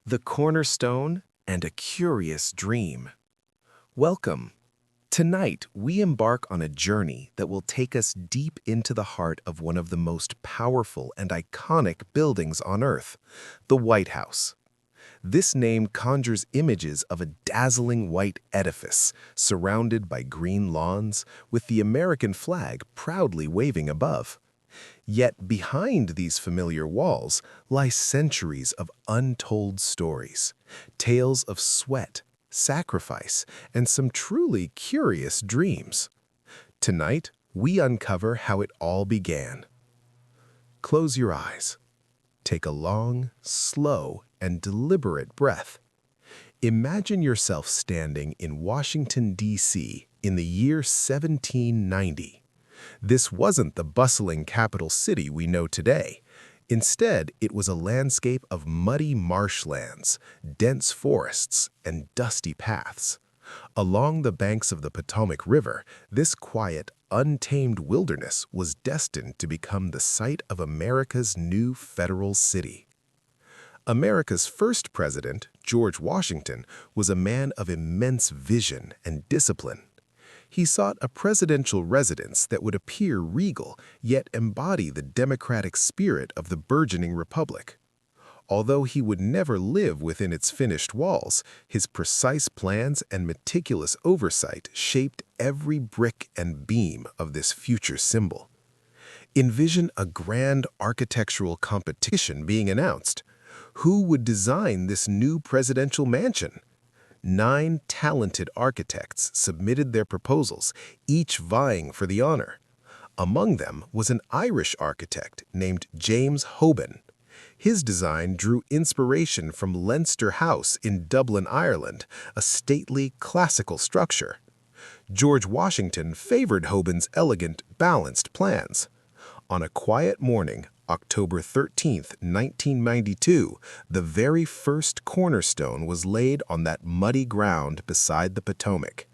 the cornerstone, and a curious dream. Welcome. Tonight, we embark on a journey that will take us deep into the heart of one of the most powerful and iconic buildings on Earth, the White House. This name conjures images of a dazzling white edifice surrounded by green lawns, with the American flag proudly waving above. Yet behind these familiar walls lie centuries of untold stories, tales of sweat, sacrifice, and some truly curious dreams. Tonight, we uncover how it all began. Close your eyes. Take a long, slow, and deliberate breath. Imagine yourself standing in Washington, D.C. in the year 1790. This wasn't the bustling capital city we know today. Instead, it was a landscape of muddy marshlands, dense forests, and dusty paths. Along the banks of the Potomac River, this quiet, untamed wilderness was destined to become the site of America's new federal city. America's first president, George Washington, was a man of immense vision and discipline. He sought a presidential residence that would appear regal, yet embody the democratic spirit of the burgeoning republic. Although he would never live within its finished walls, his precise plans and meticulous oversight shaped every brick and beam of this future symbol. Envision a grand architectural competition being announced. Who would design this new presidential mansion? 9 talented architects submitted their proposals, each vying for the honor. Among them was an Irish architect named James Hoban. His design drew inspiration from Leinster House in Dublin, Ireland, a stately, classical structure. George Washington favored Hoban's elegant, balanced plans. On a quiet morning, October 13, 1992, the very first cornerstone was laid on that muddy ground beside the Potomac.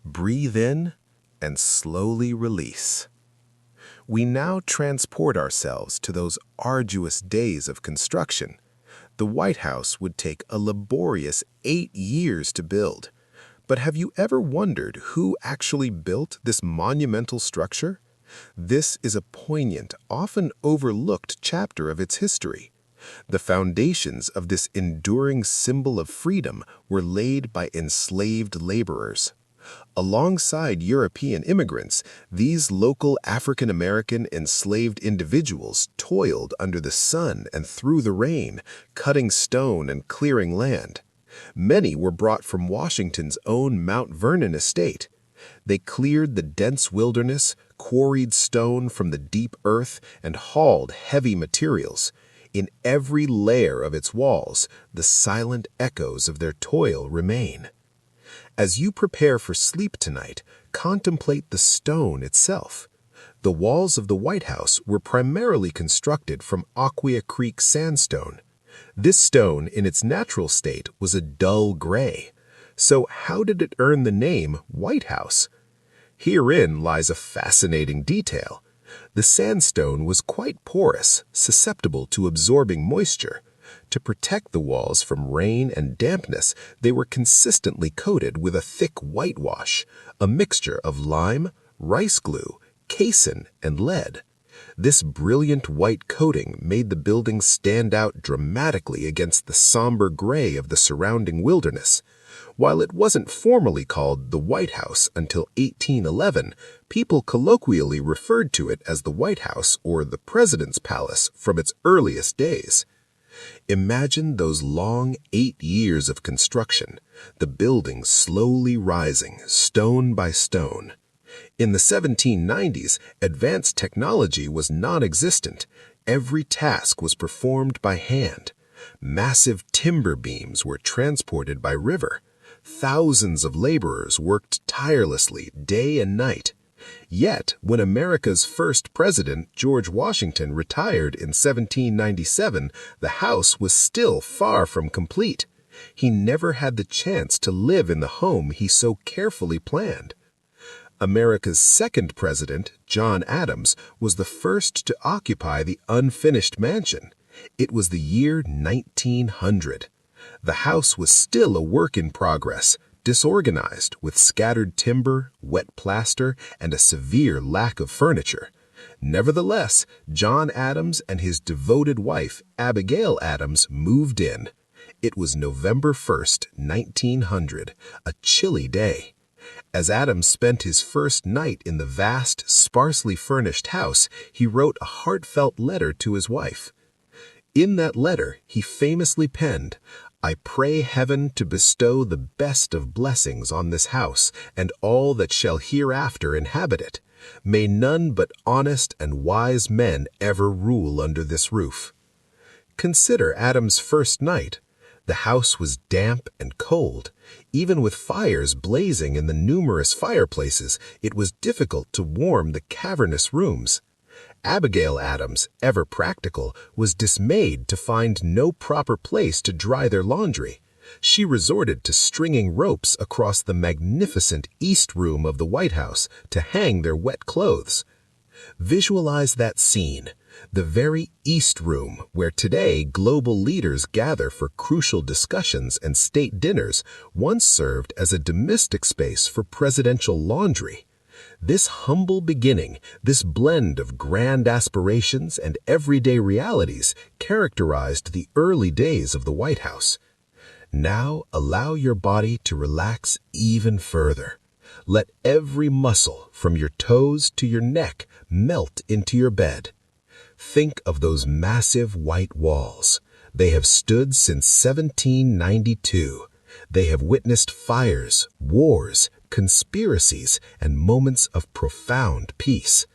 Breathe in and slowly release. We now transport ourselves to those arduous days of construction. The White House would take a laborious 8 years to build. But have you ever wondered who actually built this monumental structure? This is a poignant, often overlooked chapter of its history. The foundations of this enduring symbol of freedom were laid by enslaved laborers. Alongside European immigrants, these local African-American enslaved individuals toiled under the sun and through the rain, cutting stone and clearing land. Many were brought from Washington's own Mount Vernon estate. They cleared the dense wilderness, quarried stone from the deep earth, and hauled heavy materials. In every layer of its walls, the silent echoes of their toil remain. As you prepare for sleep tonight, contemplate the stone itself. The walls of the White House were primarily constructed from Aquia Creek sandstone. This stone, in its natural state, was a dull gray. So how did it earn the name White House? Herein lies a fascinating detail. The sandstone was quite porous, susceptible to absorbing moisture. To protect the walls from rain and dampness, they were consistently coated with a thick whitewash, a mixture of lime, rice glue, casein, and lead. This brilliant white coating made the building stand out dramatically against the somber gray of the surrounding wilderness. While it wasn't formally called the White House until 1811, people colloquially referred to it as the White House or the President's Palace from its earliest days. Imagine those long 8 years of construction, the building slowly rising, stone by stone. In the 1790s, advanced technology was non-existent. Every task was performed by hand. Massive timber beams were transported by river. Thousands of laborers worked tirelessly day and night. Yet, when America's first president, George Washington, retired in 1797, the house was still far from complete. He never had the chance to live in the home he so carefully planned. America's second president, John Adams, was the first to occupy the unfinished mansion. It was the year 1900. The house was still a work in progress, disorganized with scattered timber, wet plaster, and a severe lack of furniture. Nevertheless, John Adams and his devoted wife, Abigail Adams, moved in. It was November 1st, 1900, a chilly day. As Adams spent his first night in the vast, sparsely furnished house, he wrote a heartfelt letter to his wife. In that letter, he famously penned, "I pray heaven to bestow the best of blessings on this house and all that shall hereafter inhabit it. May none but honest and wise men ever rule under this roof." Consider Adam's first night. The house was damp and cold. Even with fires blazing in the numerous fireplaces, it was difficult to warm the cavernous rooms. Abigail Adams, ever practical, was dismayed to find no proper place to dry their laundry. She resorted to stringing ropes across the magnificent East Room of the White House to hang their wet clothes. Visualize that scene, the very East Room where today global leaders gather for crucial discussions and state dinners, once served as a domestic space for presidential laundry. This humble beginning, this blend of grand aspirations and everyday realities, characterized the early days of the White House. Now allow your body to relax even further. Let every muscle, from your toes to your neck, melt into your bed. Think of those massive white walls. They have stood since 1792. They have witnessed fires, wars, conspiracies, and moments of profound peace.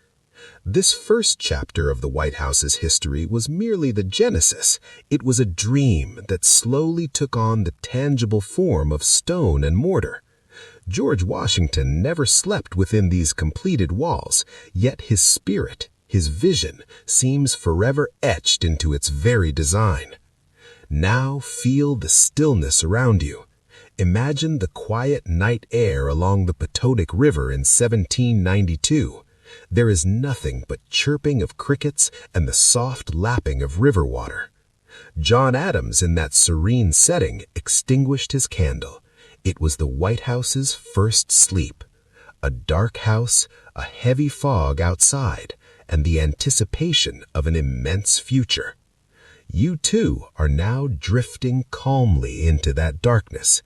This first chapter of the White House's history was merely the genesis. It was a dream that slowly took on the tangible form of stone and mortar. George Washington never slept within these completed walls, yet his spirit, his vision, seems forever etched into its very design. Now feel the stillness around you. Imagine the quiet night air along the Potomac River in 1792. There is nothing but chirping of crickets and the soft lapping of river water. John Adams, in that serene setting, extinguished his candle. It was the White House's first sleep. A dark house, a heavy fog outside, and the anticipation of an immense future. You too are now drifting calmly into that darkness.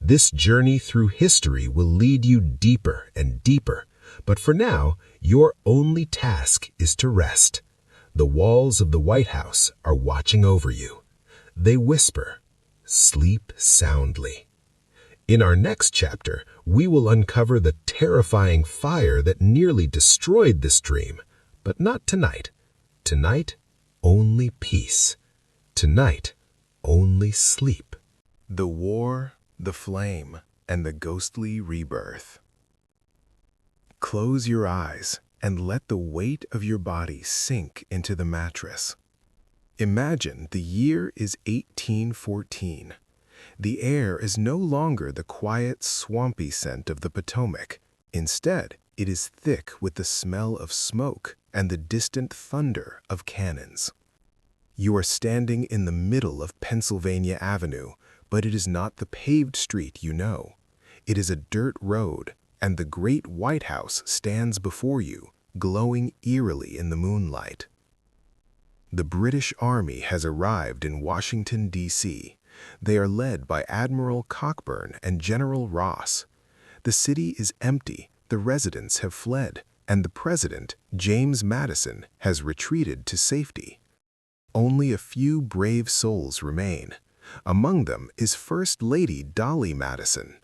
This journey through history will lead you deeper and deeper, but for now, your only task is to rest. The walls of the White House are watching over you. They whisper, "Sleep soundly." In our next chapter, we will uncover the terrifying fire that nearly destroyed this dream. But not tonight. Tonight, only peace. Tonight, only sleep. The war, the flame, and the ghostly rebirth. Close your eyes and let the weight of your body sink into the mattress. Imagine the year is 1814. The air is no longer the quiet, swampy scent of the Potomac. Instead, it is thick with the smell of smoke and the distant thunder of cannons. You are standing in the middle of Pennsylvania Avenue, but it is not the paved street you know. It is a dirt road, and the great White House stands before you, glowing eerily in the moonlight. The British Army has arrived in Washington, D.C. They are led by Admiral Cockburn and General Ross. The city is empty, the residents have fled, and the President, James Madison, has retreated to safety. Only a few brave souls remain. Among them is First Lady Dolly Madison.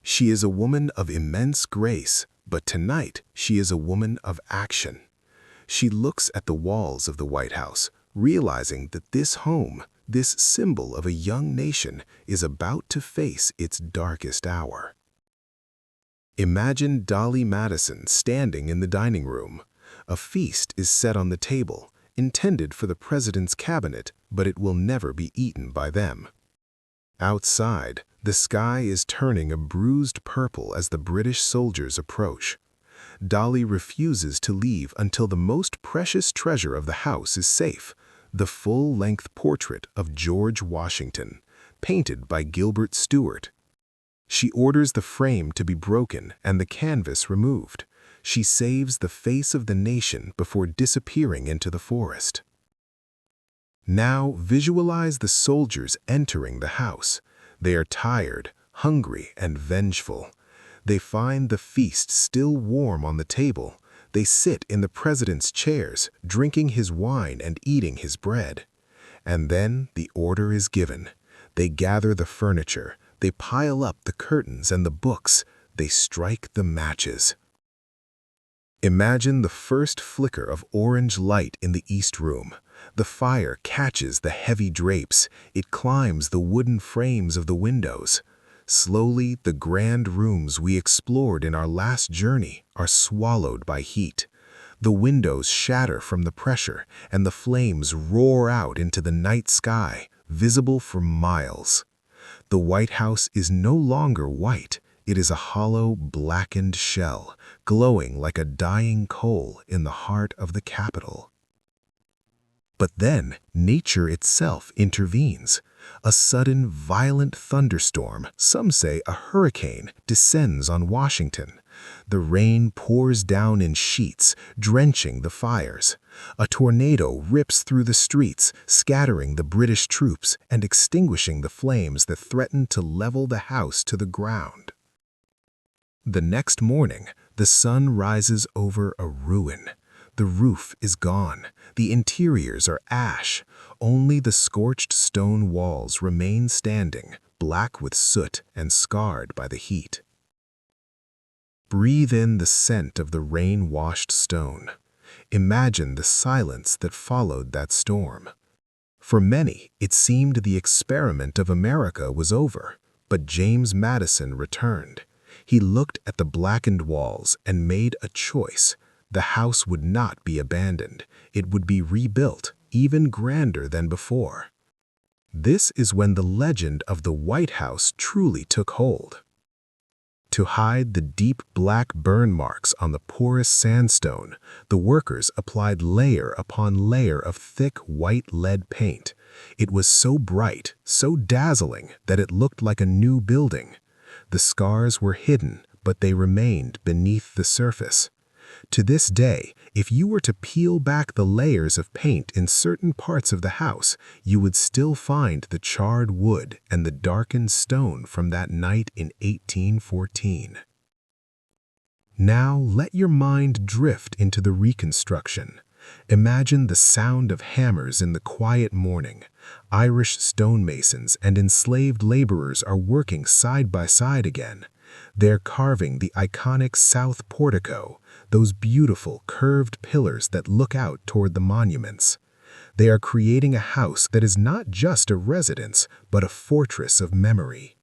She is a woman of immense grace, but tonight she is a woman of action. She looks at the walls of the White House, realizing that this home, this symbol of a young nation, is about to face its darkest hour. Imagine Dolly Madison standing in the dining room. A feast is set on the table, intended for the president's cabinet, but it will never be eaten by them. Outside, the sky is turning a bruised purple as the British soldiers approach. Dolly refuses to leave until the most precious treasure of the house is safe, the full-length portrait of George Washington, painted by Gilbert Stuart. She orders the frame to be broken and the canvas removed. She saves the face of the nation before disappearing into the forest. Now visualize the soldiers entering the house. They are tired, hungry, and vengeful. They find the feast still warm on the table. They sit in the president's chairs, drinking his wine and eating his bread. And then the order is given. They gather the furniture. They pile up the curtains and the books. They strike the matches. Imagine the first flicker of orange light in the east room. The fire catches the heavy drapes. It climbs the wooden frames of the windows. Slowly, the grand rooms we explored in our last journey are swallowed by heat. The windows shatter from the pressure, and the flames roar out into the night sky, visible for miles. The White House is no longer white. It is a hollow, blackened shell, glowing like a dying coal in the heart of the Capitol. But then, nature itself intervenes. A sudden, violent thunderstorm, some say a hurricane, descends on Washington. The rain pours down in sheets, drenching the fires. A tornado rips through the streets, scattering the British troops and extinguishing the flames that threatened to level the house to the ground. The next morning, the sun rises over a ruin. The roof is gone. The interiors are ash. Only the scorched stone walls remain standing, black with soot and scarred by the heat. Breathe in the scent of the rain-washed stone. Imagine the silence that followed that storm. For many, it seemed the experiment of America was over, but James Madison returned. He looked at the blackened walls and made a choice. The house would not be abandoned. It would be rebuilt, even grander than before. This is when the legend of the White House truly took hold. To hide the deep black burn marks on the porous sandstone, the workers applied layer upon layer of thick white lead paint. It was so bright, so dazzling, that it looked like a new building. The scars were hidden, but they remained beneath the surface. To this day, if you were to peel back the layers of paint in certain parts of the house, you would still find the charred wood and the darkened stone from that night in 1814. Now let your mind drift into the reconstruction. Imagine the sound of hammers in the quiet morning. Irish stonemasons and enslaved laborers are working side by side again. They're carving the iconic South Portico, those beautiful curved pillars that look out toward the monuments. They are creating a house that is not just a residence, but a fortress of memory.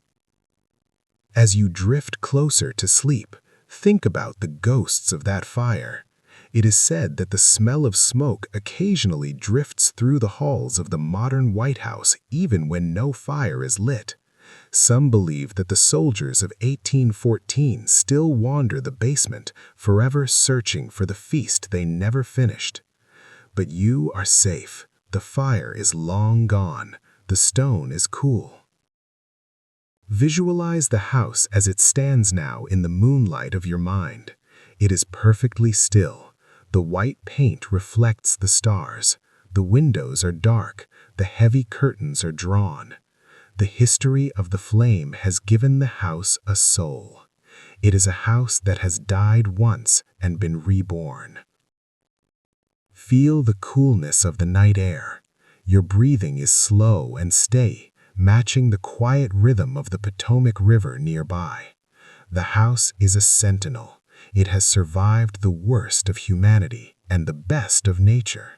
As you drift closer to sleep, think about the ghosts of that fire. It is said that the smell of smoke occasionally drifts through the halls of the modern White House even when no fire is lit. Some believe that the soldiers of 1814 still wander the basement, forever searching for the feast they never finished. But you are safe. The fire is long gone. The stone is cool. Visualize the house as it stands now in the moonlight of your mind. It is perfectly still. The white paint reflects the stars. The windows are dark. The heavy curtains are drawn. The history of the flame has given the house a soul. It is a house that has died once and been reborn. Feel the coolness of the night air. Your breathing is slow and steady, matching the quiet rhythm of the Potomac River nearby. The house is a sentinel. It has survived the worst of humanity and the best of nature.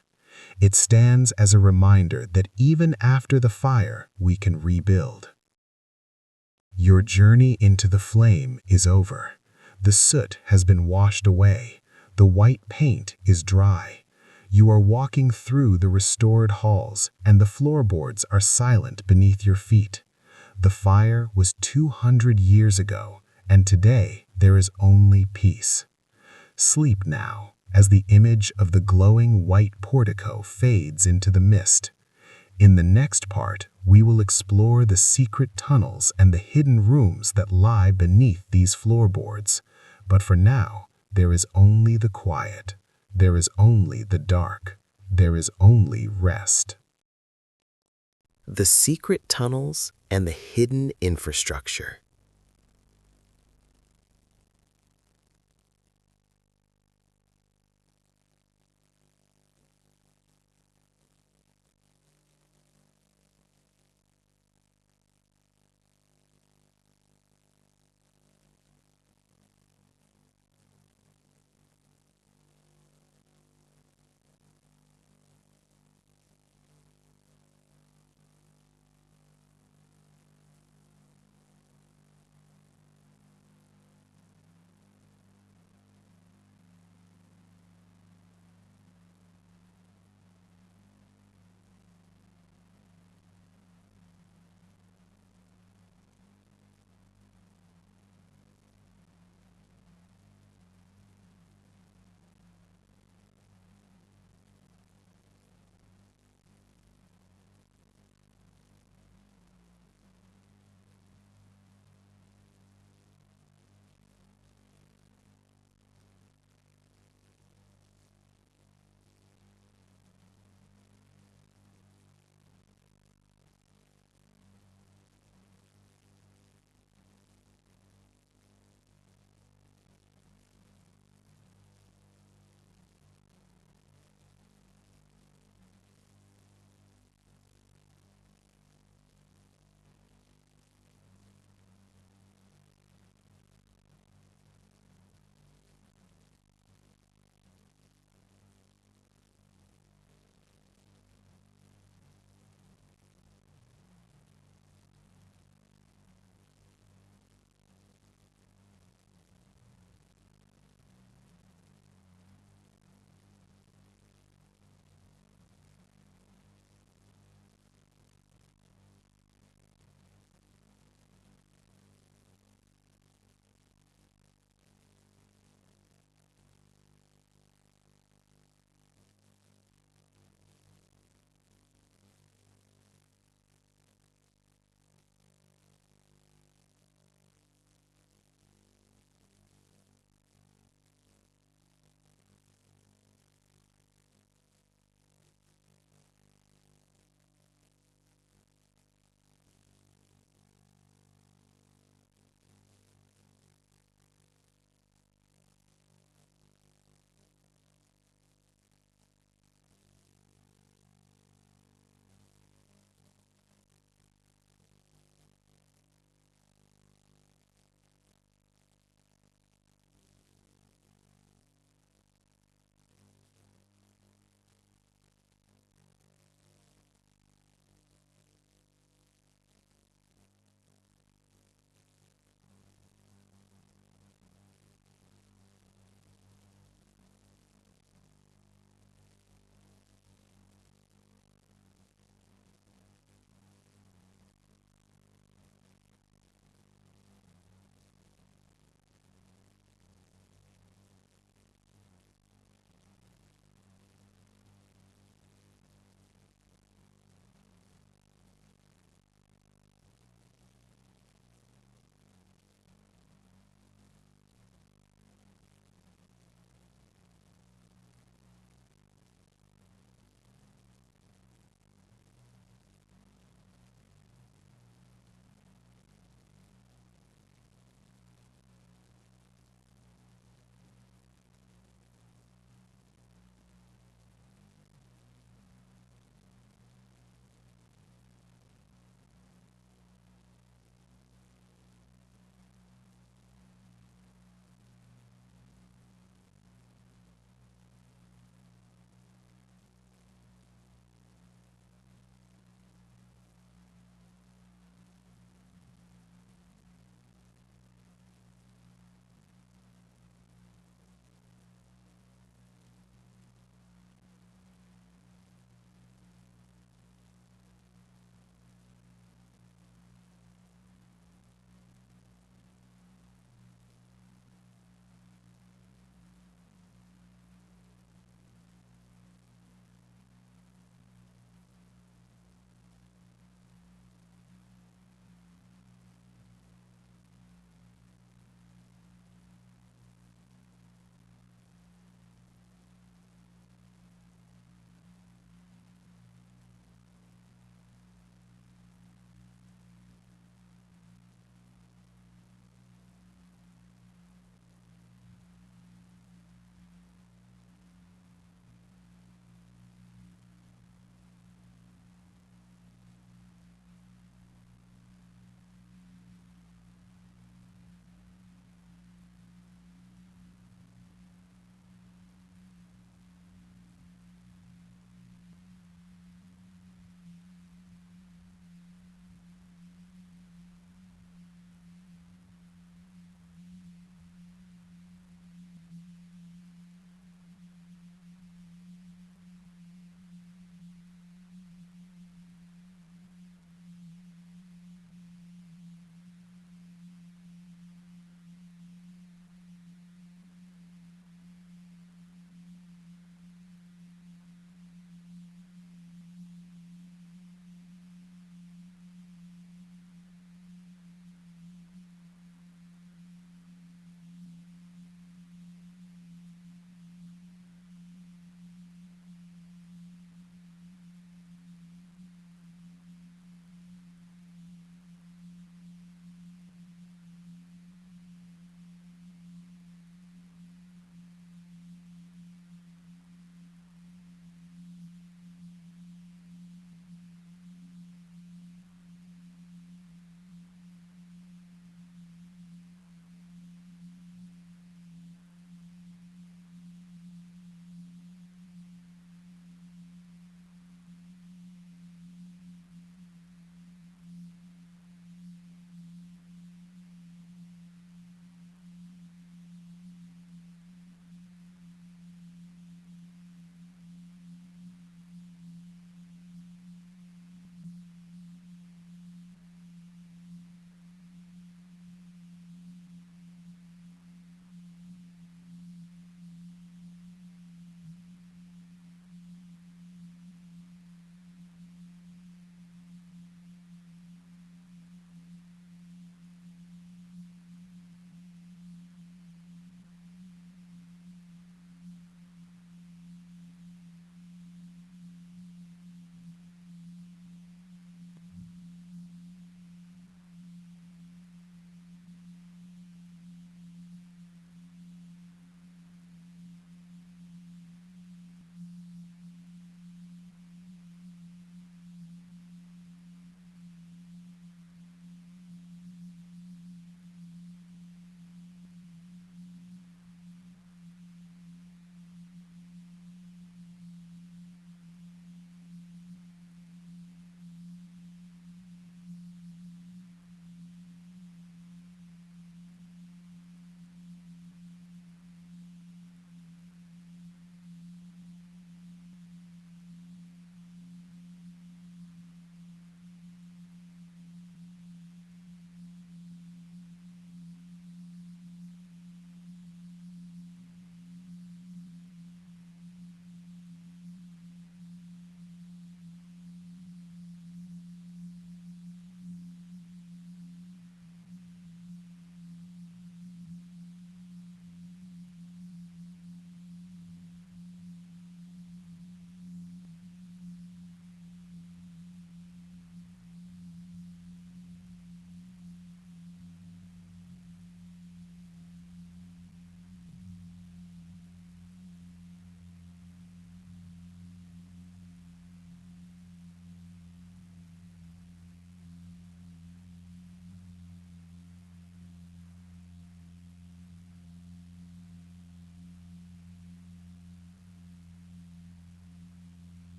It stands as a reminder that even after the fire, we can rebuild. Your journey into the flame is over. The soot has been washed away. The white paint is dry. You are walking through the restored halls, and the floorboards are silent beneath your feet. The fire was 200 years ago, and today there is only peace. Sleep now. as the image of the glowing white portico fades into the mist. In the next part, we will explore the secret tunnels and the hidden rooms that lie beneath these floorboards. But for now, there is only the quiet. There is only the dark. There is only rest. The secret tunnels and the hidden infrastructure.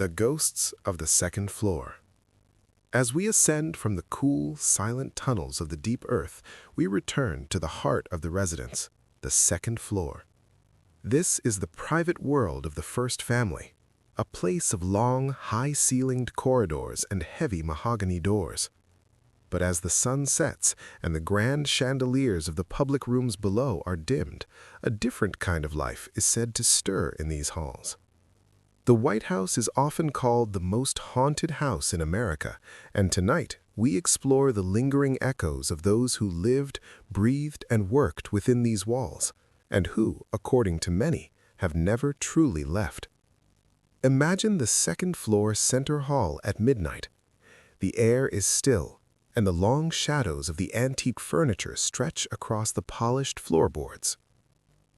The ghosts of the second floor. As we ascend from the cool, silent tunnels of the deep earth, we return to the heart of the residence, the second floor. This is the private world of the first family, a place of long, high-ceilinged corridors and heavy mahogany doors. But as the sun sets and the grand chandeliers of the public rooms below are dimmed, a different kind of life is said to stir in these halls. The White House is often called the most haunted house in America, and tonight we explore the lingering echoes of those who lived, breathed, and worked within these walls, and who, according to many, have never truly left. Imagine the second-floor center hall at midnight. The air is still, and the long shadows of the antique furniture stretch across the polished floorboards.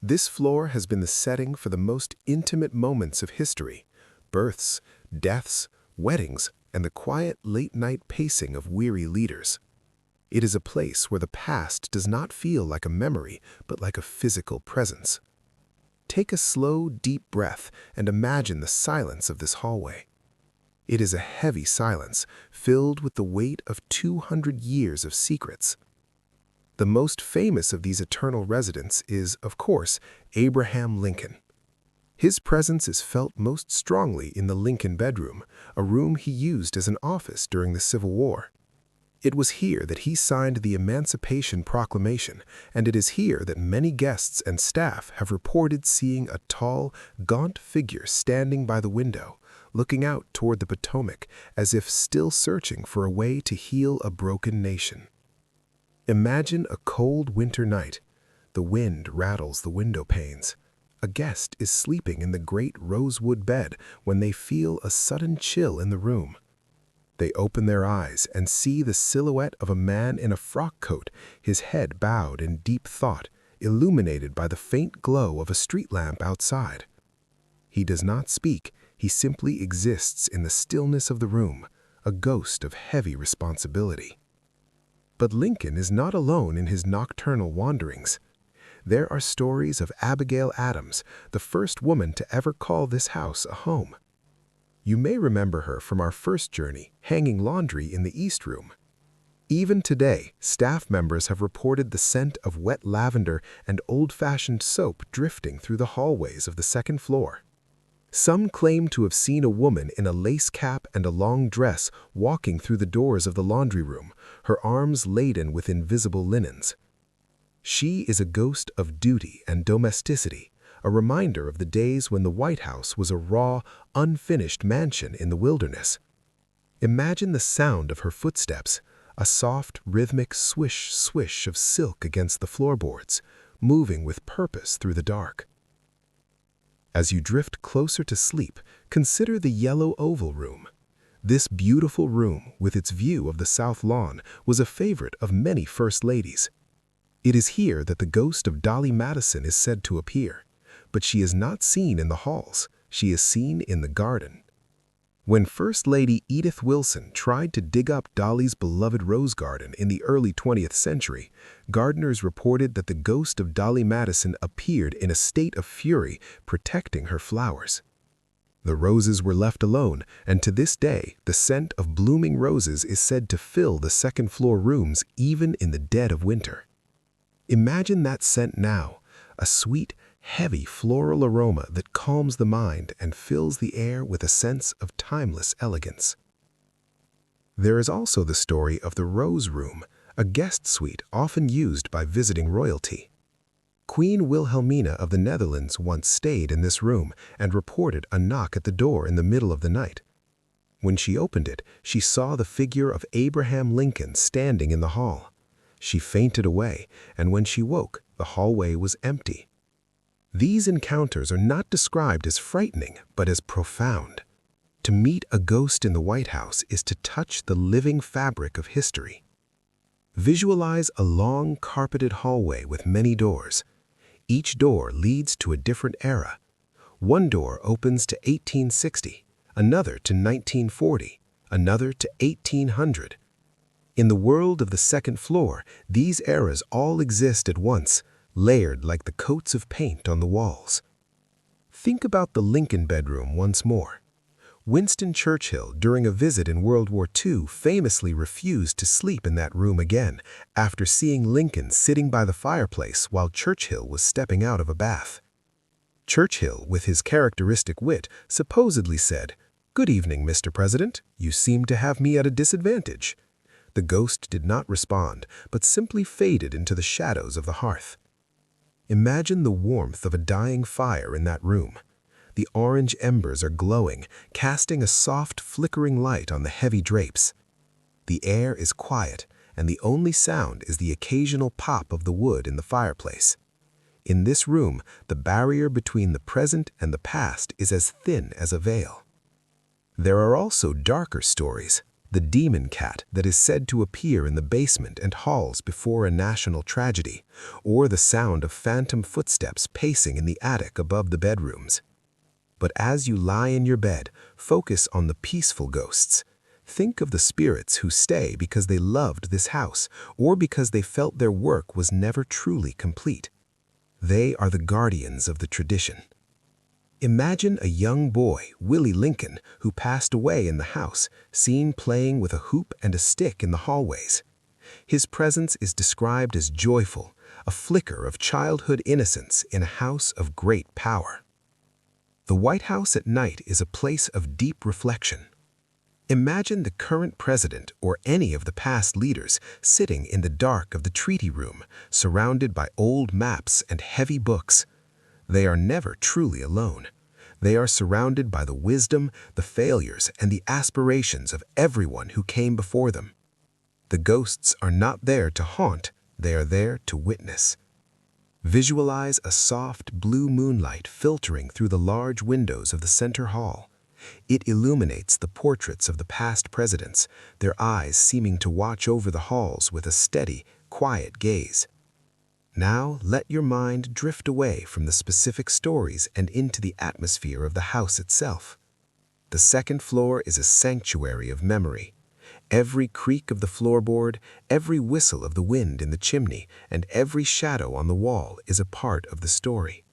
This floor has been the setting for the most intimate moments of history: births, deaths, weddings, and the quiet late-night pacing of weary leaders. It is a place where the past does not feel like a memory, but like a physical presence. Take a slow, deep breath and imagine the silence of this hallway. It is a heavy silence, filled with the weight of 200 years of secrets. The most famous of these eternal residents is, of course, Abraham Lincoln. His presence is felt most strongly in the Lincoln bedroom, a room he used as an office during the Civil War. It was here that he signed the Emancipation Proclamation, and it is here that many guests and staff have reported seeing a tall, gaunt figure standing by the window, looking out toward the Potomac as if still searching for a way to heal a broken nation. Imagine a cold winter night. The wind rattles the window panes. A guest is sleeping in the great rosewood bed when they feel a sudden chill in the room. They open their eyes and see the silhouette of a man in a frock coat, his head bowed in deep thought, illuminated by the faint glow of a street lamp outside. He does not speak, he simply exists in the stillness of the room, a ghost of heavy responsibility. But Lincoln is not alone in his nocturnal wanderings. There are stories of Abigail Adams, the first woman to ever call this house a home. You may remember her from our first journey, hanging laundry in the East Room. Even today, staff members have reported the scent of wet lavender and old-fashioned soap drifting through the hallways of the second floor. Some claim to have seen a woman in a lace cap and a long dress walking through the doors of the laundry room, her arms laden with invisible linens. She is a ghost of duty and domesticity, a reminder of the days when the White House was a raw, unfinished mansion in the wilderness. Imagine the sound of her footsteps, a soft, rhythmic swish-swish of silk against the floorboards, moving with purpose through the dark. As you drift closer to sleep, consider the yellow oval room. This beautiful room, with its view of the South Lawn, was a favorite of many first ladies. It is here that the ghost of Dolly Madison is said to appear, but she is not seen in the halls, she is seen in the garden. When First Lady Edith Wilson tried to dig up Dolly's beloved rose garden in the early 20th century, gardeners reported that the ghost of Dolly Madison appeared in a state of fury, protecting her flowers. The roses were left alone, and to this day, the scent of blooming roses is said to fill the second-floor rooms even in the dead of winter. Imagine that scent now, a sweet, heavy floral aroma that calms the mind and fills the air with a sense of timeless elegance. There is also the story of the Rose Room, a guest suite often used by visiting royalty. Queen Wilhelmina of the Netherlands once stayed in this room and reported a knock at the door in the middle of the night. When she opened it, she saw the figure of Abraham Lincoln standing in the hall. She fainted away, and when she woke, the hallway was empty. These encounters are not described as frightening, but as profound. To meet a ghost in the White House is to touch the living fabric of history. Visualize a long, carpeted hallway with many doors. Each door leads to a different era. One door opens to 1860, another to 1940, another to 1800. In the world of the second floor, these eras all exist at once, layered like the coats of paint on the walls. Think about the Lincoln bedroom once more. Winston Churchill, during a visit in World War II, famously refused to sleep in that room again after seeing Lincoln sitting by the fireplace while Churchill was stepping out of a bath. Churchill, with his characteristic wit, supposedly said, "Good evening, Mr. President. You seem to have me at a disadvantage." The ghost did not respond, but simply faded into the shadows of the hearth. Imagine the warmth of a dying fire in that room. The orange embers are glowing, casting a soft, flickering light on the heavy drapes. The air is quiet, and the only sound is the occasional pop of the wood in the fireplace. In this room, the barrier between the present and the past is as thin as a veil. There are also darker stories. The demon cat that is said to appear in the basement and halls before a national tragedy, or the sound of phantom footsteps pacing in the attic above the bedrooms. But as you lie in your bed, focus on the peaceful ghosts. Think of the spirits who stay because they loved this house, or because they felt their work was never truly complete. They are the guardians of the tradition. Imagine a young boy, Willie Lincoln, who passed away in the house, seen playing with a hoop and a stick in the hallways. His presence is described as joyful, a flicker of childhood innocence in a house of great power. The White House at night is a place of deep reflection. Imagine the current president or any of the past leaders sitting in the dark of the treaty room, surrounded by old maps and heavy books. They are never truly alone. They are surrounded by the wisdom, the failures, and the aspirations of everyone who came before them. The ghosts are not there to haunt, they are there to witness. Visualize a soft blue moonlight filtering through the large windows of the center hall. It illuminates the portraits of the past presidents, their eyes seeming to watch over the halls with a steady, quiet gaze. Now let your mind drift away from the specific stories and into the atmosphere of the house itself. The second floor is a sanctuary of memory. Every creak of the floorboard, every whistle of the wind in the chimney, and every shadow on the wall is a part of the story.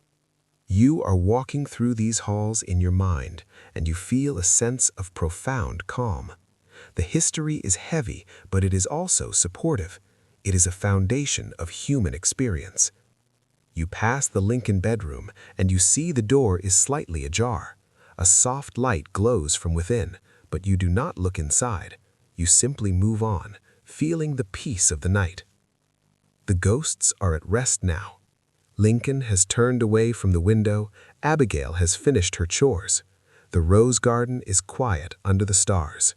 You are walking through these halls in your mind, and you feel a sense of profound calm. The history is heavy, but it is also supportive. It is a foundation of human experience. You pass the Lincoln bedroom, and you see the door is slightly ajar. A soft light glows from within, but you do not look inside. You simply move on, feeling the peace of the night. The ghosts are at rest now. Lincoln has turned away from the window, Abigail has finished her chores. The rose garden is quiet under the stars.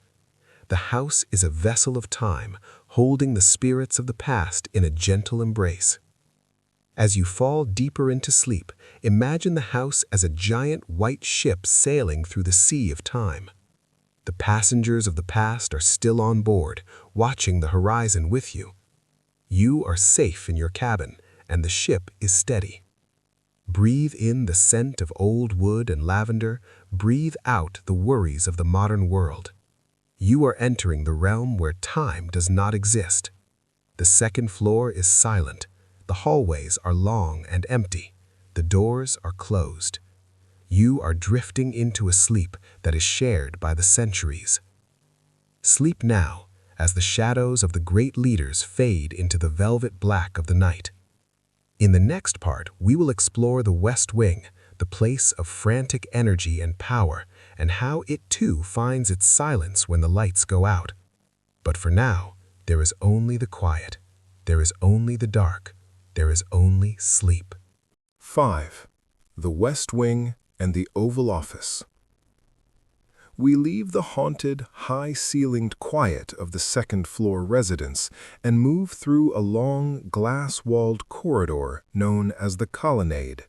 The house is a vessel of time, holding the spirits of the past in a gentle embrace. As you fall deeper into sleep, imagine the house as a giant white ship sailing through the sea of time. The passengers of the past are still on board, watching the horizon with you. You are safe in your cabin, and the ship is steady. Breathe in the scent of old wood and lavender, breathe out the worries of the modern world. You are entering the realm where time does not exist. The second floor is silent. The hallways are long and empty. The doors are closed. You are drifting into a sleep that is shared by the centuries. Sleep now as the shadows of the great leaders fade into the velvet black of the night. In the next part, we will explore the West Wing, the place of frantic energy and power, and how it too finds its silence when the lights go out. But for now, there is only the quiet. There is only the dark. There is only sleep. 5. The West Wing and the Oval Office. We leave the haunted, high-ceilinged quiet of the second-floor residence and move through a long, glass-walled corridor known as the colonnade.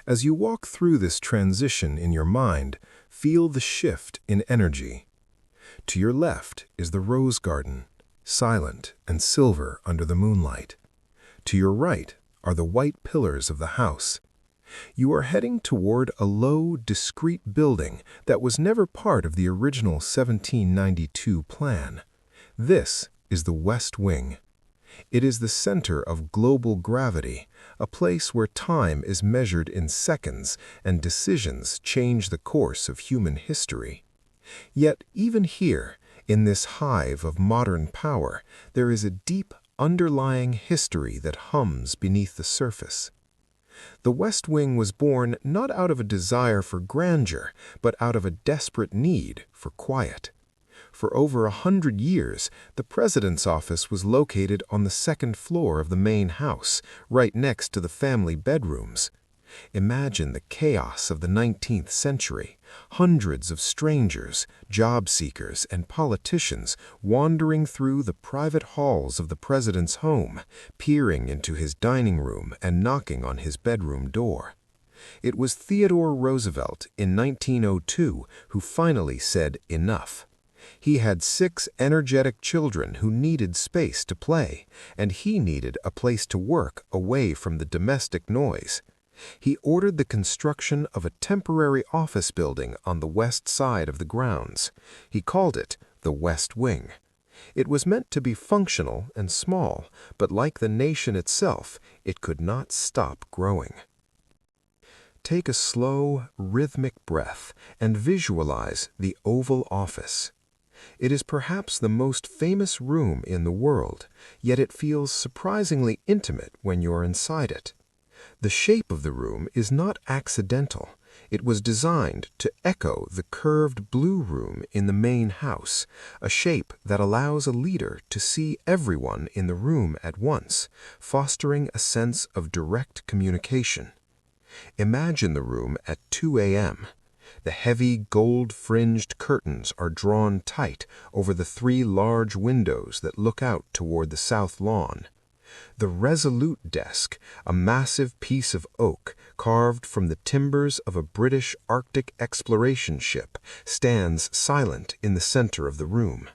As you walk through this transition in your mind, feel the shift in energy. To your left is the rose garden, silent and silver under the moonlight. To your right are the white pillars of the house. You are heading toward a low, discreet building that was never part of the original 1792 plan. This is the West Wing. It is the center of global gravity, a place where time is measured in seconds and decisions change the course of human history. Yet even here, in this hive of modern power, there is a deep, underlying history that hums beneath the surface. The West Wing was born not out of a desire for grandeur, but out of a desperate need for quiet. For over 100 years, the president's office was located on the second floor of the main house, right next to the family bedrooms. Imagine the chaos of the 19th century. Hundreds of strangers, job seekers, and politicians wandering through the private halls of the president's home, peering into his dining room and knocking on his bedroom door. It was Theodore Roosevelt in 1902 who finally said enough. He had 6 energetic children who needed space to play, and he needed a place to work away from the domestic noise. He ordered the construction of a temporary office building on the west side of the grounds. He called it the West Wing. It was meant to be functional and small, but like the nation itself, it could not stop growing. Take a slow, rhythmic breath and visualize the Oval Office. It is perhaps the most famous room in the world, yet it feels surprisingly intimate when you're inside it. The shape of the room is not accidental. It was designed to echo the curved blue room in the main house, a shape that allows a leader to see everyone in the room at once, fostering a sense of direct communication. Imagine the room at 2 a.m. The heavy gold-fringed curtains are drawn tight over the 3 large windows that look out toward the south lawn. The Resolute desk, a massive piece of oak carved from the timbers of a British Arctic exploration ship, stands silent in the center of the room.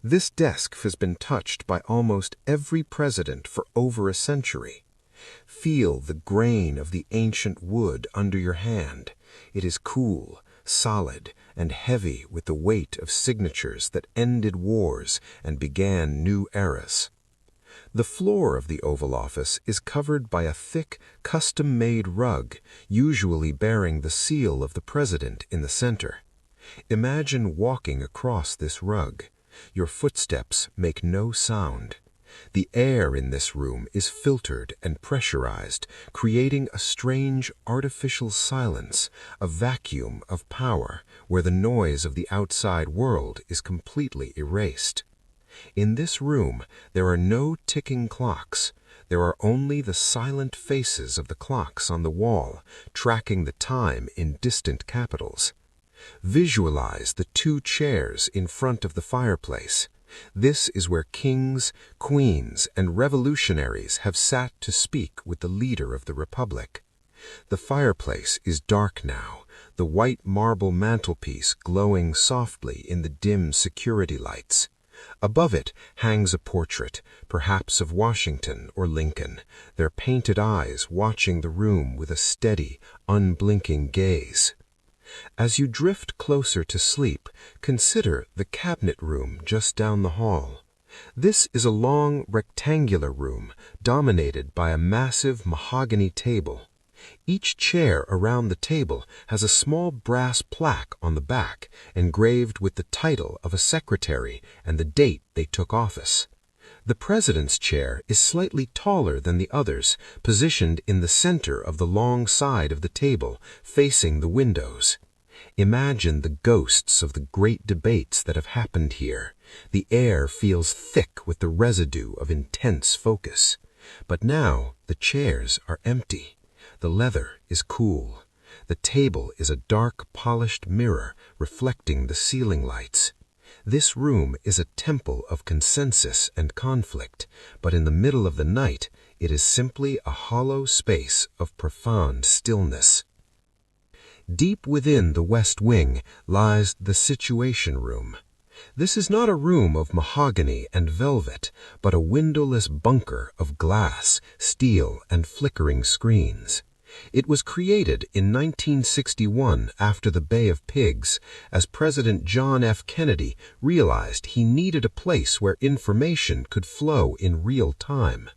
This desk has been touched by almost every president for over a century. Feel the grain of the ancient wood under your hand. It is cool, solid, and heavy with the weight of signatures that ended wars and began new eras. The floor of the Oval Office is covered by a thick, custom-made rug, usually bearing the seal of the president in the center. Imagine walking across this rug. Your footsteps make no sound. The air in this room is filtered and pressurized, creating a strange artificial silence, a vacuum of power where the noise of the outside world is completely erased. In this room, there are no ticking clocks. There are only the silent faces of the clocks on the wall, tracking the time in distant capitals. Visualize the 2 chairs in front of the fireplace. This is where kings, queens, and revolutionaries have sat to speak with the leader of the republic. The fireplace is dark now, the white marble mantelpiece glowing softly in the dim security lights. Above it hangs a portrait, perhaps of Washington or Lincoln, their painted eyes watching the room with a steady, unblinking gaze. As you drift closer to sleep, consider the cabinet room just down the hall. This is a long, rectangular room dominated by a massive mahogany table. Each chair around the table has a small brass plaque on the back, engraved with the title of a secretary and the date they took office. The president's chair is slightly taller than the others, positioned in the center of the long side of the table, facing the windows. Imagine the ghosts of the great debates that have happened here. The air feels thick with the residue of intense focus. But now the chairs are empty. The leather is cool. The table is a dark, polished mirror reflecting the ceiling lights. This room is a temple of consensus and conflict, but in the middle of the night, it is simply a hollow space of profound stillness. Deep within the West Wing lies the Situation Room. This is not a room of mahogany and velvet, but a windowless bunker of glass, steel, and flickering screens. It was created in 1961 after the Bay of Pigs, as President John F. Kennedy realized he needed a place where information could flow in real time.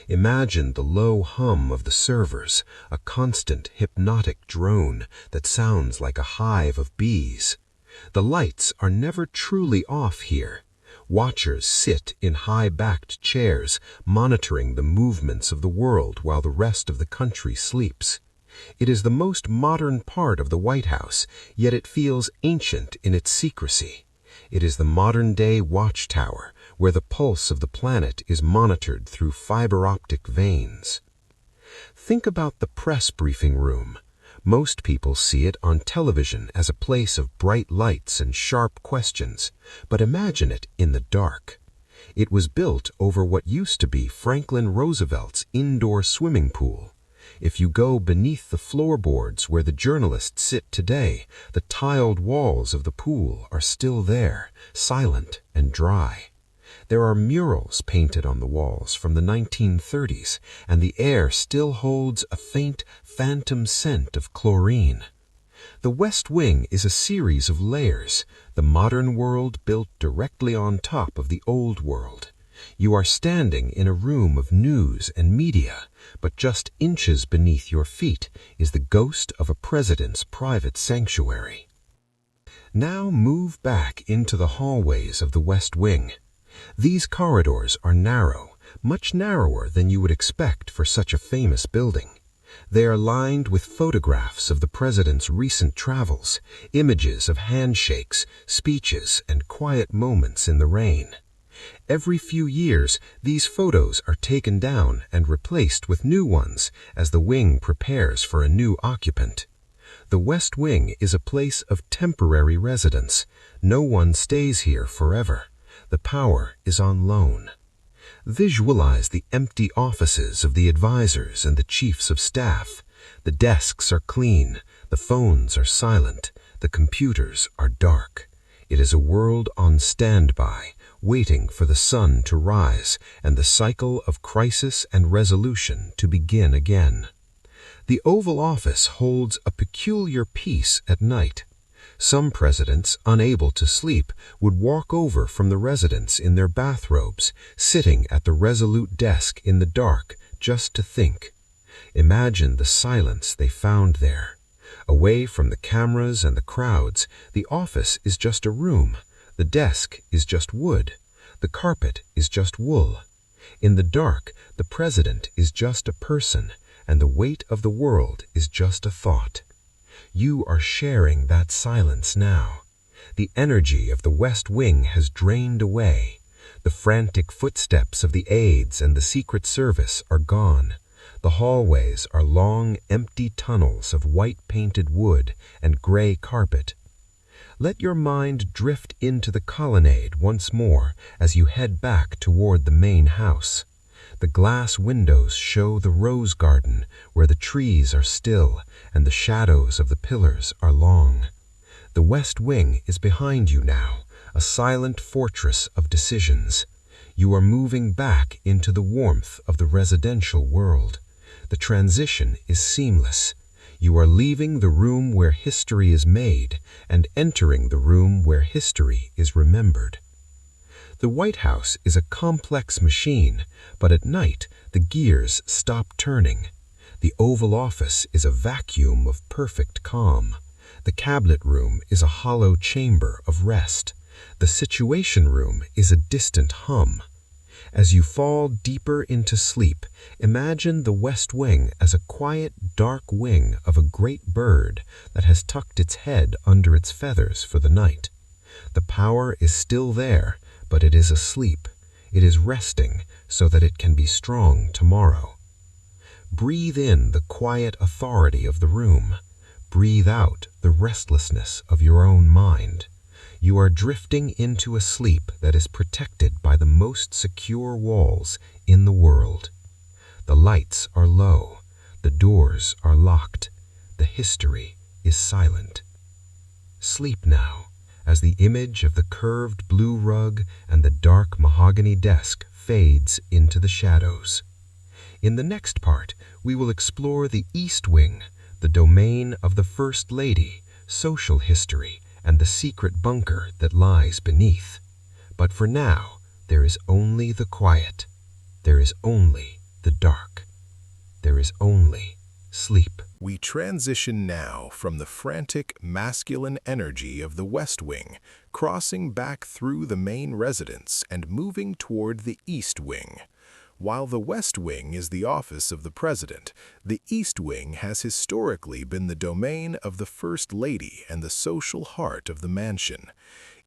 Imagine the low hum of the servers, a constant hypnotic drone that sounds like a hive of bees. The lights are never truly off here. Watchers sit in high-backed chairs, monitoring the movements of the world while the rest of the country sleeps. It is the most modern part of the White House, yet it feels ancient in its secrecy. It is the modern-day watchtower, where the pulse of the planet is monitored through fiber-optic veins. Think about the press briefing room. Most people see it on television as a place of bright lights and sharp questions, but imagine it in the dark. It was built over what used to be Franklin Roosevelt's indoor swimming pool. If you go beneath the floorboards where the journalists sit today, the tiled walls of the pool are still there, silent and dry. There are murals painted on the walls from the 1930s, and the air still holds a faint, phantom scent of chlorine. The West Wing is a series of layers, the modern world built directly on top of the old world. You are standing in a room of news and media, but just inches beneath your feet is the ghost of a president's private sanctuary. Now move back into the hallways of the West Wing. These corridors are narrow, much narrower than you would expect for such a famous building. They are lined with photographs of the president's recent travels, images of handshakes, speeches, and quiet moments in the rain. Every few years, these photos are taken down and replaced with new ones as the wing prepares for a new occupant. The West Wing is a place of temporary residence. No one stays here forever. The power is on loan. Visualize the empty offices of the advisors and the chiefs of staff. The desks are clean, the phones are silent, the computers are dark. It is a world on standby, waiting for the sun to rise and the cycle of crisis and resolution to begin again. The Oval Office holds a peculiar peace at night. Some presidents, unable to sleep, would walk over from the residence in their bathrobes, sitting at the resolute desk in the dark just to think. Imagine the silence they found there. Away from the cameras and the crowds, the office is just a room. The desk is just wood. The carpet is just wool. In the dark, the president is just a person, and the weight of the world is just a thought. You are sharing that silence now. The energy of the West Wing has drained away. The frantic footsteps of the aides and the Secret Service are gone. The hallways are long, empty tunnels of white-painted wood and gray carpet. Let your mind drift into the colonnade once more as you head back toward the main house. The glass windows show the rose garden where the trees are still and the shadows of the pillars are long. The West Wing is behind you now, a silent fortress of decisions. You are moving back into the warmth of the residential world. The transition is seamless. You are leaving the room where history is made and entering the room where history is remembered. The White House is a complex machine, but at night the gears stop turning. The Oval Office is a vacuum of perfect calm. The Cabinet Room is a hollow chamber of rest. The Situation Room is a distant hum. As you fall deeper into sleep, imagine the West Wing as a quiet, dark wing of a great bird that has tucked its head under its feathers for the night. The power is still there, but it is asleep. It is resting so that it can be strong tomorrow. Breathe in the quiet authority of the room. Breathe out the restlessness of your own mind. You are drifting into a sleep that is protected by the most secure walls in the world. The lights are low. The doors are locked. The history is silent. Sleep now, as the image of the curved blue rug and the dark mahogany desk fades into the shadows. In the next part, we will explore the East Wing, the domain of the First Lady, social history, and the secret bunker that lies beneath. But for now, there is only the quiet. There is only the dark. There is only sleep. We transition now from the frantic masculine energy of the West Wing, crossing back through the main residence and moving toward the East Wing. While the West Wing is the office of the President, the East Wing has historically been the domain of the First Lady and the social heart of the mansion.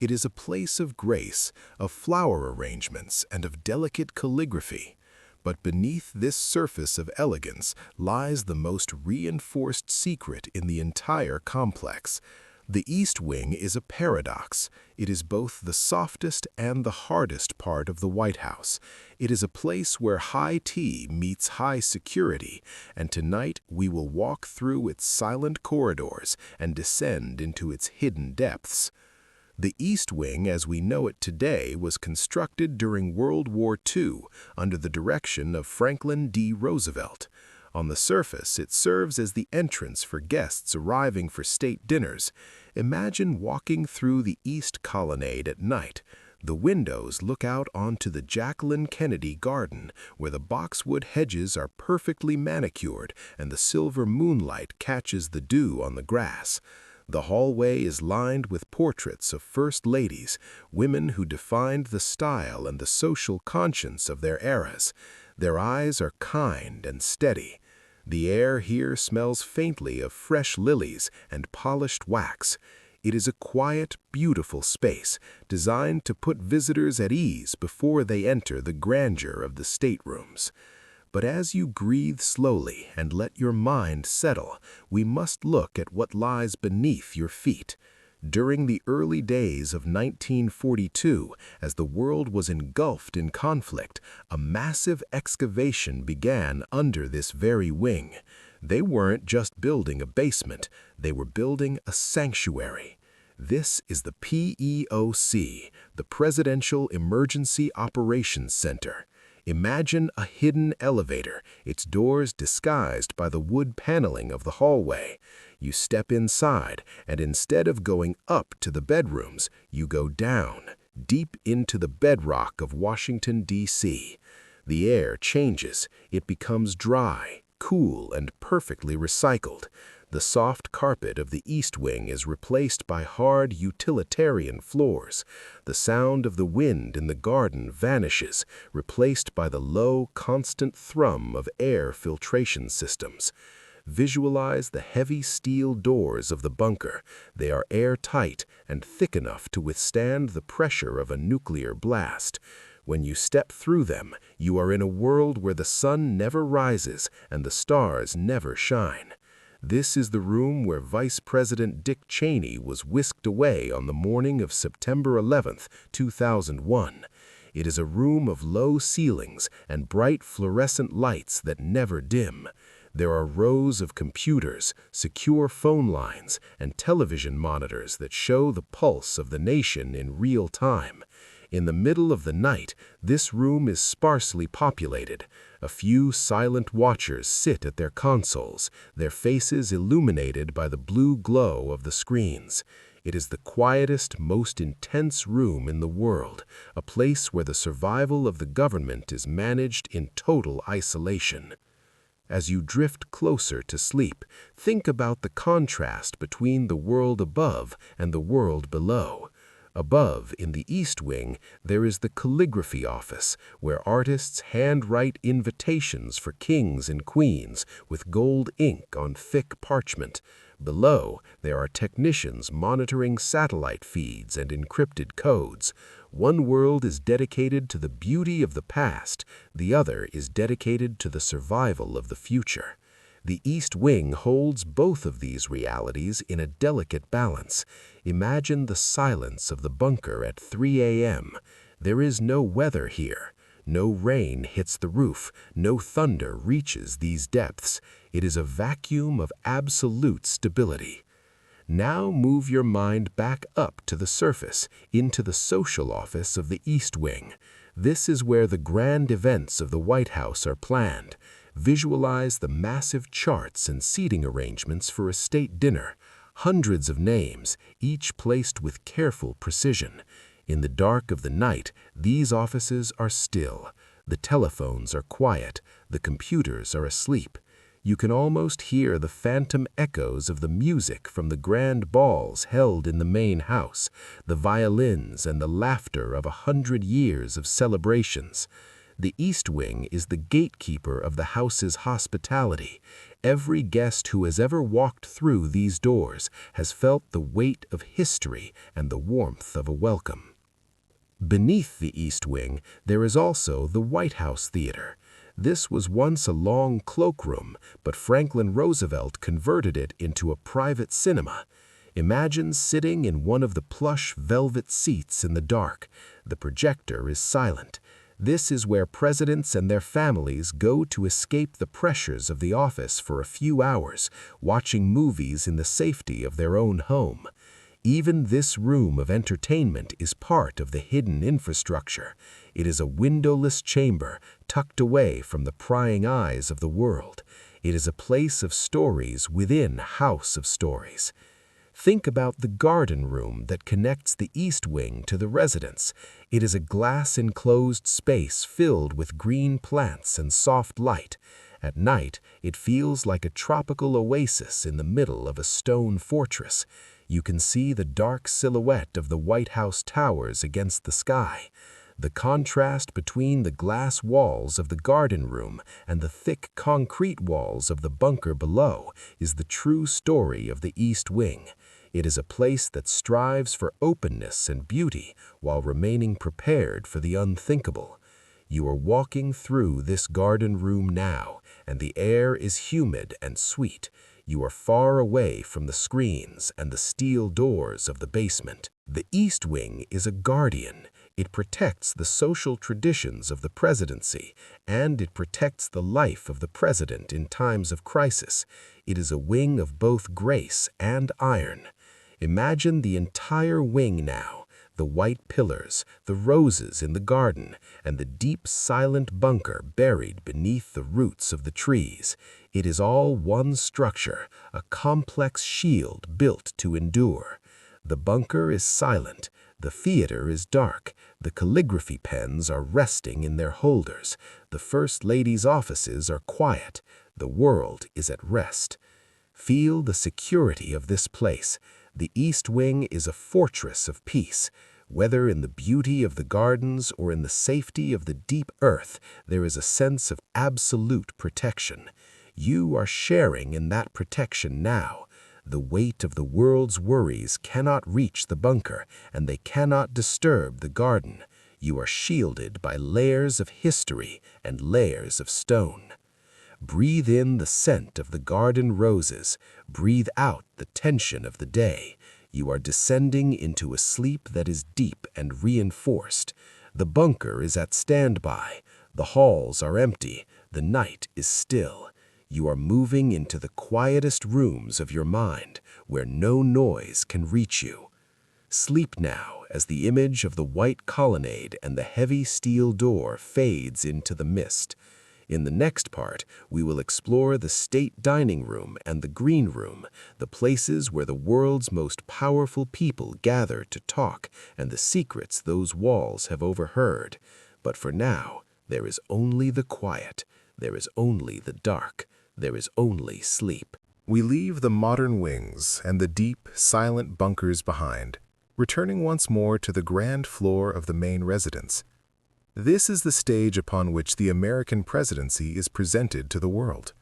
It is a place of grace, of flower arrangements, and of delicate calligraphy. But beneath this surface of elegance lies the most reinforced secret in the entire complex. The East Wing is a paradox. It is both the softest and the hardest part of the White House. It is a place where high tea meets high security, and tonight we will walk through its silent corridors and descend into its hidden depths. The East Wing, as we know it today, was constructed during World War II under the direction of Franklin D. Roosevelt. On the surface, it serves as the entrance for guests arriving for state dinners. Imagine walking through the East Colonnade at night. The windows look out onto the Jacqueline Kennedy Garden, where the boxwood hedges are perfectly manicured and the silver moonlight catches the dew on the grass. The hallway is lined with portraits of first ladies, women who defined the style and the social conscience of their eras. Their eyes are kind and steady. The air here smells faintly of fresh lilies and polished wax. It is a quiet, beautiful space, designed to put visitors at ease before they enter the grandeur of the staterooms. But as you breathe slowly and let your mind settle, we must look at what lies beneath your feet. During the early days of 1942, as the world was engulfed in conflict, a massive excavation began under this very wing. They weren't just building a basement, they were building a sanctuary. This is the PEOC, the Presidential Emergency Operations Center. Imagine a hidden elevator, its doors disguised by the wood paneling of the hallway. You step inside, and instead of going up to the bedrooms, you go down, deep into the bedrock of Washington, D.C. The air changes. It becomes dry, cool, and perfectly recycled. The soft carpet of the East Wing is replaced by hard utilitarian floors. The sound of the wind in the garden vanishes, replaced by the low, constant thrum of air filtration systems. Visualize the heavy steel doors of the bunker. They are airtight and thick enough to withstand the pressure of a nuclear blast. When you step through them, you are in a world where the sun never rises and the stars never shine. This is the room where Vice President Dick Cheney was whisked away on the morning of September 11, 2001. It is a room of low ceilings and bright fluorescent lights that never dim. There are rows of computers, secure phone lines, and television monitors that show the pulse of the nation in real time. In the middle of the night, this room is sparsely populated. A few silent watchers sit at their consoles, their faces illuminated by the blue glow of the screens. It is the quietest, most intense room in the world, a place where the survival of the government is managed in total isolation. As you drift closer to sleep, think about the contrast between the world above and the world below. Above, in the East Wing, there is the calligraphy office, where artists handwrite invitations for kings and queens with gold ink on thick parchment. Below, there are technicians monitoring satellite feeds and encrypted codes. One world is dedicated to the beauty of the past, the other is dedicated to the survival of the future. The East Wing holds both of these realities in a delicate balance. Imagine the silence of the bunker at 3 a.m. There is no weather here. No rain hits the roof. No thunder reaches these depths. It is a vacuum of absolute stability. Now move your mind back up to the surface, into the social office of the East Wing. This is where the grand events of the White House are planned. Visualize the massive charts and seating arrangements for a state dinner. Hundreds of names, each placed with careful precision. In the dark of the night, these offices are still. The telephones are quiet. The computers are asleep. You can almost hear the phantom echoes of the music from the grand balls held in the main house, the violins and the laughter of 100 years of celebrations. The East Wing is the gatekeeper of the house's hospitality. Every guest who has ever walked through these doors has felt the weight of history and the warmth of a welcome. Beneath the East Wing, there is also the White House Theater. This was once a long cloakroom, but Franklin Roosevelt converted it into a private cinema. Imagine sitting in one of the plush velvet seats in the dark. The projector is silent. This is where presidents and their families go to escape the pressures of the office for a few hours, watching movies in the safety of their own home. Even this room of entertainment is part of the hidden infrastructure. It is a windowless chamber tucked away from the prying eyes of the world. It is a place of stories within a house of stories. Think about the garden room that connects the East Wing to the residence. It is a glass-enclosed space filled with green plants and soft light. At night, it feels like a tropical oasis in the middle of a stone fortress. You can see the dark silhouette of the White House towers against the sky. The contrast between the glass walls of the garden room and the thick concrete walls of the bunker below is the true story of the East Wing. It is a place that strives for openness and beauty while remaining prepared for the unthinkable. You are walking through this garden room now, and the air is humid and sweet. You are far away from the screens and the steel doors of the basement. The East Wing is a guardian. It protects the social traditions of the presidency, and it protects the life of the president in times of crisis. It is a wing of both grace and iron. Imagine the entire wing now, the white pillars, the roses in the garden, and the deep, silent bunker buried beneath the roots of the trees. It is all one structure, a complex shield built to endure. The bunker is silent, the theater is dark, the calligraphy pens are resting in their holders, the First Lady's offices are quiet, the world is at rest. Feel the security of this place. The East Wing is a fortress of peace. Whether in the beauty of the gardens or in the safety of the deep earth, there is a sense of absolute protection. You are sharing in that protection now. The weight of the world's worries cannot reach the bunker, and they cannot disturb the garden. You are shielded by layers of history and layers of stone. Breathe in the scent of the garden roses. Breathe out the tension of the day. You are descending into a sleep that is deep and reinforced. The bunker is at standby. The halls are empty. The night is still. You are moving into the quietest rooms of your mind, where no noise can reach you. Sleep now as the image of the white colonnade and the heavy steel door fades into the mist. In the next part, we will explore the state dining room and the green room, the places where the world's most powerful people gather to talk and the secrets those walls have overheard. But for now, there is only the quiet, there is only the dark, there is only sleep. We leave the modern wings and the deep, silent bunkers behind, returning once more to the grand floor of the main residence. This is the stage upon which the American presidency is presented to the world.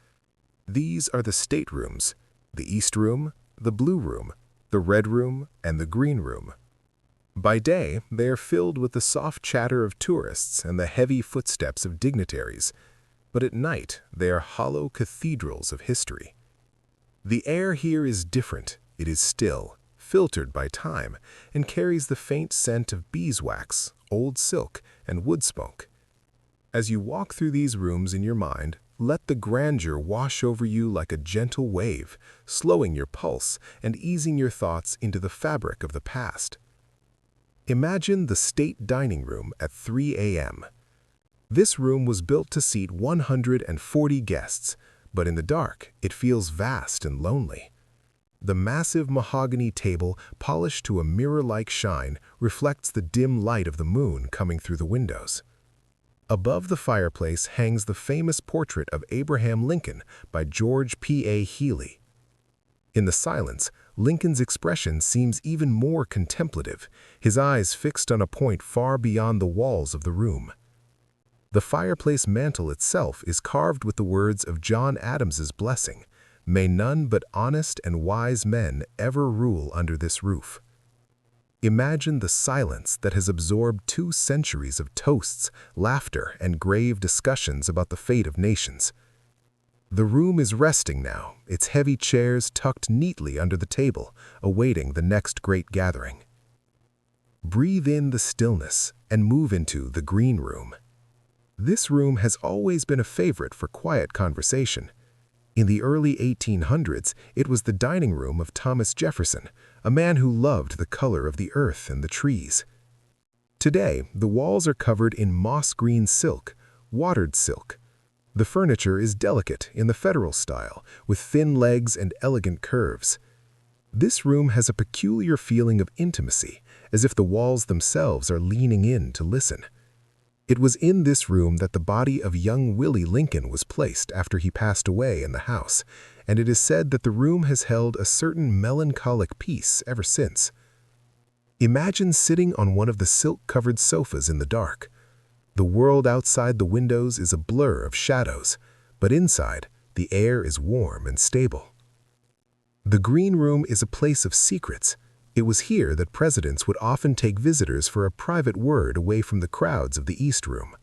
These are the staterooms, the East Room, the Blue Room, the Red Room, and the Green Room. By day, they are filled with the soft chatter of tourists and the heavy footsteps of dignitaries, but at night they are hollow cathedrals of history. The air here is different. It is still, filtered by time, and carries the faint scent of beeswax, old silk, and wood smoke. As you walk through these rooms in your mind, let the grandeur wash over you like a gentle wave, slowing your pulse and easing your thoughts into the fabric of the past. Imagine the state dining room at 3 a.m. This room was built to seat 140 guests, but in the dark, it feels vast and lonely. The massive mahogany table, polished to a mirror-like shine, reflects the dim light of the moon coming through the windows. Above the fireplace hangs the famous portrait of Abraham Lincoln by George P.A. Healy. In the silence, Lincoln's expression seems even more contemplative, his eyes fixed on a point far beyond the walls of the room. The fireplace mantel itself is carved with the words of John Adams's blessing, "May none but honest and wise men ever rule under this roof." Imagine the silence that has absorbed 2 centuries of toasts, laughter, and grave discussions about the fate of nations. The room is resting now, its heavy chairs tucked neatly under the table, awaiting the next great gathering. Breathe in the stillness and move into the green room. This room has always been a favorite for quiet conversation. In the early 1800s, it was the dining room of Thomas Jefferson, a man who loved the color of the earth and the trees. Today, the walls are covered in moss-green silk, watered silk. The furniture is delicate in the federal style, with thin legs and elegant curves. This room has a peculiar feeling of intimacy, as if the walls themselves are leaning in to listen. It was in this room that the body of young Willie Lincoln was placed after he passed away in the house, and it is said that the room has held a certain melancholic peace ever since. Imagine sitting on one of the silk-covered sofas in the dark. The world outside the windows is a blur of shadows, but inside, the air is warm and stable. The green room is a place of secrets. It was here that presidents would often take visitors for a private word away from the crowds of the East Room.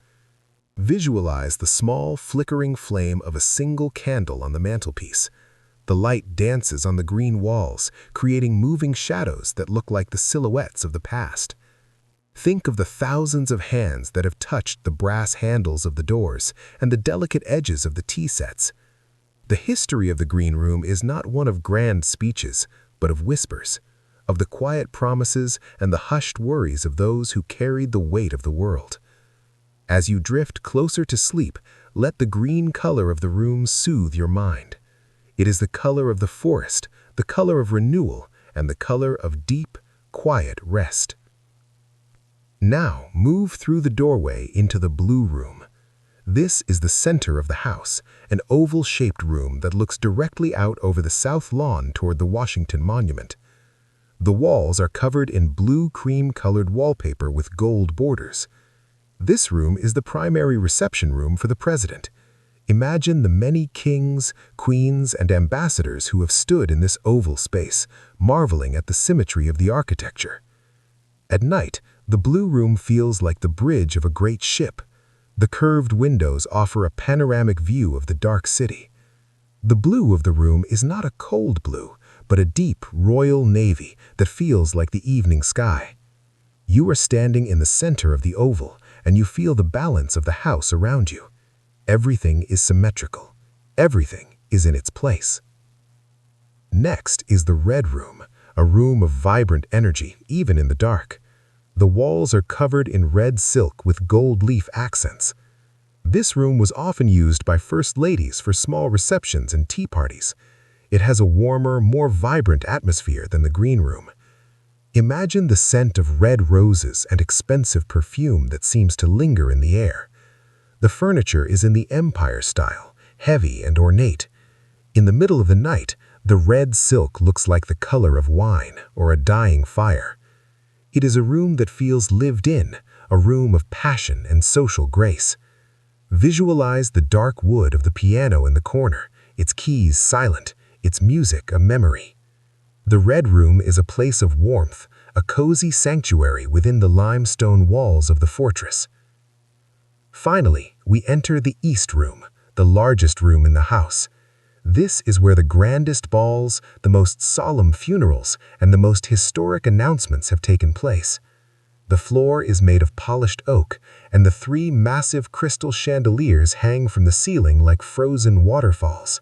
Visualize the small, flickering flame of a single candle on the mantelpiece. The light dances on the green walls, creating moving shadows that look like the silhouettes of the past. Think of the thousands of hands that have touched the brass handles of the doors and the delicate edges of the tea sets. The history of the green room is not one of grand speeches, but of whispers, of the quiet promises and the hushed worries of those who carried the weight of the world. As you drift closer to sleep, let the green color of the room soothe your mind. It is the color of the forest, the color of renewal, and the color of deep, quiet rest. Now move through the doorway into the blue room. This is the center of the house, an oval-shaped room that looks directly out over the south lawn toward the Washington Monument. The walls are covered in blue cream-colored wallpaper with gold borders. This room is the primary reception room for the president. Imagine the many kings, queens, and ambassadors who have stood in this oval space, marveling at the symmetry of the architecture. At night, the blue room feels like the bridge of a great ship. The curved windows offer a panoramic view of the dark city. The blue of the room is not a cold blue, but a deep, royal navy that feels like the evening sky. You are standing in the center of the oval, and you feel the balance of the house around you. Everything is symmetrical. Everything is in its place. Next is the red room, a room of vibrant energy, even in the dark. The walls are covered in red silk with gold leaf accents. This room was often used by first ladies for small receptions and tea parties. It has a warmer, more vibrant atmosphere than the green room. Imagine the scent of red roses and expensive perfume that seems to linger in the air. The furniture is in the Empire style, heavy and ornate. In the middle of the night, the red silk looks like the color of wine or a dying fire. It is a room that feels lived in, a room of passion and social grace. Visualize the dark wood of the piano in the corner, its keys silent, its music a memory. The red room is a place of warmth, a cozy sanctuary within the limestone walls of the fortress. Finally, we enter the East Room, the largest room in the house. This is where the grandest balls, the most solemn funerals, and the most historic announcements have taken place. The floor is made of polished oak, and the 3 massive crystal chandeliers hang from the ceiling like frozen waterfalls.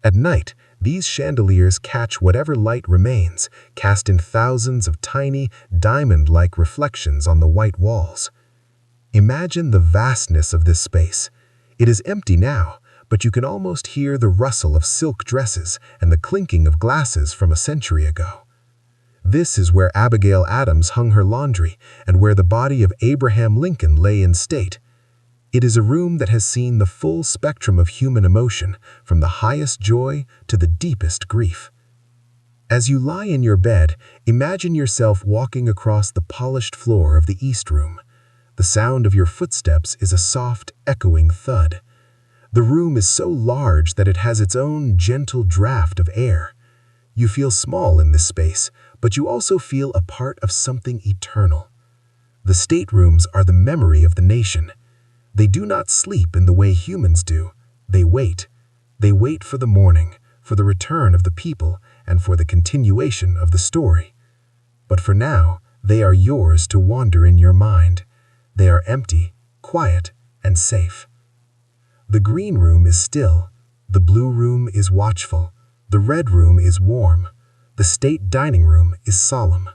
At night, these chandeliers catch whatever light remains, cast in thousands of tiny, diamond-like reflections on the white walls. Imagine the vastness of this space. It is empty now, but you can almost hear the rustle of silk dresses and the clinking of glasses from a century ago. This is where Abigail Adams hung her laundry and where the body of Abraham Lincoln lay in state. It is a room that has seen the full spectrum of human emotion, from the highest joy to the deepest grief. As you lie in your bed, imagine yourself walking across the polished floor of the East Room. The sound of your footsteps is a soft, echoing thud. The room is so large that it has its own gentle draft of air. You feel small in this space, but you also feel a part of something eternal. The staterooms are the memory of the nation. They do not sleep in the way humans do. They wait. They wait for the morning, for the return of the people, and for the continuation of the story. But for now, they are yours to wander in your mind. They are empty, quiet, and safe. The green room is still. The blue room is watchful. The red room is warm. The state dining room is solemn.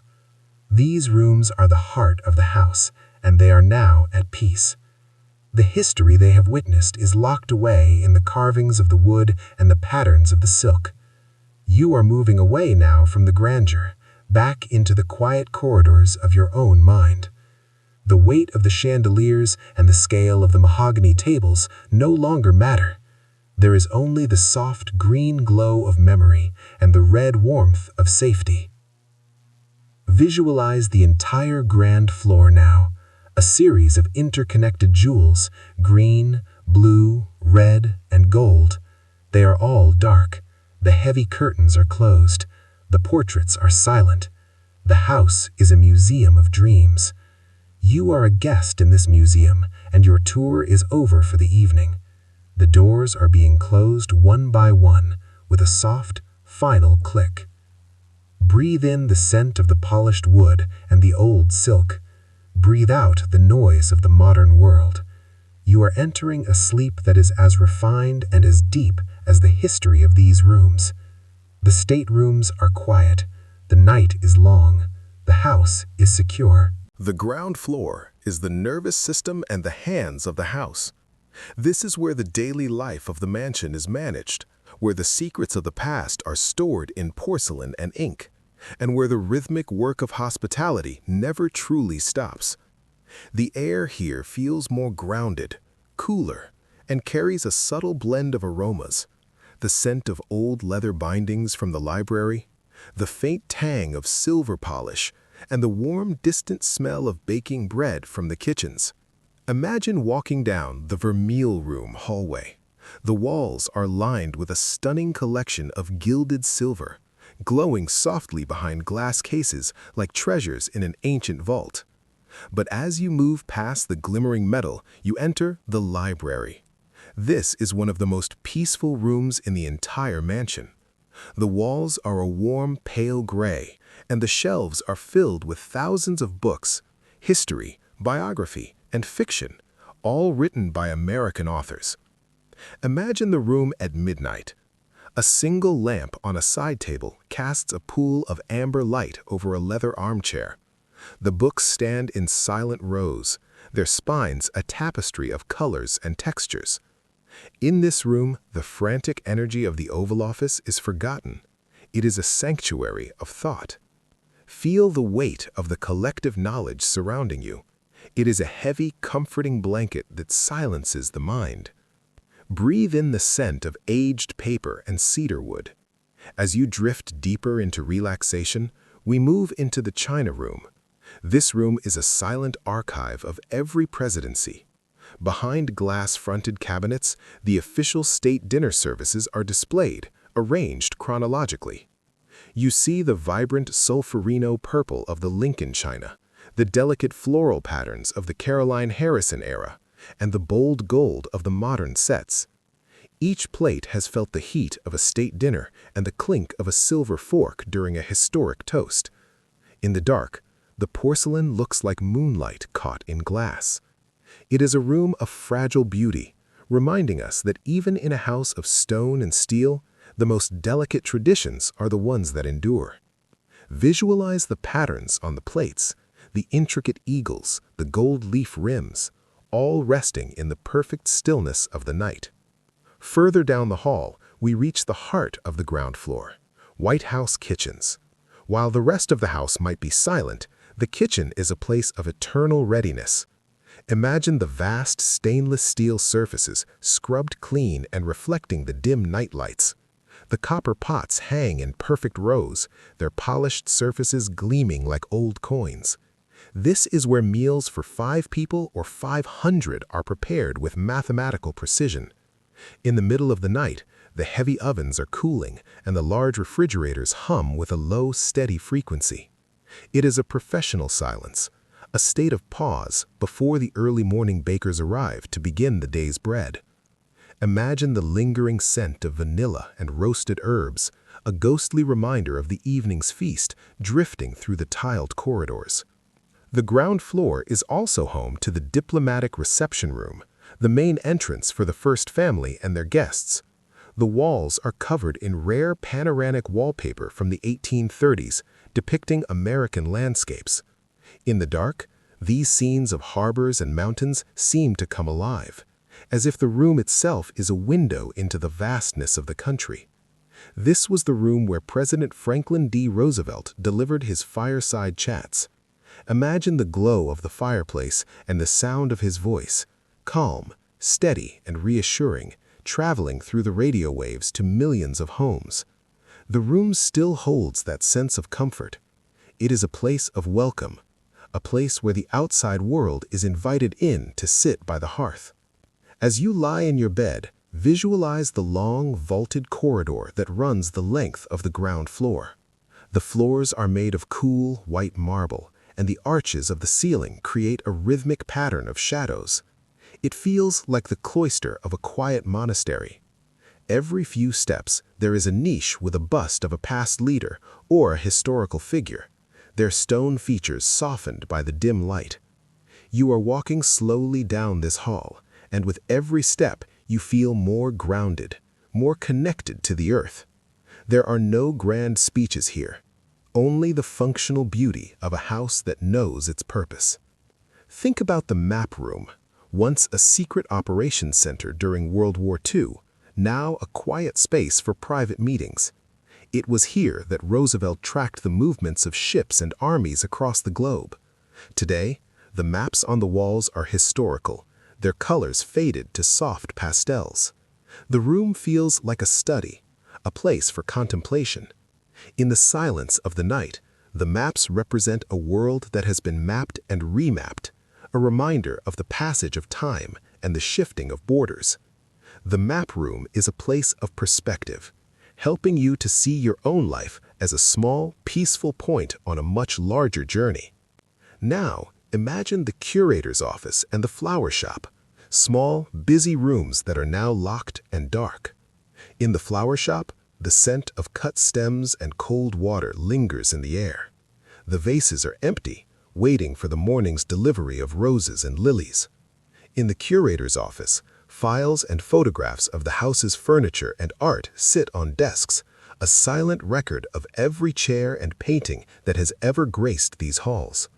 These rooms are the heart of the house, and they are now at peace. The history they have witnessed is locked away in the carvings of the wood and the patterns of the silk. You are moving away now from the grandeur, back into the quiet corridors of your own mind. The weight of the chandeliers and the scale of the mahogany tables no longer matter. There is only the soft green glow of memory and the red warmth of safety. Visualize the entire grand floor now, a series of interconnected jewels, green, blue, red, and gold. They are all dark. The heavy curtains are closed. The portraits are silent. The house is a museum of dreams. You are a guest in this museum, and your tour is over for the evening. The doors are being closed one by one with a soft, final click. Breathe in the scent of the polished wood and the old silk. Breathe out the noise of the modern world. You are entering a sleep that is as refined and as deep as the history of these rooms. The staterooms are quiet. The night is long. The house is secure. The ground floor is the nervous system and the hands of the house. This is where the daily life of the mansion is managed, where the secrets of the past are stored in porcelain and ink, and where the rhythmic work of hospitality never truly stops. The air here feels more grounded, cooler, and carries a subtle blend of aromas. The scent of old leather bindings from the library, the faint tang of silver polish, and the warm, distant smell of baking bread from the kitchens. Imagine walking down the Vermeil Room hallway. The walls are lined with a stunning collection of gilded silver, glowing softly behind glass cases like treasures in an ancient vault. But as you move past the glimmering metal, you enter the library. This is one of the most peaceful rooms in the entire mansion. The walls are a warm, pale gray, and the shelves are filled with thousands of books, history, biography, and fiction, all written by American authors. Imagine the room at midnight. A single lamp on a side table casts a pool of amber light over a leather armchair. The books stand in silent rows, their spines a tapestry of colors and textures. In this room, the frantic energy of the Oval Office is forgotten. It is a sanctuary of thought. Feel the weight of the collective knowledge surrounding you. It is a heavy, comforting blanket that silences the mind. Breathe in the scent of aged paper and cedar wood. As you drift deeper into relaxation, we move into the China Room. This room is a silent archive of every presidency. Behind glass-fronted cabinets, the official state dinner services are displayed, arranged chronologically. You see the vibrant sulfurino purple of the Lincoln china, the delicate floral patterns of the Caroline Harrison era, and the bold gold of the modern sets. Each plate has felt the heat of a state dinner and the clink of a silver fork during a historic toast. In the dark, the porcelain looks like moonlight caught in glass. It is a room of fragile beauty, reminding us that even in a house of stone and steel, the most delicate traditions are the ones that endure. Visualize the patterns on the plates, the intricate eagles, the gold leaf rims, all resting in the perfect stillness of the night. Further down the hall, we reach the heart of the ground floor, White House kitchens. While the rest of the house might be silent, the kitchen is a place of eternal readiness. Imagine the vast stainless steel surfaces scrubbed clean and reflecting the dim night lights. The copper pots hang in perfect rows, their polished surfaces gleaming like old coins. This is where meals for 5 people or 500 are prepared with mathematical precision. In the middle of the night, the heavy ovens are cooling and the large refrigerators hum with a low, steady frequency. It is a professional silence, a state of pause before the early morning bakers arrive to begin the day's bread. Imagine the lingering scent of vanilla and roasted herbs, a ghostly reminder of the evening's feast drifting through the tiled corridors. The ground floor is also home to the diplomatic reception room, the main entrance for the first family and their guests. The walls are covered in rare panoramic wallpaper from the 1830s, depicting American landscapes. In the dark, these scenes of harbors and mountains seem to come alive, as if the room itself is a window into the vastness of the country. This was the room where President Franklin D. Roosevelt delivered his fireside chats. Imagine the glow of the fireplace and the sound of his voice, calm, steady, and reassuring, traveling through the radio waves to millions of homes. The room still holds that sense of comfort. It is a place of welcome, a place where the outside world is invited in to sit by the hearth. As you lie in your bed, visualize the long, vaulted corridor that runs the length of the ground floor. The floors are made of cool, white marble, and the arches of the ceiling create a rhythmic pattern of shadows. It feels like the cloister of a quiet monastery. Every few steps, there is a niche with a bust of a past leader or a historical figure, their stone features softened by the dim light. You are walking slowly down this hall, and with every step, you feel more grounded, more connected to the earth. There are no grand speeches here, only the functional beauty of a house that knows its purpose. Think about the map room, once a secret operations center during World War II, now a quiet space for private meetings. It was here that Roosevelt tracked the movements of ships and armies across the globe. Today, the maps on the walls are historical, their colors faded to soft pastels. The room feels like a study, a place for contemplation. In the silence of the night, the maps represent a world that has been mapped and remapped, a reminder of the passage of time and the shifting of borders. The map room is a place of perspective, helping you to see your own life as a small, peaceful point on a much larger journey. Now, imagine the curator's office and the flower shop, small, busy rooms that are now locked and dark. In the flower shop, the scent of cut stems and cold water lingers in the air. The vases are empty, waiting for the morning's delivery of roses and lilies. In the curator's office, files and photographs of the house's furniture and art sit on desks, a silent record of every chair and painting that has ever graced these halls.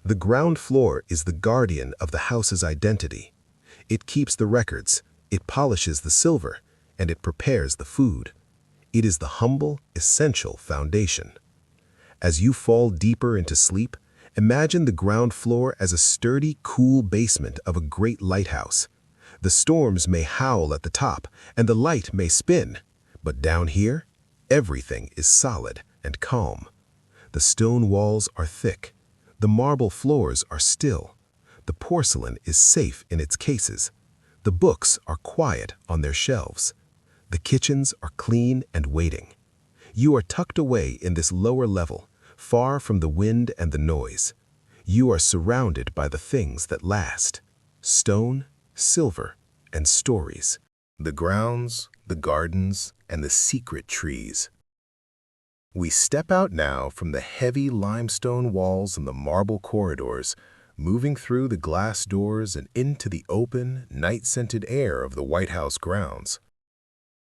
The ground floor is the guardian of the house's identity. It keeps the records, it polishes the silver, and it prepares the food. It is the humble, essential foundation. As you fall deeper into sleep, imagine the ground floor as a sturdy, cool basement of a great lighthouse. The storms may howl at the top, and the light may spin, but down here, everything is solid and calm. The stone walls are thick. The marble floors are still. The porcelain is safe in its cases. The books are quiet on their shelves. The kitchens are clean and waiting. You are tucked away in this lower level, far from the wind and the noise. You are surrounded by the things that last: stone, silver, and stories. The grounds, the gardens, and the secret trees. We step out now from the heavy limestone walls and the marble corridors, moving through the glass doors and into the open, night-scented air of the White House grounds.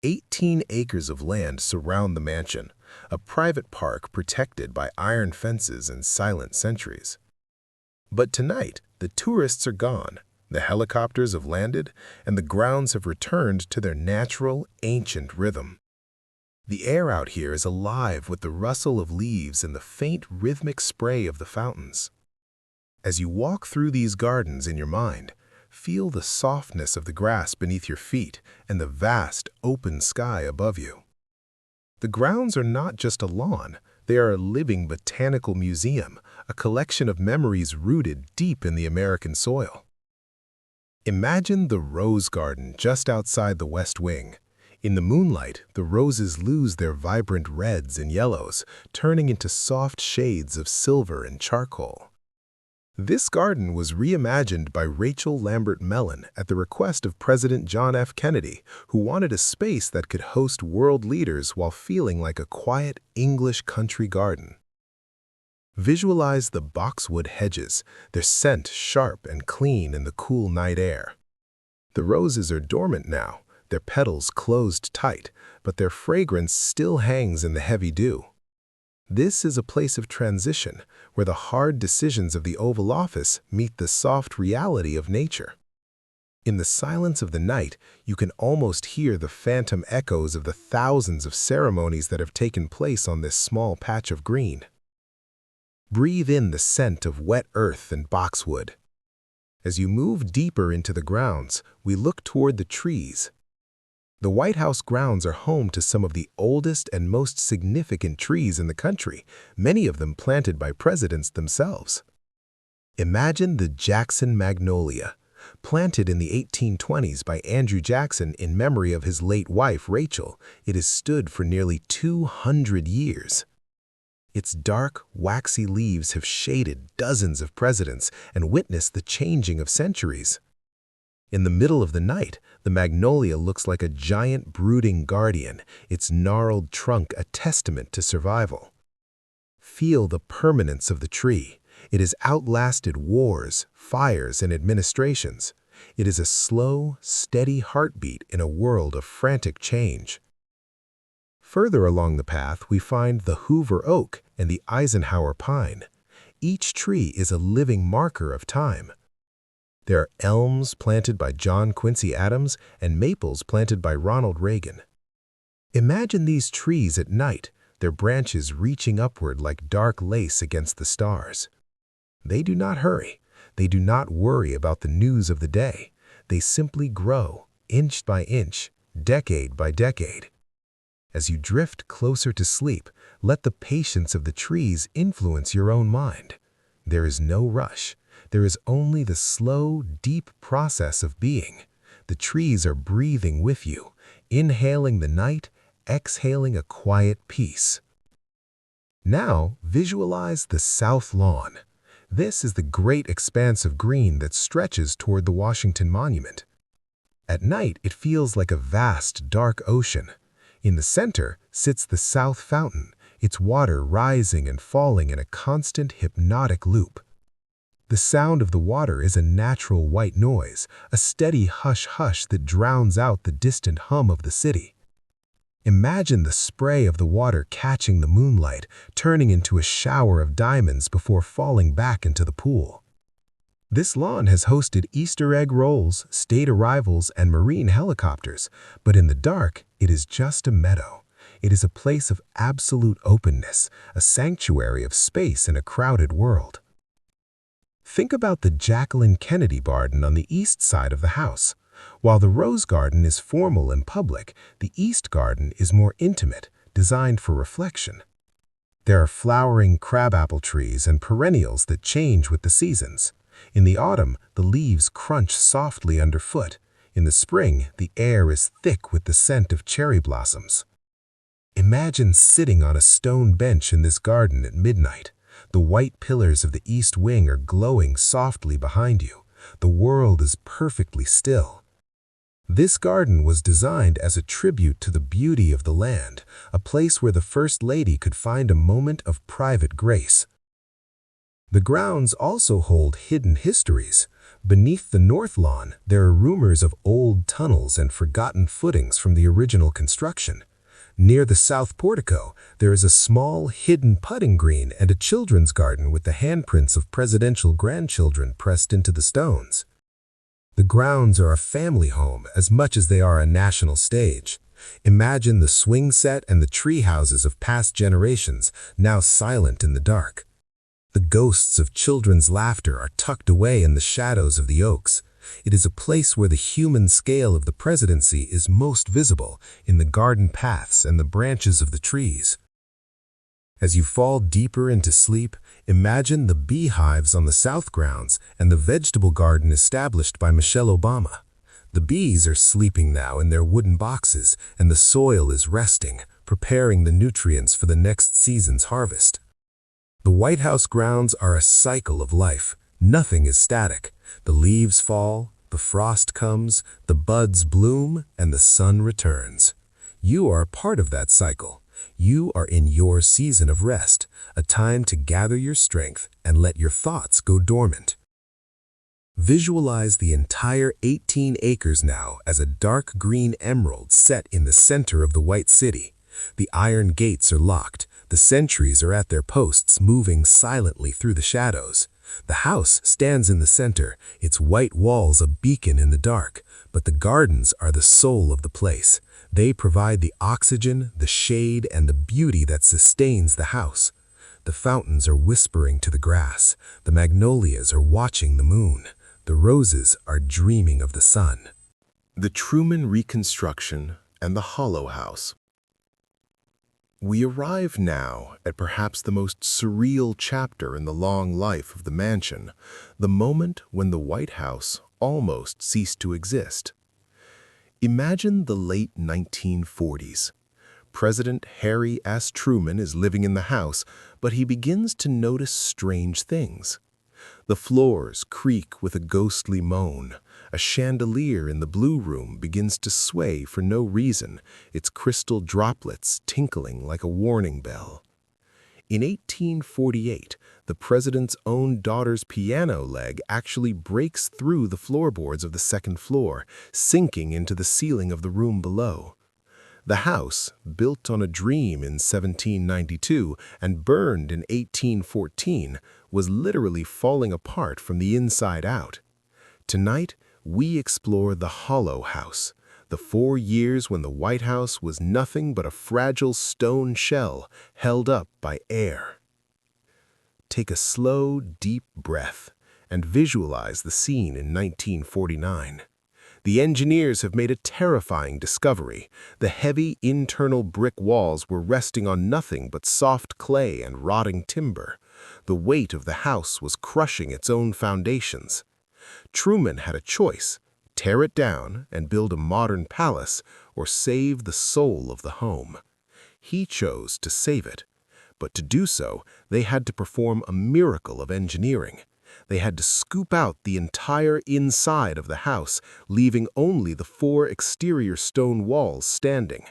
18 acres of land surround the mansion, a private park protected by iron fences and silent sentries. But tonight, the tourists are gone, the helicopters have landed, and the grounds have returned to their natural, ancient rhythm. The air out here is alive with the rustle of leaves and the faint, rhythmic spray of the fountains. As you walk through these gardens in your mind, feel the softness of the grass beneath your feet and the vast, open sky above you. The grounds are not just a lawn, they are a living botanical museum, a collection of memories rooted deep in the American soil. Imagine the rose garden just outside the West Wing. In the moonlight, the roses lose their vibrant reds and yellows, turning into soft shades of silver and charcoal. This garden was reimagined by Rachel Lambert Mellon at the request of President John F. Kennedy, who wanted a space that could host world leaders while feeling like a quiet English country garden. Visualize the boxwood hedges, their scent sharp and clean in the cool night air. The roses are dormant now, their petals closed tight, but their fragrance still hangs in the heavy dew. This is a place of transition, where the hard decisions of the Oval Office meet the soft reality of nature. In the silence of the night, you can almost hear the phantom echoes of the thousands of ceremonies that have taken place on this small patch of green. Breathe in the scent of wet earth and boxwood. As you move deeper into the grounds, we look toward the trees. The White House grounds are home to some of the oldest and most significant trees in the country, many of them planted by presidents themselves. Imagine the Jackson magnolia. Planted in the 1820s by Andrew Jackson in memory of his late wife, Rachel, it has stood for nearly 200 years. Its dark, waxy leaves have shaded dozens of presidents and witnessed the changing of centuries. In the middle of the night, the magnolia looks like a giant brooding guardian, its gnarled trunk a testament to survival. Feel the permanence of the tree. It has outlasted wars, fires, and administrations. It is a slow, steady heartbeat in a world of frantic change. Further along the path, we find the Hoover oak and the Eisenhower pine. Each tree is a living marker of time. There are elms planted by John Quincy Adams and maples planted by Ronald Reagan. Imagine these trees at night, their branches reaching upward like dark lace against the stars. They do not hurry. They do not worry about the news of the day. They simply grow, inch by inch, decade by decade. As you drift closer to sleep, let the patience of the trees influence your own mind. There is no rush. There is only the slow, deep process of being. The trees are breathing with you, inhaling the night, exhaling a quiet peace. Now, visualize the South Lawn. This is the great expanse of green that stretches toward the Washington Monument. At night, it feels like a vast, dark ocean. In the center sits the South Fountain, its water rising and falling in a constant hypnotic loop. The sound of the water is a natural white noise, a steady hush-hush that drowns out the distant hum of the city. Imagine the spray of the water catching the moonlight, turning into a shower of diamonds before falling back into the pool. This lawn has hosted Easter egg rolls, state arrivals, and marine helicopters, but in the dark, it is just a meadow. It is a place of absolute openness, a sanctuary of space in a crowded world. Think about the Jacqueline Kennedy garden on the east side of the house. While the Rose Garden is formal and public, the East Garden is more intimate, designed for reflection. There are flowering crabapple trees and perennials that change with the seasons. In the autumn, the leaves crunch softly underfoot. In the spring, the air is thick with the scent of cherry blossoms. Imagine sitting on a stone bench in this garden at midnight. The white pillars of the east wing are glowing softly behind you. The world is perfectly still. This garden was designed as a tribute to the beauty of the land, a place where the First Lady could find a moment of private grace. The grounds also hold hidden histories. Beneath the north lawn, there are rumors of old tunnels and forgotten footings from the original construction. Near the south portico, there is a small, hidden putting green and a children's garden with the handprints of presidential grandchildren pressed into the stones. The grounds are a family home as much as they are a national stage. Imagine the swing set and the tree houses of past generations, now silent in the dark. The ghosts of children's laughter are tucked away in the shadows of the oaks. It is a place where the human scale of the presidency is most visible in the garden paths and the branches of the trees. As you fall deeper into sleep, imagine the beehives on the south grounds and the vegetable garden established by Michelle Obama. The bees are sleeping now in their wooden boxes, and the soil is resting, preparing the nutrients for the next season's harvest. The White House grounds are a cycle of life. Nothing is static. The leaves fall, the frost comes, the buds bloom, and the sun returns. You are a part of that cycle. You are in your season of rest, a time to gather your strength and let your thoughts go dormant. Visualize the entire 18 acres now as a dark green emerald set in the center of the White City. The iron gates are locked. The sentries are at their posts, moving silently through the shadows. The house stands in the center, its white walls a beacon in the dark, but the gardens are the soul of the place. They provide the oxygen, the shade, and the beauty that sustains the house. The fountains are whispering to the grass. The magnolias are watching the moon. The roses are dreaming of the sun. The Truman Reconstruction and the Hollow House. We arrive now at perhaps the most surreal chapter in the long life of the mansion, the moment when the White House almost ceased to exist. Imagine the late 1940s. President Harry S. Truman is living in the house, but he begins to notice strange things. The floors creak with a ghostly moan. A chandelier in the blue room begins to sway for no reason, its crystal droplets tinkling like a warning bell. In 1848, the president's own daughter's piano leg actually breaks through the floorboards of the second floor, sinking into the ceiling of the room below. The house, built on a dream in 1792 and burned in 1814, was literally falling apart from the inside out. Tonight, we explore the Hollow House, the 4 years when the White House was nothing but a fragile stone shell held up by air. Take a slow, deep breath and visualize the scene in 1949. The engineers have made a terrifying discovery. The heavy internal brick walls were resting on nothing but soft clay and rotting timber. The weight of the house was crushing its own foundations. Truman had a choice: tear it down and build a modern palace, or save the soul of the home. He chose to save it. But to do so, they had to perform a miracle of engineering. They had to scoop out the entire inside of the house, leaving only the 4 exterior stone walls standing.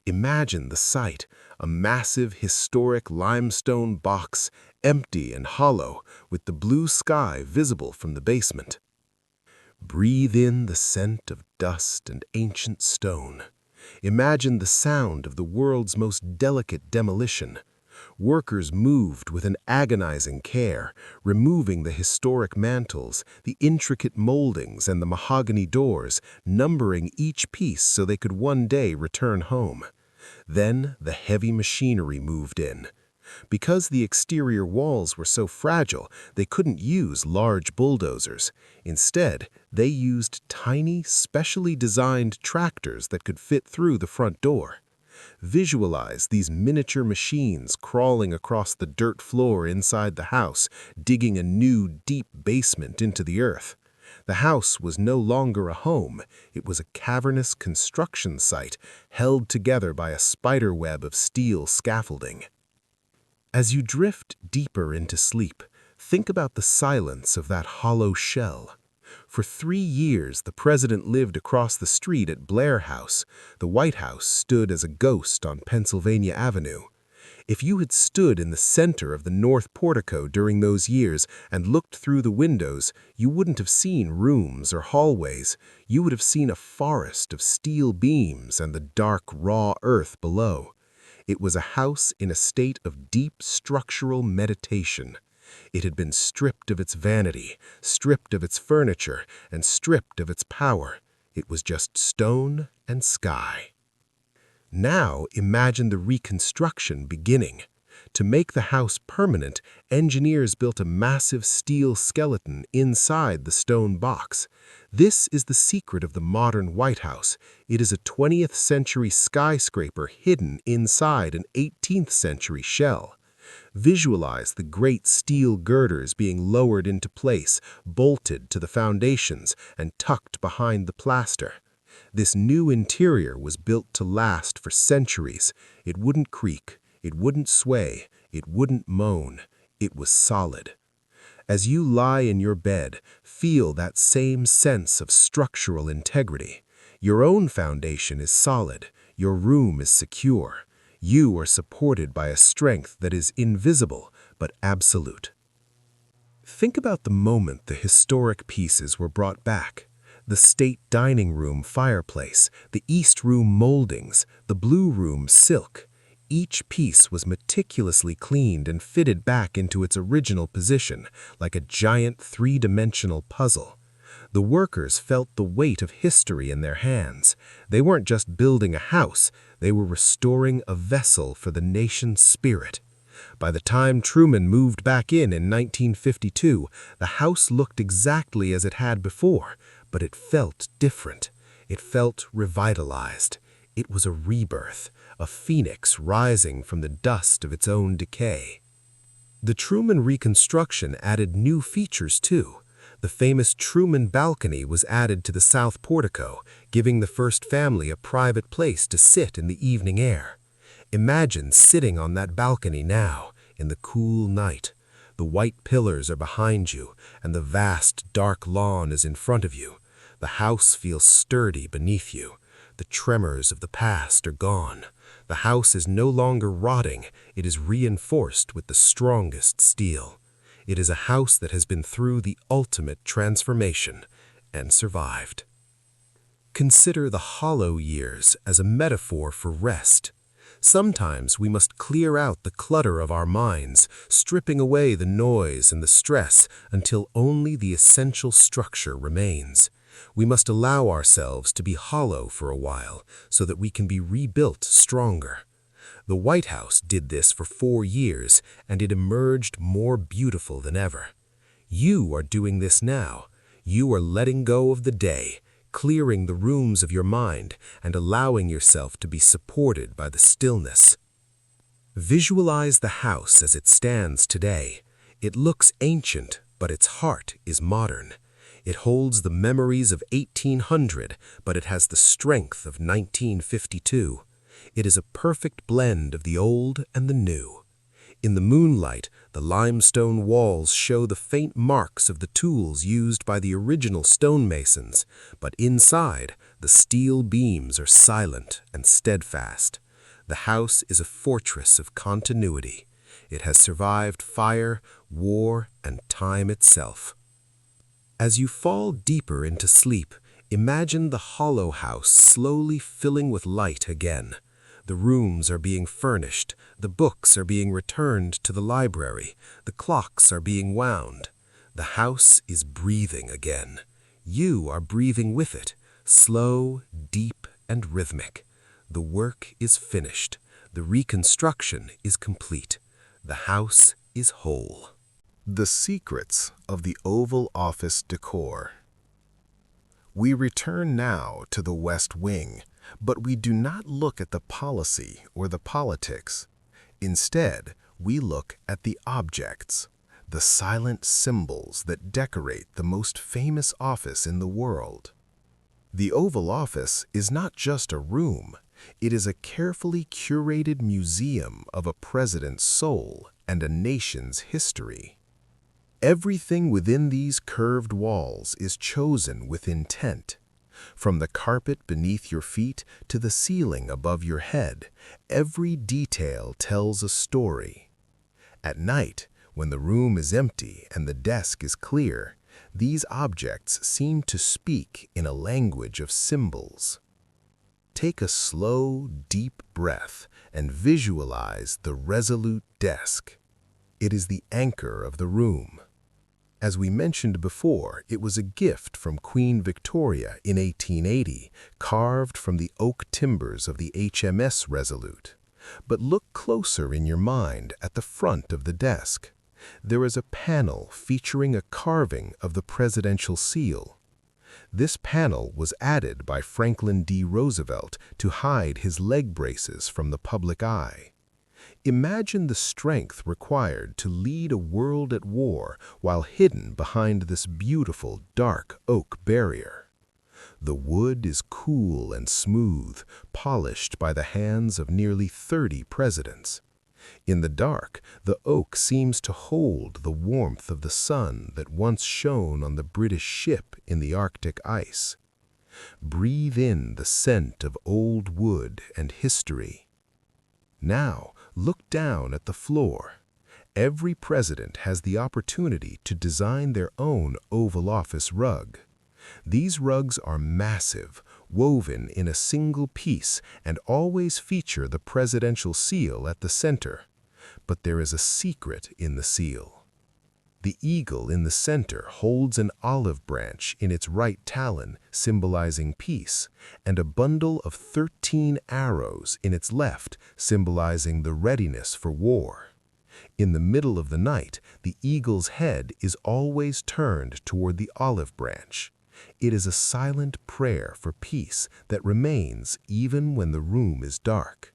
Imagine the sight: a massive, historic limestone box, empty and hollow, with the blue sky visible from the basement. Breathe in the scent of dust and ancient stone. Imagine the sound of the world's most delicate demolition. Workers moved with an agonizing care, removing the historic mantles, the intricate moldings, and the mahogany doors, numbering each piece so they could one day return home. Then the heavy machinery moved in. Because the exterior walls were so fragile, they couldn't use large bulldozers. Instead, they used tiny, specially designed tractors that could fit through the front door. Visualize these miniature machines crawling across the dirt floor inside the house, digging a new, deep basement into the earth. The house was no longer a home. It was a cavernous construction site, held together by a spider web of steel scaffolding. As you drift deeper into sleep, think about the silence of that hollow shell. For 3 years, the president lived across the street at Blair House. The White House stood as a ghost on Pennsylvania Avenue. If you had stood in the center of the north portico during those years and looked through the windows, you wouldn't have seen rooms or hallways. You would have seen a forest of steel beams and the dark, raw earth below. It was a house in a state of deep structural meditation. It had been stripped of its vanity, stripped of its furniture, and stripped of its power. It was just stone and sky. Now imagine the reconstruction beginning. To make the house permanent, engineers built a massive steel skeleton inside the stone box. This is the secret of the modern White House. It is a 20th century skyscraper hidden inside an 18th century shell. Visualize the great steel girders being lowered into place, bolted to the foundations, and tucked behind the plaster. This new interior was built to last for centuries. It wouldn't creak, it wouldn't sway, it wouldn't moan. It was solid. As you lie in your bed, feel that same sense of structural integrity. Your own foundation is solid. Your room is secure. You are supported by a strength that is invisible but absolute. Think about the moment the historic pieces were brought back. The state dining room fireplace, the East Room moldings, the Blue Room silk. Each piece was meticulously cleaned and fitted back into its original position, like a giant three-dimensional puzzle. The workers felt the weight of history in their hands. They weren't just building a house, they were restoring a vessel for the nation's spirit. By the time Truman moved back in 1952, the house looked exactly as it had before, but it felt different. It felt revitalized. It was a rebirth, a phoenix rising from the dust of its own decay. The Truman reconstruction added new features too. The famous Truman balcony was added to the south portico, giving the first family a private place to sit in the evening air. Imagine sitting on that balcony now, in the cool night. The white pillars are behind you, and the vast, dark lawn is in front of you. The house feels sturdy beneath you. The tremors of the past are gone. The house is no longer rotting. It is reinforced with the strongest steel. It is a house that has been through the ultimate transformation and survived. Consider the hollow years as a metaphor for rest. Sometimes we must clear out the clutter of our minds, stripping away the noise and the stress until only the essential structure remains. We must allow ourselves to be hollow for a while so that we can be rebuilt stronger. The White House did this for 4 years, and it emerged more beautiful than ever. You are doing this now. You are letting go of the day, clearing the rooms of your mind, and allowing yourself to be supported by the stillness. Visualize the house as it stands today. It looks ancient, but its heart is modern. It holds the memories of 1800, but it has the strength of 1952. It is a perfect blend of the old and the new. In the moonlight, the limestone walls show the faint marks of the tools used by the original stonemasons, but inside, the steel beams are silent and steadfast. The house is a fortress of continuity. It has survived fire, war, and time itself. As you fall deeper into sleep, imagine the hollow house slowly filling with light again. The rooms are being furnished, the books are being returned to the library, the clocks are being wound. The house is breathing again. You are breathing with it, slow, deep, and rhythmic. The work is finished. The reconstruction is complete. The house is whole. The secrets of the Oval Office decor. We return now to the West Wing, but we do not look at the policy or the politics. Instead, we look at the objects, the silent symbols that decorate the most famous office in the world. The Oval Office is not just a room, it is a carefully curated museum of a president's soul and a nation's history. Everything within these curved walls is chosen with intent. From the carpet beneath your feet to the ceiling above your head, every detail tells a story. At night, when the room is empty and the desk is clear, these objects seem to speak in a language of symbols. Take a slow, deep breath and visualize the resolute desk. It is the anchor of the room. As we mentioned before, it was a gift from Queen Victoria in 1880, carved from the oak timbers of the HMS Resolute. But look closer in your mind at the front of the desk. There is a panel featuring a carving of the presidential seal. This panel was added by Franklin D. Roosevelt to hide his leg braces from the public eye. Imagine the strength required to lead a world at war while hidden behind this beautiful dark oak barrier. The wood is cool and smooth, polished by the hands of nearly 30 presidents. In the dark, the oak seems to hold the warmth of the sun that once shone on the British ship in the Arctic ice. Breathe in the scent of old wood and history. Now, look down at the floor. Every president has the opportunity to design their own Oval Office rug. These rugs are massive, woven in a single piece, and always feature the presidential seal at the center. But there is a secret in the seal. The eagle in the center holds an olive branch in its right talon, symbolizing peace, and a bundle of 13 arrows in its left, symbolizing the readiness for war. In the middle of the night, the eagle's head is always turned toward the olive branch. It is a silent prayer for peace that remains even when the room is dark.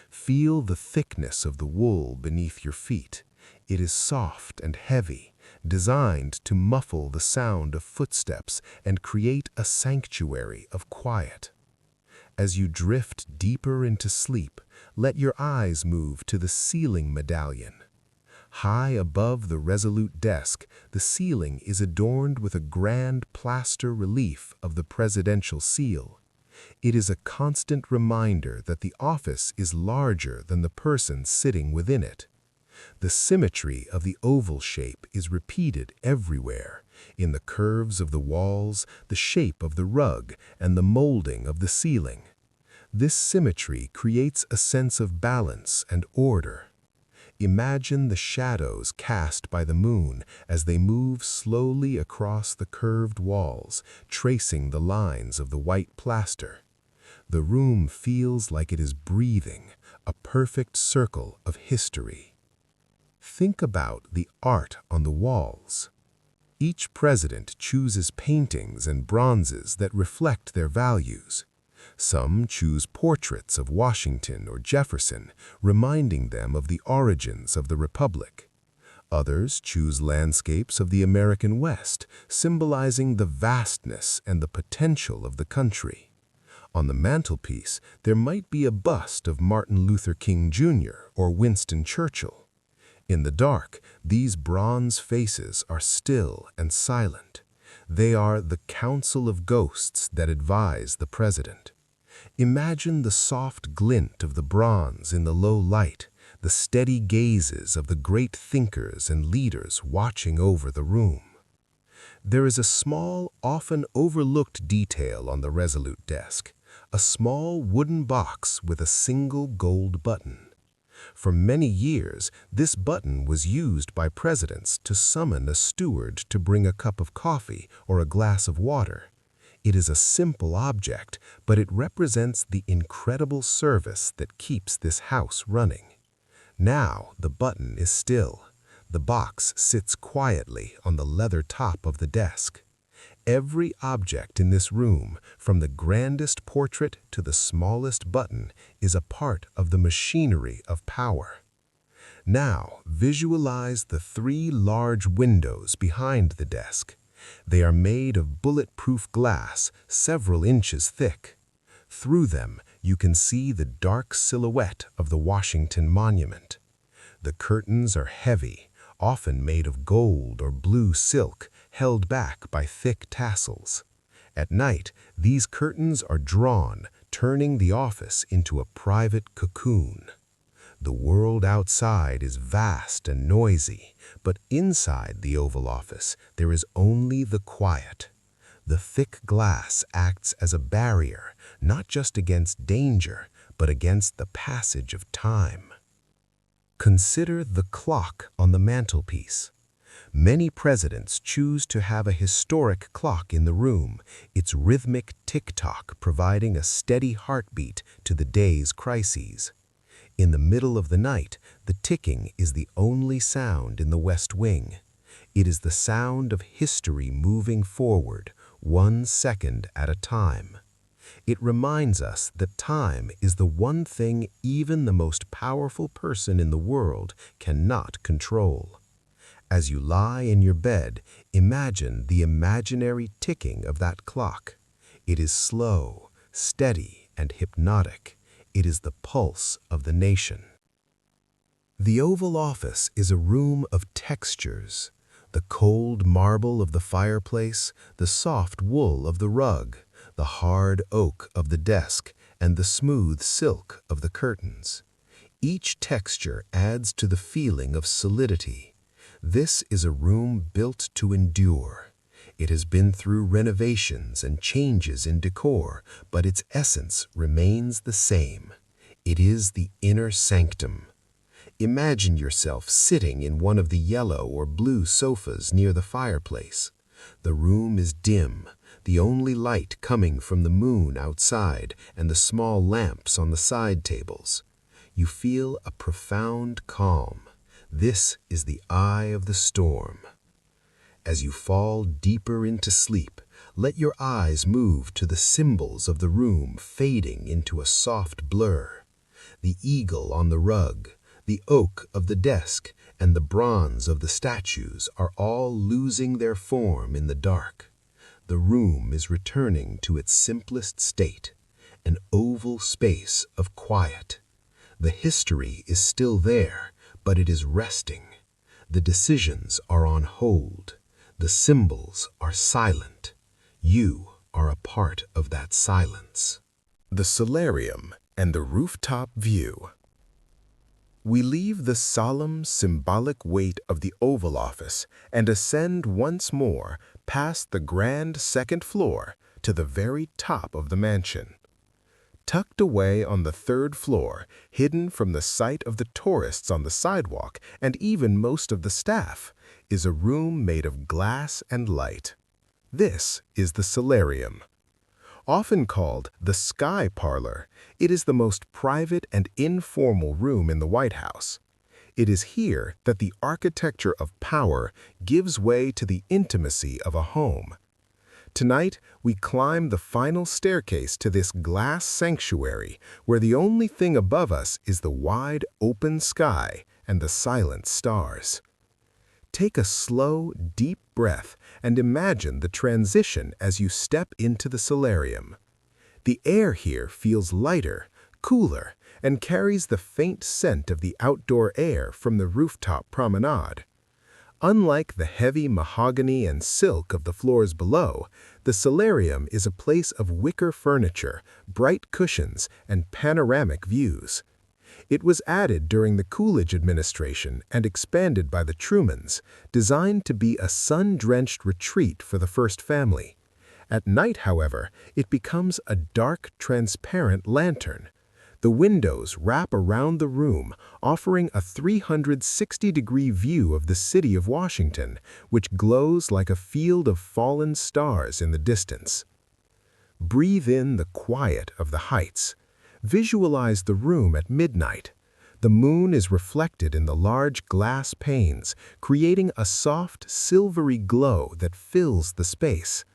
Feel the thickness of the wool beneath your feet. It is soft and heavy, designed to muffle the sound of footsteps and create a sanctuary of quiet. As you drift deeper into sleep, let your eyes move to the ceiling medallion. High above the resolute desk, the ceiling is adorned with a grand plaster relief of the presidential seal. It is a constant reminder that the office is larger than the person sitting within it. The symmetry of the oval shape is repeated everywhere, in the curves of the walls, the shape of the rug, and the molding of the ceiling. This symmetry creates a sense of balance and order. Imagine the shadows cast by the moon as they move slowly across the curved walls, tracing the lines of the white plaster. The room feels like it is breathing, a perfect circle of history. Think about the art on the walls. Each president chooses paintings and bronzes that reflect their values. Some choose portraits of Washington or Jefferson, reminding them of the origins of the Republic. Others choose landscapes of the American West, symbolizing the vastness and the potential of the country. On the mantelpiece, there might be a bust of Martin Luther King Jr. or Winston Churchill. In the dark, these bronze faces are still and silent. They are the council of ghosts that advise the president. Imagine the soft glint of the bronze in the low light, the steady gazes of the great thinkers and leaders watching over the room. There is a small, often overlooked detail on the resolute desk, a small wooden box with a single gold button. For many years, this button was used by presidents to summon a steward to bring a cup of coffee or a glass of water. It is a simple object, but it represents the incredible service that keeps this house running. Now the button is still. The box sits quietly on the leather top of the desk. Every object in this room, from the grandest portrait to the smallest button, is a part of the machinery of power. Now, visualize the 3 large windows behind the desk. They are made of bulletproof glass, several inches thick. Through them, you can see the dark silhouette of the Washington Monument. The curtains are heavy, often made of gold or blue silk, held back by thick tassels. At night, these curtains are drawn, turning the office into a private cocoon. The world outside is vast and noisy, but inside the Oval Office, there is only the quiet. The thick glass acts as a barrier, not just against danger, but against the passage of time. Consider the clock on the mantelpiece. Many presidents choose to have a historic clock in the room, its rhythmic tick-tock providing a steady heartbeat to the day's crises. In the middle of the night, the ticking is the only sound in the West Wing. It is the sound of history moving forward, 1 second at a time. It reminds us that time is the one thing even the most powerful person in the world cannot control. As you lie in your bed, imagine the imaginary ticking of that clock. It is slow, steady, and hypnotic. It is the pulse of the nation. The Oval Office is a room of textures. The cold marble of the fireplace, the soft wool of the rug, the hard oak of the desk, and the smooth silk of the curtains. Each texture adds to the feeling of solidity. This is a room built to endure. It has been through renovations and changes in decor, but its essence remains the same. It is the inner sanctum. Imagine yourself sitting in one of the yellow or blue sofas near the fireplace. The room is dim, the only light coming from the moon outside and the small lamps on the side tables. You feel a profound calm. This is the eye of the storm. As you fall deeper into sleep, let your eyes move to the symbols of the room fading into a soft blur. The eagle on the rug, the oak of the desk, and the bronze of the statues are all losing their form in the dark. The room is returning to its simplest state, an oval space of quiet. The history is still there, but it is resting. The decisions are on hold. The symbols are silent. You are a part of that silence. The solarium and the rooftop view. We leave the solemn, symbolic weight of the Oval Office and ascend once more past the grand second floor to the very top of the mansion. Tucked away on the 3rd floor, hidden from the sight of the tourists on the sidewalk and even most of the staff, is a room made of glass and light. This is the solarium. Often called the Sky Parlor, it is the most private and informal room in the White House. It is here that the architecture of power gives way to the intimacy of a home. Tonight, we climb the final staircase to this glass sanctuary where the only thing above us is the wide, open sky and the silent stars. Take a slow, deep breath and imagine the transition as you step into the solarium. The air here feels lighter, cooler, and carries the faint scent of the outdoor air from the rooftop promenade. Unlike the heavy mahogany and silk of the floors below, the solarium is a place of wicker furniture, bright cushions, and panoramic views. It was added during the Coolidge administration and expanded by the Trumans, designed to be a sun-drenched retreat for the first family. At night, however, it becomes a dark, transparent lantern. The windows wrap around the room, offering a 360-degree view of the city of Washington, which glows like a field of fallen stars in the distance. Breathe in the quiet of the heights. Visualize the room at midnight. The moon is reflected in the large glass panes, creating a soft, silvery glow that fills the space.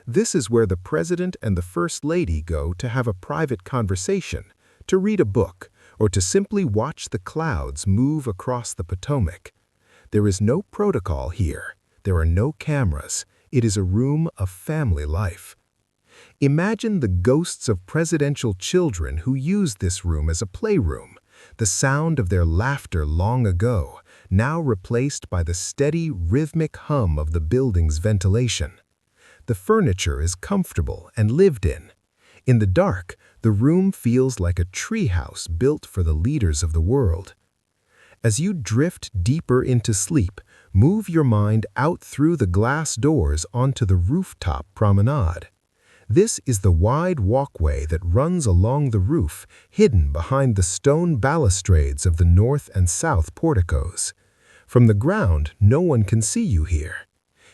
This is where the President and the First Lady go to have a private conversation, to read a book, or to simply watch the clouds move across the Potomac. There is no protocol here. There are no cameras. It is a room of family life. Imagine the ghosts of presidential children who used this room as a playroom, the sound of their laughter long ago, now replaced by the steady, rhythmic hum of the building's ventilation. The furniture is comfortable and lived in. In the dark, the room feels like a treehouse built for the leaders of the world. As you drift deeper into sleep, move your mind out through the glass doors onto the rooftop promenade. This is the wide walkway that runs along the roof, hidden behind the stone balustrades of the north and south porticos. From the ground, no one can see you here.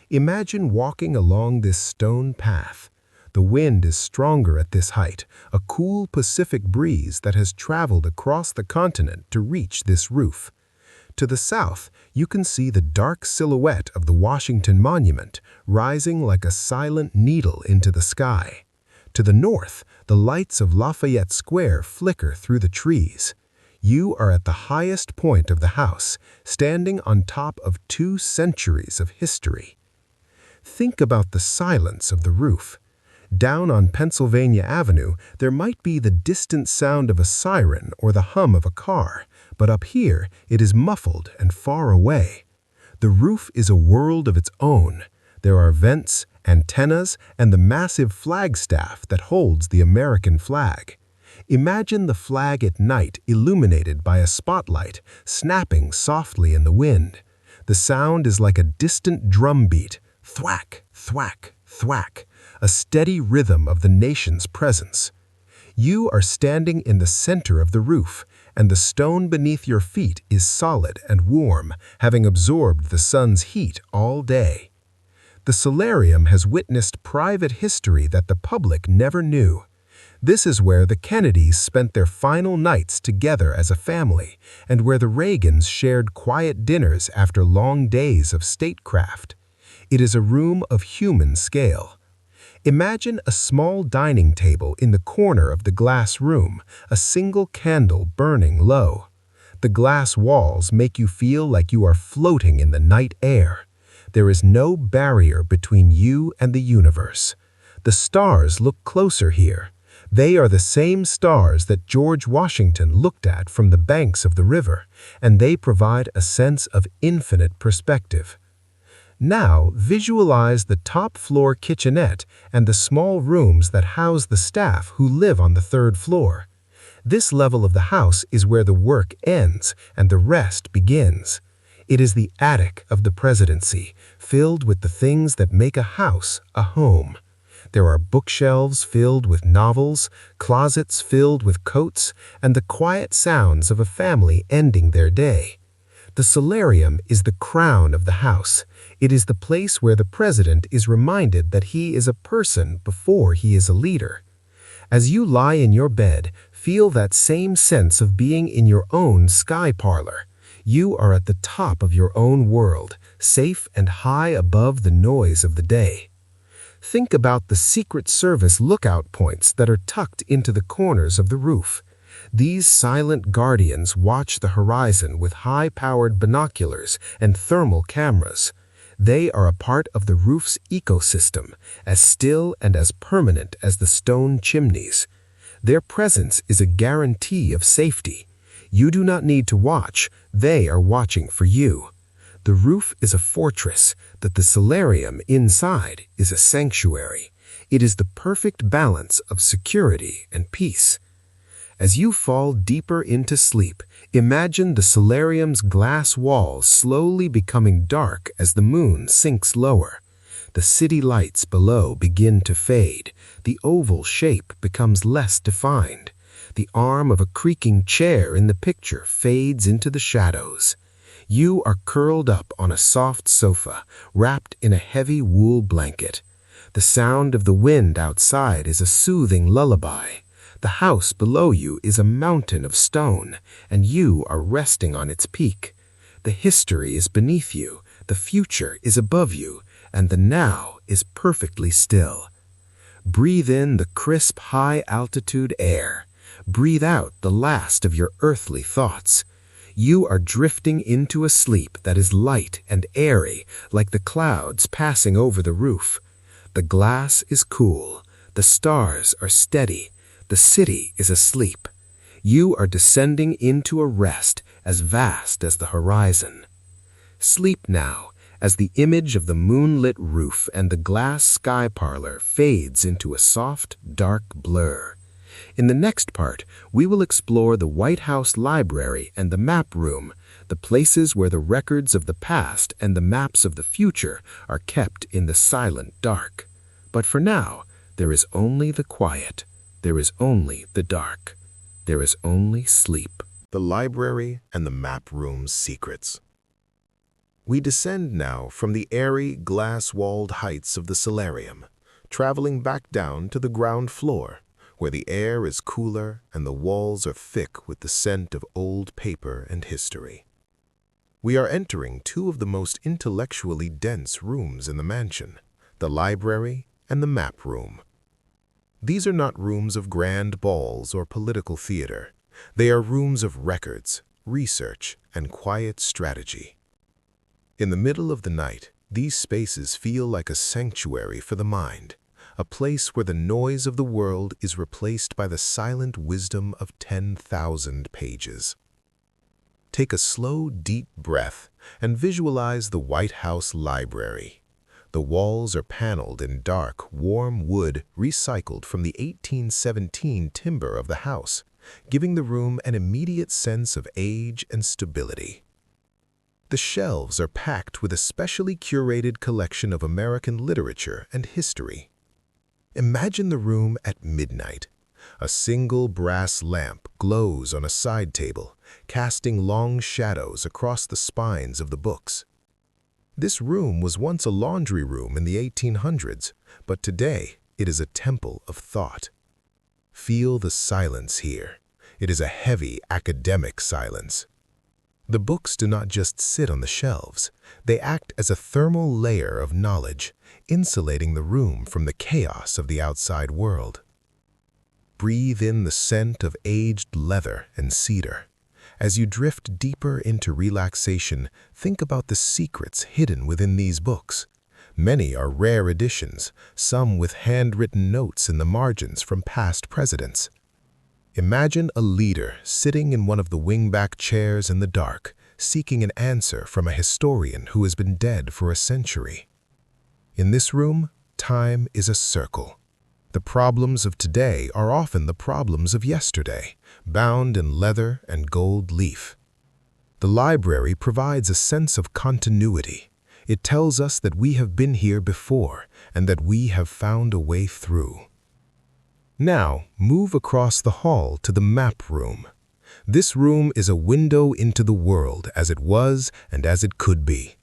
Imagine walking along this stone path. The The wind is stronger at this height, a cool Pacific breeze that has traveled across the continent to reach this roof. To the south, you can see the dark silhouette of the Washington Monument rising like a silent needle into the sky. To the north, the lights of Lafayette Square flicker through the trees. You are at the highest point of the house, standing on top of 2 centuries of history. Think about the silence of the roof. Down on Pennsylvania Avenue, there might be the distant sound of a siren or the hum of a car, but up here, it is muffled and far away. The roof is a world of its own. There are vents, antennas, and the massive flagstaff that holds the American flag. Imagine the flag at night illuminated by a spotlight, snapping softly in the wind. The sound is like a distant drum beat, thwack, thwack, thwack, a steady rhythm of the nation's presence. You are standing in the center of the roof, and the stone beneath your feet is solid and warm, having absorbed the sun's heat all day. The solarium has witnessed private history that the public never knew. This is where the Kennedys spent their final nights together as a family, and where the Reagans shared quiet dinners after long days of statecraft. It is a room of human scale. Imagine a small dining table in the corner of the glass room, a single candle burning low. The glass walls make you feel like you are floating in the night air. There is no barrier between you and the universe. The stars look closer here. They are the same stars that George Washington looked at from the banks of the river, and they provide a sense of infinite perspective. Now, visualize the top-floor kitchenette and the small rooms that house the staff who live on the 3rd floor. This level of the house is where the work ends and the rest begins. It is the attic of the presidency, filled with the things that make a house a home. There are bookshelves filled with novels, closets filled with coats, and the quiet sounds of a family ending their day. The solarium is the crown of the house. It is the place where the president is reminded that he is a person before he is a leader. As you lie in your bed, feel that same sense of being in your own sky parlor. You are at the top of your own world, safe and high above the noise of the day. Think about the Secret Service lookout points that are tucked into the corners of the roof. These silent guardians watch the horizon with high-powered binoculars and thermal cameras. They are a part of the roof's ecosystem, as still and as permanent as the stone chimneys. Their presence is a guarantee of safety. You do not need to watch, they are watching for you. The roof is a fortress, that the solarium inside is a sanctuary. It is the perfect balance of security and peace. As you fall deeper into sleep, imagine the solarium's glass walls slowly becoming dark as the moon sinks lower. The city lights below begin to fade. The oval shape becomes less defined. The arm of a creaking chair in the picture fades into the shadows. You are curled up on a soft sofa, wrapped in a heavy wool blanket. The sound of the wind outside is a soothing lullaby. The house below you is a mountain of stone, and you are resting on its peak. The history is beneath you, the future is above you, and the now is perfectly still. Breathe in the crisp, high-altitude air. Breathe out the last of your earthly thoughts. You are drifting into a sleep that is light and airy, like the clouds passing over the roof. The glass is cool. The stars are steady. The city is asleep. You are descending into a rest as vast as the horizon. Sleep now, as the image of the moonlit roof and the glass sky parlor fades into a soft, dark blur. In the next part, we will explore the White House Library and the map room, the places where the records of the past and the maps of the future are kept in the silent dark. But for now, there is only the quiet. There is only the dark. There is only sleep. The library and the map room's secrets. We descend now from the airy, glass-walled heights of the solarium traveling back down to the ground floor, where the air is cooler and the walls are thick with the scent of old paper and history. We are entering two of the most intellectually dense rooms in the mansion, the library and the map room. These are not rooms of grand balls or political theater. They are rooms of records, research, and quiet strategy. In the middle of the night, these spaces feel like a sanctuary for the mind, a place where the noise of the world is replaced by the silent wisdom of 10,000 pages. Take a slow, deep breath and visualize the White House Library. The walls are paneled in dark, warm wood recycled from the 1817 timber of the house, giving the room an immediate sense of age and stability. The shelves are packed with a specially curated collection of American literature and history. Imagine the room at midnight. A single brass lamp glows on a side table, casting long shadows across the spines of the books. This room was once a laundry room in the 1800s, but today it is a temple of thought. Feel the silence here. It is a heavy academic silence. The books do not just sit on the shelves. They act as a thermal layer of knowledge, insulating the room from the chaos of the outside world. Breathe in the scent of aged leather and cedar. As you drift deeper into relaxation, think about the secrets hidden within these books. Many are rare editions, some with handwritten notes in the margins from past presidents. Imagine a leader sitting in one of the wingback chairs in the dark, seeking an answer from a historian who has been dead for a century. In this room, time is a circle. The problems of today are often the problems of yesterday, bound in leather and gold leaf. The library provides a sense of continuity. It tells us that we have been here before and that we have found a way through. Now, move across the hall to the map room. This room is a window into the world as it was and as it could be.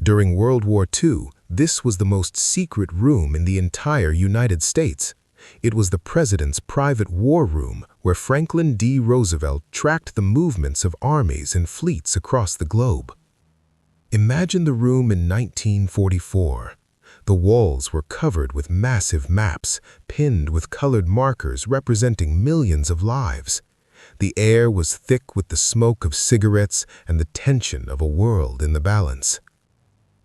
During World War II, this was the most secret room in the entire United States. It was the president's private war room where Franklin D. Roosevelt tracked the movements of armies and fleets across the globe. Imagine the room in 1944. The walls were covered with massive maps, pinned with colored markers representing millions of lives. The air was thick with the smoke of cigarettes and the tension of a world in the balance.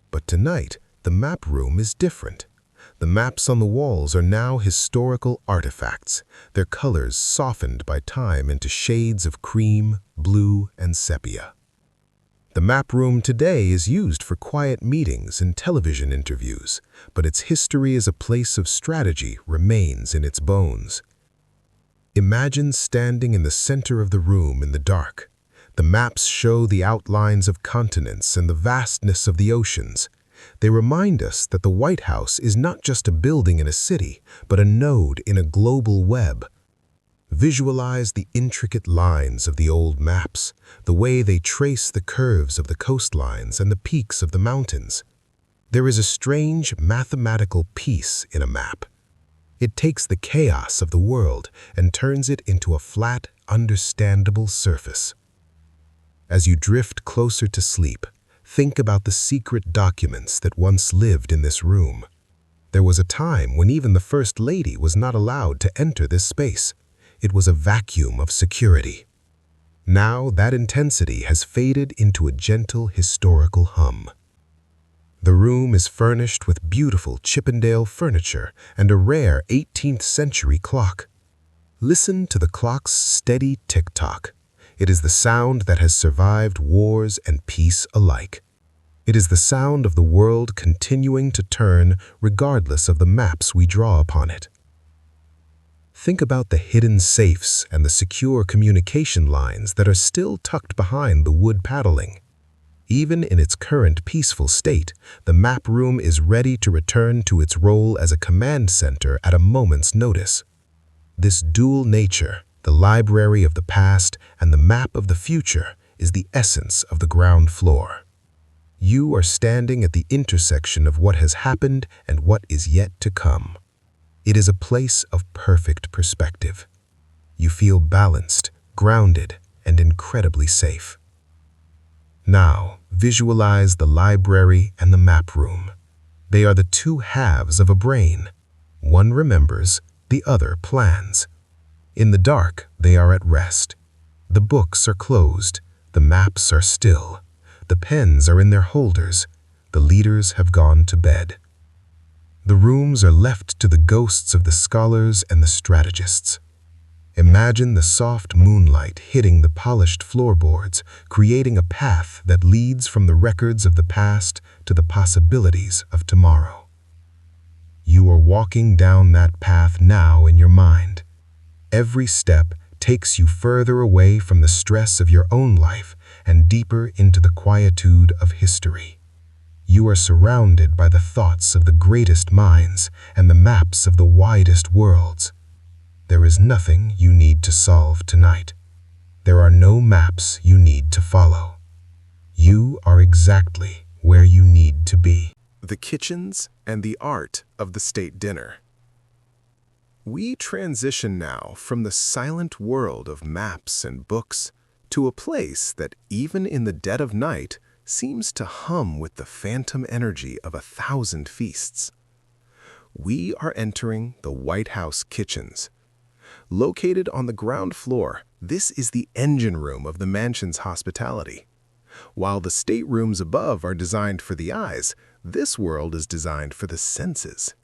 But tonight, the map room is different. The maps on the walls are now historical artifacts, their colors softened by time into shades of cream, blue, and sepia. The map room today is used for quiet meetings and television interviews, but its history as a place of strategy remains in its bones. Imagine standing in the center of the room in the dark. The maps show the outlines of continents and the vastness of the oceans. They remind us that the White House is not just a building in a city, but a node in a global web. Visualize the intricate lines of the old maps, the way they trace the curves of the coastlines and the peaks of the mountains. There is a strange mathematical peace in a map. It takes the chaos of the world and turns it into a flat, understandable surface. As you drift closer to sleep, think about the secret documents that once lived in this room. There was a time when even the First Lady was not allowed to enter this space. It was a vacuum of security. Now that intensity has faded into a gentle historical hum. The room is furnished with beautiful Chippendale furniture and a rare 18th century clock. Listen to the clock's steady tick-tock. It is the sound that has survived wars and peace alike. It is the sound of the world continuing to turn regardless of the maps we draw upon it. Think about the hidden safes and the secure communication lines that are still tucked behind the wood paneling. Even in its current peaceful state, the map room is ready to return to its role as a command center at a moment's notice. This dual nature, the library of the past and the map of the future, is the essence of the ground floor. You are standing at the intersection of what has happened and what is yet to come. It is a place of perfect perspective. You feel balanced, grounded, and incredibly safe. Now, visualize the library and the map room. They are the two halves of a brain. One remembers, the other plans. In the dark, they are at rest. The books are closed, the maps are still, the pens are in their holders, the leaders have gone to bed. The rooms are left to the ghosts of the scholars and the strategists. Imagine the soft moonlight hitting the polished floorboards, creating a path that leads from the records of the past to the possibilities of tomorrow. You are walking down that path now in your mind. Every step takes you further away from the stress of your own life and deeper into the quietude of history. You are surrounded by the thoughts of the greatest minds and the maps of the widest worlds. There is nothing you need to solve tonight. There are no maps you need to follow. You are exactly where you need to be. The kitchens and the art of the state dinner. We transition now from the silent world of maps and books to a place that, even in the dead of night, seems to hum with the phantom energy of 1,000 feasts. We are entering the White House kitchens. Located on the ground floor, this is the engine room of the mansion's hospitality. While the staterooms above are designed for the eyes, this world is designed for the senses.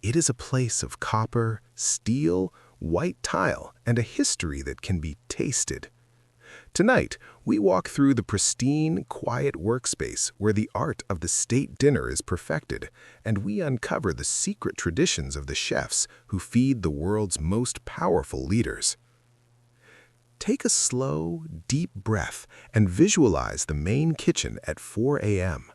It is a place of copper, steel, white tile, and a history that can be tasted. Tonight, we walk through the pristine, quiet workspace where the art of the state dinner is perfected, and we uncover the secret traditions of the chefs who feed the world's most powerful leaders. Take a slow, deep breath and visualize the main kitchen at 4 a.m.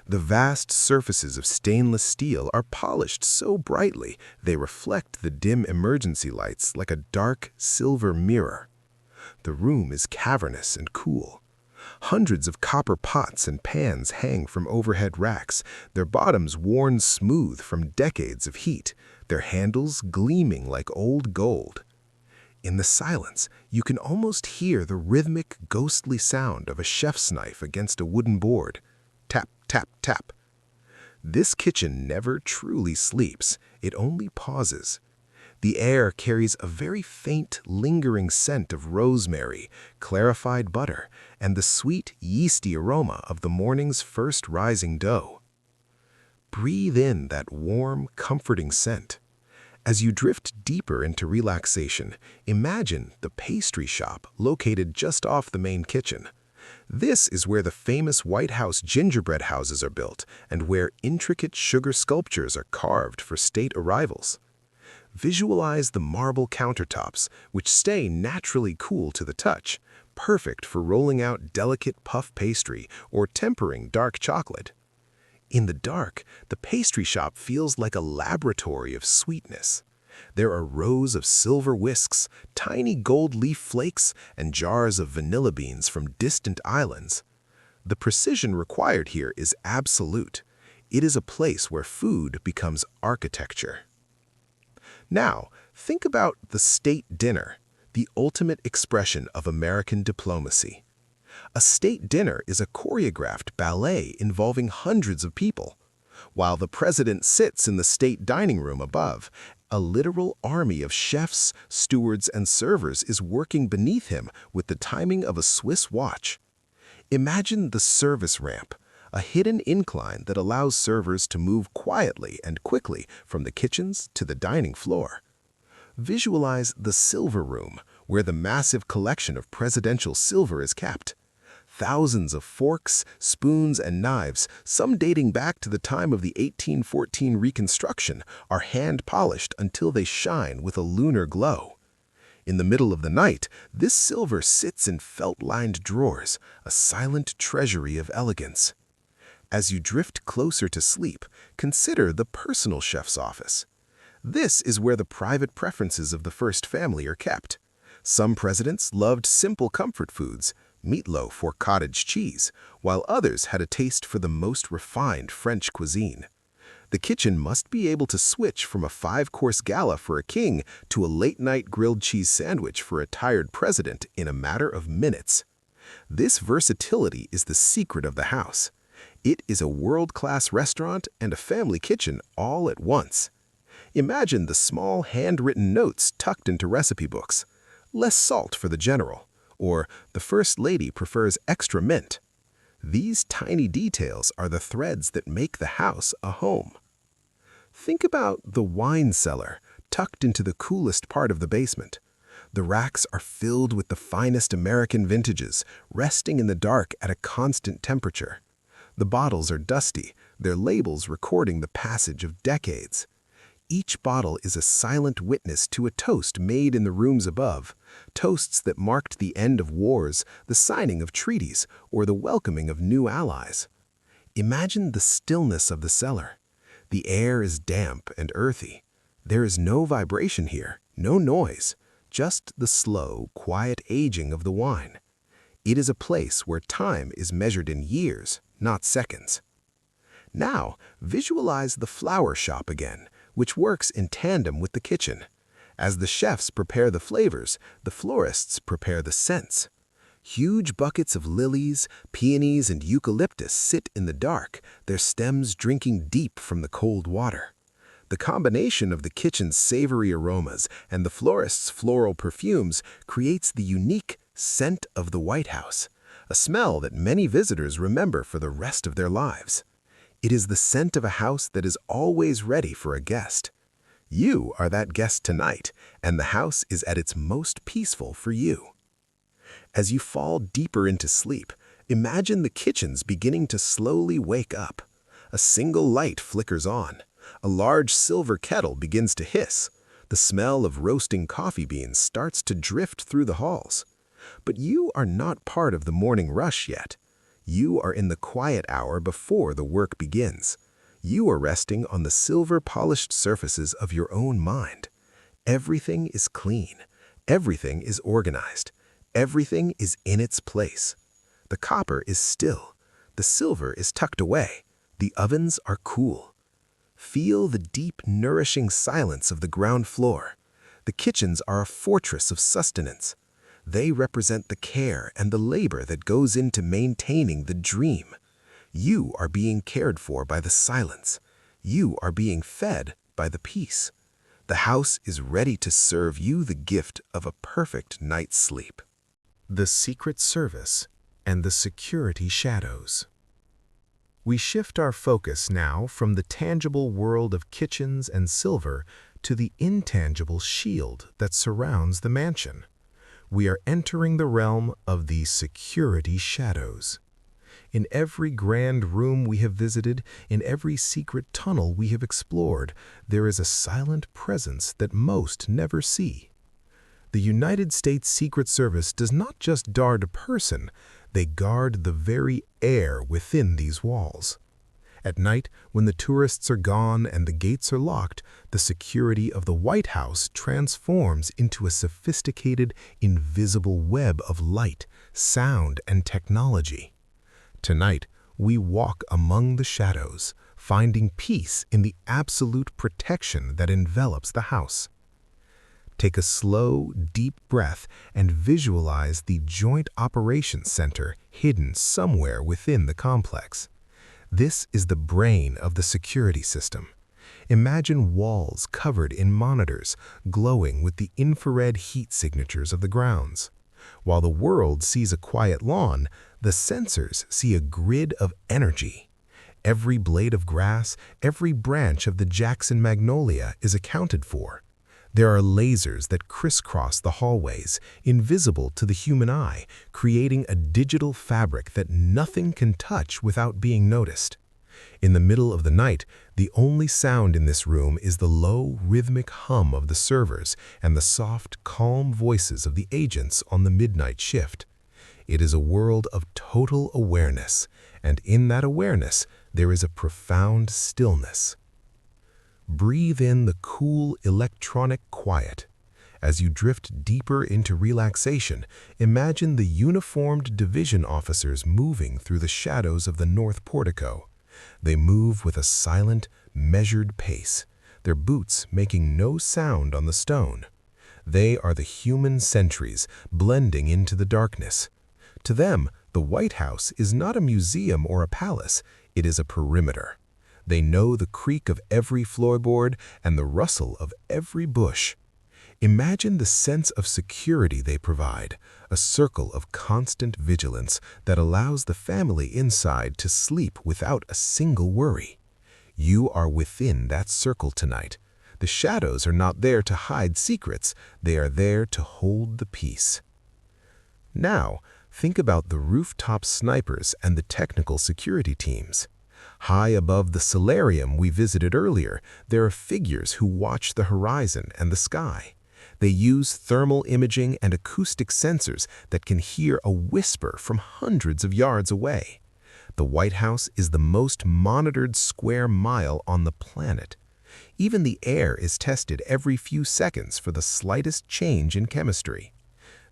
The vast surfaces of stainless steel are polished so brightly they reflect the dim emergency lights like a dark, silver mirror. The room is cavernous and cool. Hundreds of copper pots and pans hang from overhead racks, their bottoms worn smooth from decades of heat, their handles gleaming like old gold. In the silence, you can almost hear the rhythmic, ghostly sound of a chef's knife against a wooden board. Tap, tap, tap. This kitchen never truly sleeps, it only pauses. The air carries a very faint, lingering scent of rosemary, clarified butter, and the sweet, yeasty aroma of the morning's first rising dough. Breathe in that warm, comforting scent. As you drift deeper into relaxation, imagine the pastry shop located just off the main kitchen. This is where the famous White House gingerbread houses are built and where intricate sugar sculptures are carved for state arrivals. Visualize the marble countertops, which stay naturally cool to the touch, perfect for rolling out delicate puff pastry or tempering dark chocolate. In the dark, the pastry shop feels like a laboratory of sweetness. There are rows of silver whisks, tiny gold leaf flakes, and jars of vanilla beans from distant islands. The precision required here is absolute. It is a place where food becomes architecture. Now, think about the state dinner, the ultimate expression of American diplomacy. A state dinner is a choreographed ballet involving hundreds of people. While the president sits in the state dining room above, a literal army of chefs, stewards, and servers is working beneath him with the timing of a Swiss watch. Imagine the service ramp, a hidden incline that allows servers to move quietly and quickly from the kitchens to the dining floor. Visualize the silver room, where the massive collection of presidential silver is kept. Thousands of forks, spoons, and knives, some dating back to the time of the 1814 Reconstruction, are hand-polished until they shine with a lunar glow. In the middle of the night, this silver sits in felt-lined drawers, a silent treasury of elegance. As you drift closer to sleep, consider the personal chef's office. This is where the private preferences of the first family are kept. Some presidents loved simple comfort foods, meatloaf or cottage cheese, while others had a taste for the most refined French cuisine. The kitchen must be able to switch from a five-course gala for a king to a late-night grilled cheese sandwich for a tired president in a matter of minutes. This versatility is the secret of the house. It is a world-class restaurant and a family kitchen all at once. Imagine the small handwritten notes tucked into recipe books. Less salt for the general, or the first lady prefers extra mint. These tiny details are the threads that make the house a home. Think about the wine cellar tucked into the coolest part of the basement. The racks are filled with the finest American vintages, resting in the dark at a constant temperature. The bottles are dusty, their labels recording the passage of decades. Each bottle is a silent witness to a toast made in the rooms above, toasts that marked the end of wars, the signing of treaties, or the welcoming of new allies. Imagine the stillness of the cellar. The air is damp and earthy. There is no vibration here, no noise, just the slow, quiet aging of the wine. It is a place where time is measured in years, not seconds. Now, visualize the flower shop again, which works in tandem with the kitchen. As the chefs prepare the flavors, the florists prepare the scents. Huge buckets of lilies, peonies, and eucalyptus sit in the dark, their stems drinking deep from the cold water. The combination of the kitchen's savory aromas and the florist's floral perfumes creates the unique scent of the White House, a smell that many visitors remember for the rest of their lives. It is the scent of a house that is always ready for a guest. You are that guest tonight, and the house is at its most peaceful for you. As you fall deeper into sleep, imagine the kitchens beginning to slowly wake up. A single light flickers on. A large silver kettle begins to hiss. The smell of roasting coffee beans starts to drift through the halls. But you are not part of the morning rush yet. You are in the quiet hour before the work begins. You are resting on the silver-polished surfaces of your own mind. Everything is clean. Everything is organized. Everything is in its place. The copper is still. The silver is tucked away. The ovens are cool. Feel the deep, nourishing silence of the ground floor. The kitchens are a fortress of sustenance. They represent the care and the labor that goes into maintaining the dream. You are being cared for by the silence. You are being fed by the peace. The house is ready to serve you the gift of a perfect night's sleep. The Secret Service and the Security Shadows. We shift our focus now from the tangible world of kitchens and silver to the intangible shield that surrounds the mansion. We are entering the realm of the security shadows. In every grand room we have visited, in every secret tunnel we have explored, there is a silent presence that most never see. The United States Secret Service does not just guard a person, they guard the very air within these walls. At night, when the tourists are gone and the gates are locked, the security of the White House transforms into a sophisticated, invisible web of light, sound, and technology. Tonight, we walk among the shadows, finding peace in the absolute protection that envelops the house. Take a slow, deep breath and visualize the Joint Operations Center hidden somewhere within the complex. This is the brain of the security system. Imagine walls covered in monitors, glowing with the infrared heat signatures of the grounds. While the world sees a quiet lawn, the sensors see a grid of energy. Every blade of grass, every branch of the Jackson magnolia is accounted for. There are lasers that crisscross the hallways, invisible to the human eye, creating a digital fabric that nothing can touch without being noticed. In the middle of the night, the only sound in this room is the low, rhythmic hum of the servers and the soft, calm voices of the agents on the midnight shift. It is a world of total awareness, and in that awareness, there is a profound stillness. Breathe in the cool, electronic quiet. As you drift deeper into relaxation, imagine the uniformed division officers moving through the shadows of the north portico. They move with a silent, measured pace, their boots making no sound on the stone. They are the human sentries blending into the darkness. To them, the White House is not a museum or a palace, it is a perimeter. They know the creak of every floorboard and the rustle of every bush. Imagine the sense of security they provide, a circle of constant vigilance that allows the family inside to sleep without a single worry. You are within that circle tonight. The shadows are not there to hide secrets, they are there to hold the peace. Now, think about the rooftop snipers and the technical security teams. High above the solarium we visited earlier, there are figures who watch the horizon and the sky. They use thermal imaging and acoustic sensors that can hear a whisper from hundreds of yards away. The White House is the most monitored square mile on the planet. Even the air is tested every few seconds for the slightest change in chemistry.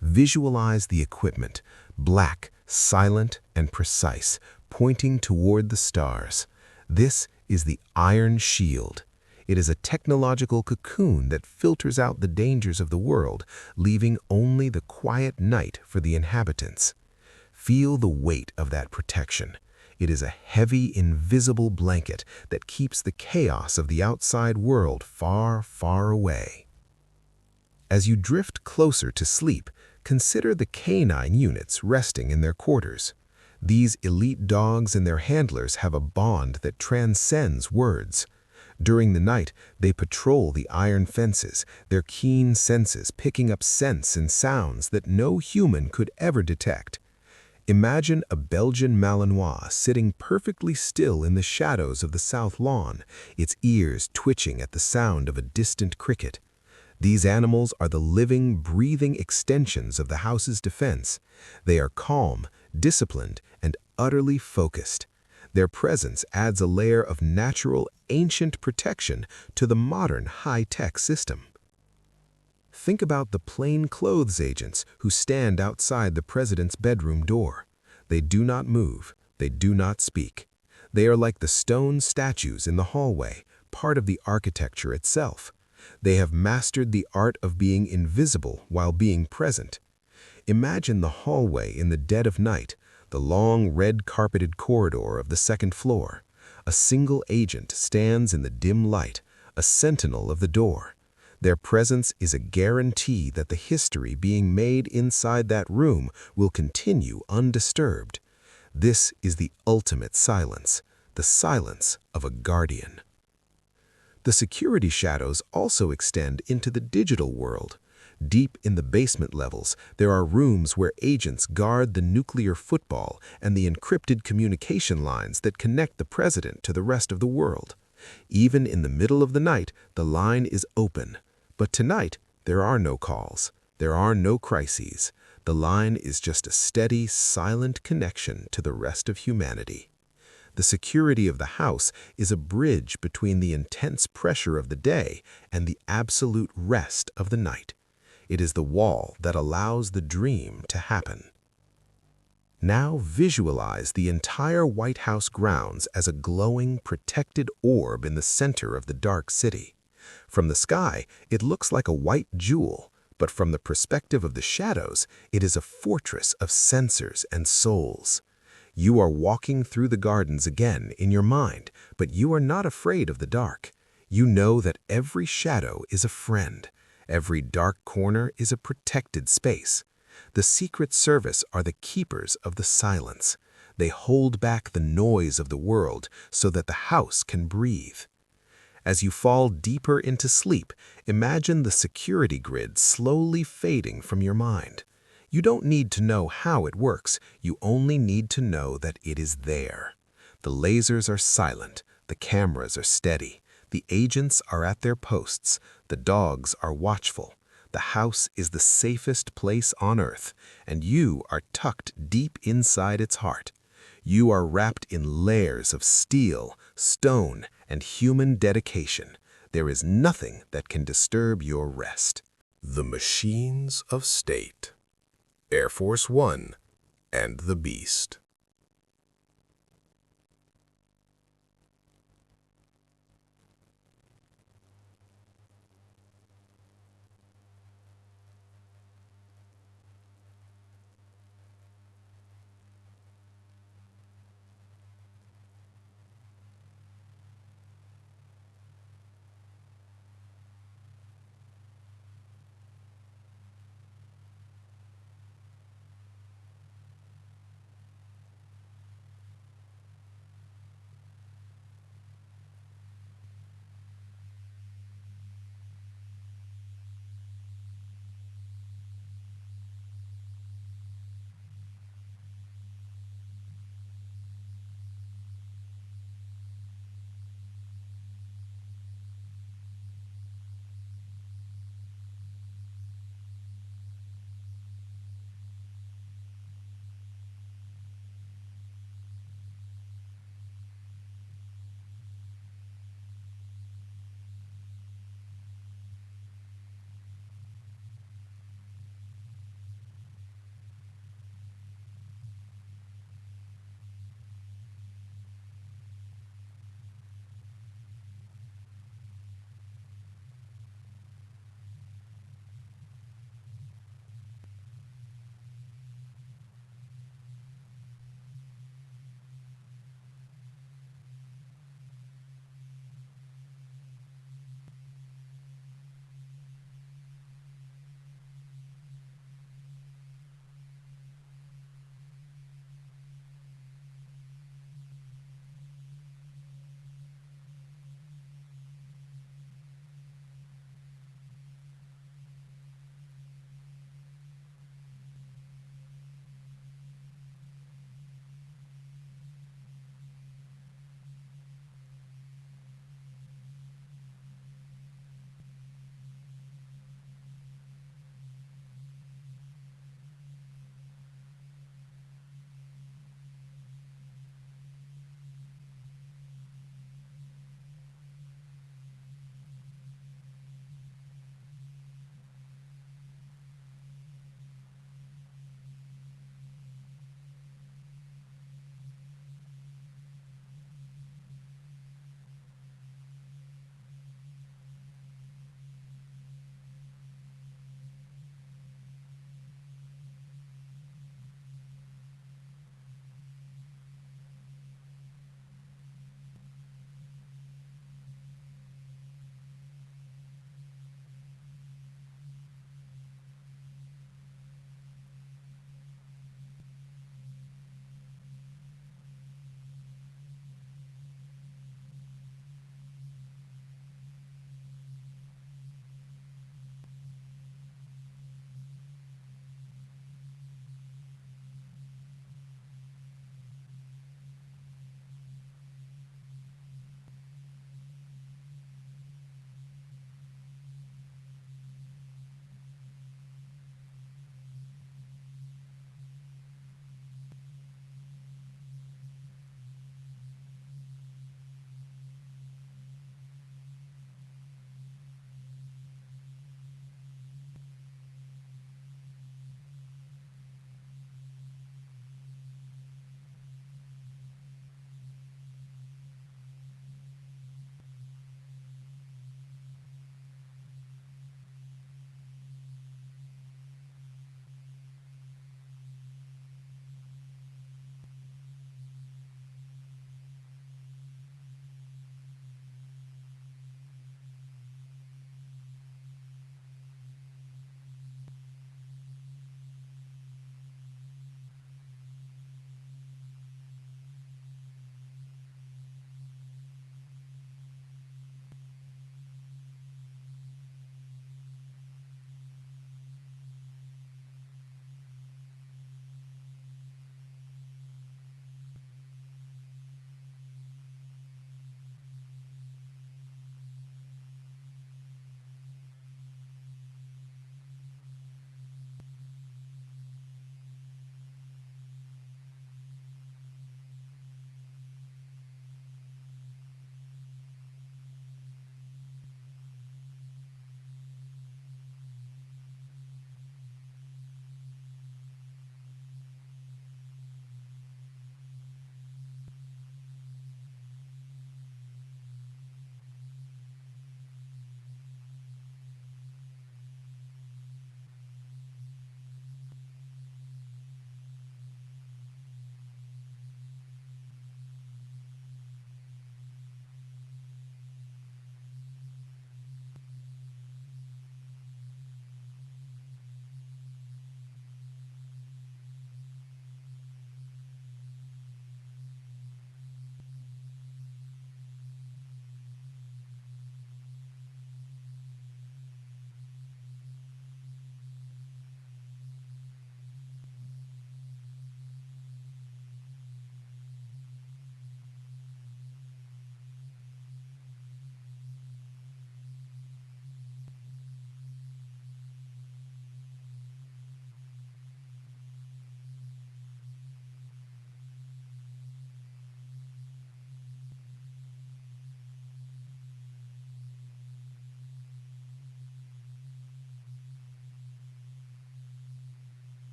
Visualize the equipment, black, silent, and precise, pointing toward the stars. This is the Iron Shield. It is a technological cocoon that filters out the dangers of the world, leaving only the quiet night for the inhabitants. Feel the weight of that protection. It is a heavy, invisible blanket that keeps the chaos of the outside world far, far away. As you drift closer to sleep, consider the canine units resting in their quarters. These elite dogs and their handlers have a bond that transcends words. During the night, they patrol the iron fences, their keen senses picking up scents and sounds that no human could ever detect. Imagine a Belgian Malinois sitting perfectly still in the shadows of the south lawn, its ears twitching at the sound of a distant cricket. These animals are the living, breathing extensions of the house's defense. They are calm, disciplined, and utterly focused. Their presence adds a layer of natural, ancient protection to the modern high-tech system. Think about the plainclothes agents who stand outside the president's bedroom door. They do not move. They do not speak. They are like the stone statues in the hallway, part of the architecture itself. They have mastered the art of being invisible while being present. Imagine the hallway in the dead of night, the long red-carpeted corridor of the second floor. A single agent stands in the dim light, a sentinel of the door. Their presence is a guarantee that the history being made inside that room will continue undisturbed. This is the ultimate silence, the silence of a guardian. The security shadows also extend into the digital world. Deep in the basement levels, there are rooms where agents guard the nuclear football and the encrypted communication lines that connect the president to the rest of the world. Even in the middle of the night, the line is open. But tonight, there are no calls. There are no crises. The line is just a steady, silent connection to the rest of humanity. The security of the house is a bridge between the intense pressure of the day and the absolute rest of the night. It is the wall that allows the dream to happen. Now visualize the entire White House grounds as a glowing, protected orb in the center of the dark city. From the sky, it looks like a white jewel, but from the perspective of the shadows, it is a fortress of sensors and souls. You are walking through the gardens again in your mind, but you are not afraid of the dark. You know that every shadow is a friend. Every dark corner is a protected space. The Secret Service are the keepers of the silence. They hold back the noise of the world so that the house can breathe. As you fall deeper into sleep, imagine the security grid slowly fading from your mind. You don't need to know how it works, you only need to know that it is there. The lasers are silent, the cameras are steady, the agents are at their posts, the dogs are watchful. The house is the safest place on earth, and you are tucked deep inside its heart. You are wrapped in layers of steel, stone, and human dedication. There is nothing that can disturb your rest. The Machines of State, Air Force One, and the Beast.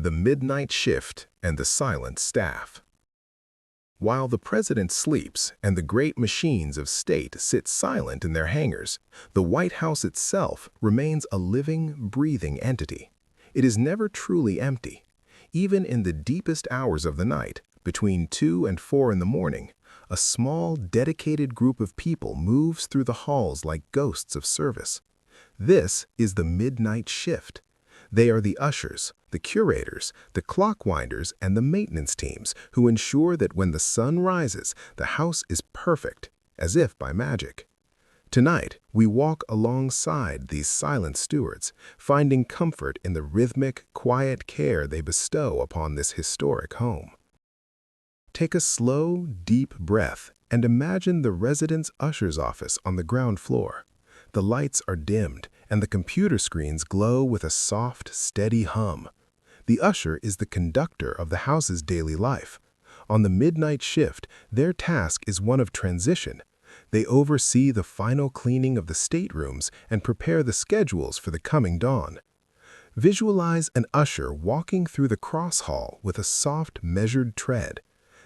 The midnight shift and the silent staff. While the president sleeps and the great machines of state sit silent in their hangars, the White House itself remains a living, breathing entity. It is never truly empty. Even in the deepest hours of the night, between 2 and 4 in the morning, a small, dedicated group of people moves through the halls like ghosts of service. This is the midnight shift. They are the ushers, the curators, the clockwinders, and the maintenance teams who ensure that when the sun rises, the house is perfect, as if by magic. Tonight, we walk alongside these silent stewards, finding comfort in the rhythmic, quiet care they bestow upon this historic home. Take a slow, deep breath and imagine the resident's usher's office on the ground floor. The lights are dimmed, and the computer screens glow with a soft, steady hum. The usher is the conductor of the house's daily life. On the midnight shift, their task is one of transition. They oversee the final cleaning of the staterooms and prepare the schedules for the coming dawn. Visualize an usher walking through the cross hall with a soft, measured tread.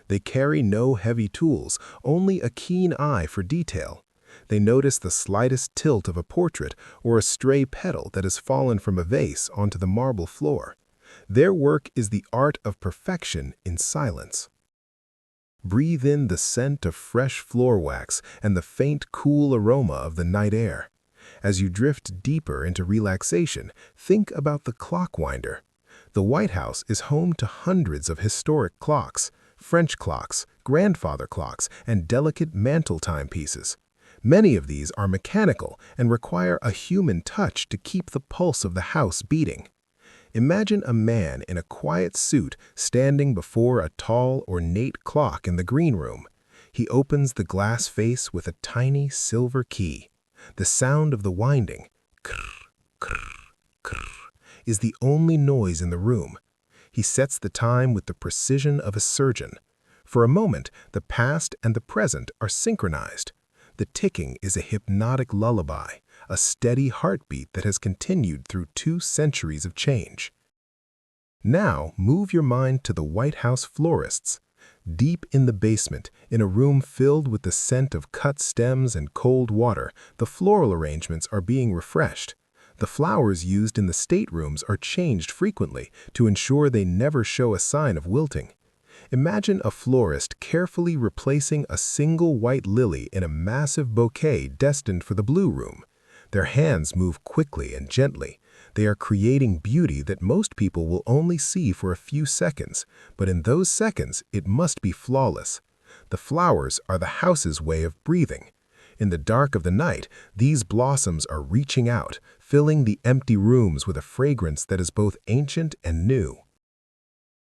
They carry no heavy tools, only a keen eye for detail. They notice the slightest tilt of a portrait or a stray petal that has fallen from a vase onto the marble floor. Their work is the art of perfection in silence. Breathe in the scent of fresh floor wax and the faint, cool aroma of the night air. As you drift deeper into relaxation, think about the clockwinder. The White House is home to hundreds of historic clocks, French clocks, grandfather clocks, and delicate mantle timepieces. Many of these are mechanical and require a human touch to keep the pulse of the house beating. Imagine a man in a quiet suit standing before a tall, ornate clock in the green room. He opens the glass face with a tiny silver key. The sound of the winding, krr, krr, krr, is the only noise in the room. He sets the time with the precision of a surgeon. For a moment, the past and the present are synchronized. The ticking is a hypnotic lullaby, a steady heartbeat that has continued through 2 centuries of change. Now, move your mind to the White House florists. Deep in the basement, in a room filled with the scent of cut stems and cold water, the floral arrangements are being refreshed. The flowers used in the staterooms are changed frequently to ensure they never show a sign of wilting. Imagine a florist carefully replacing a single white lily in a massive bouquet destined for the blue room. Their hands move quickly and gently. They are creating beauty that most people will only see for a few seconds, but in those seconds, it must be flawless. The flowers are the house's way of breathing. In the dark of the night, these blossoms are reaching out, filling the empty rooms with a fragrance that is both ancient and new.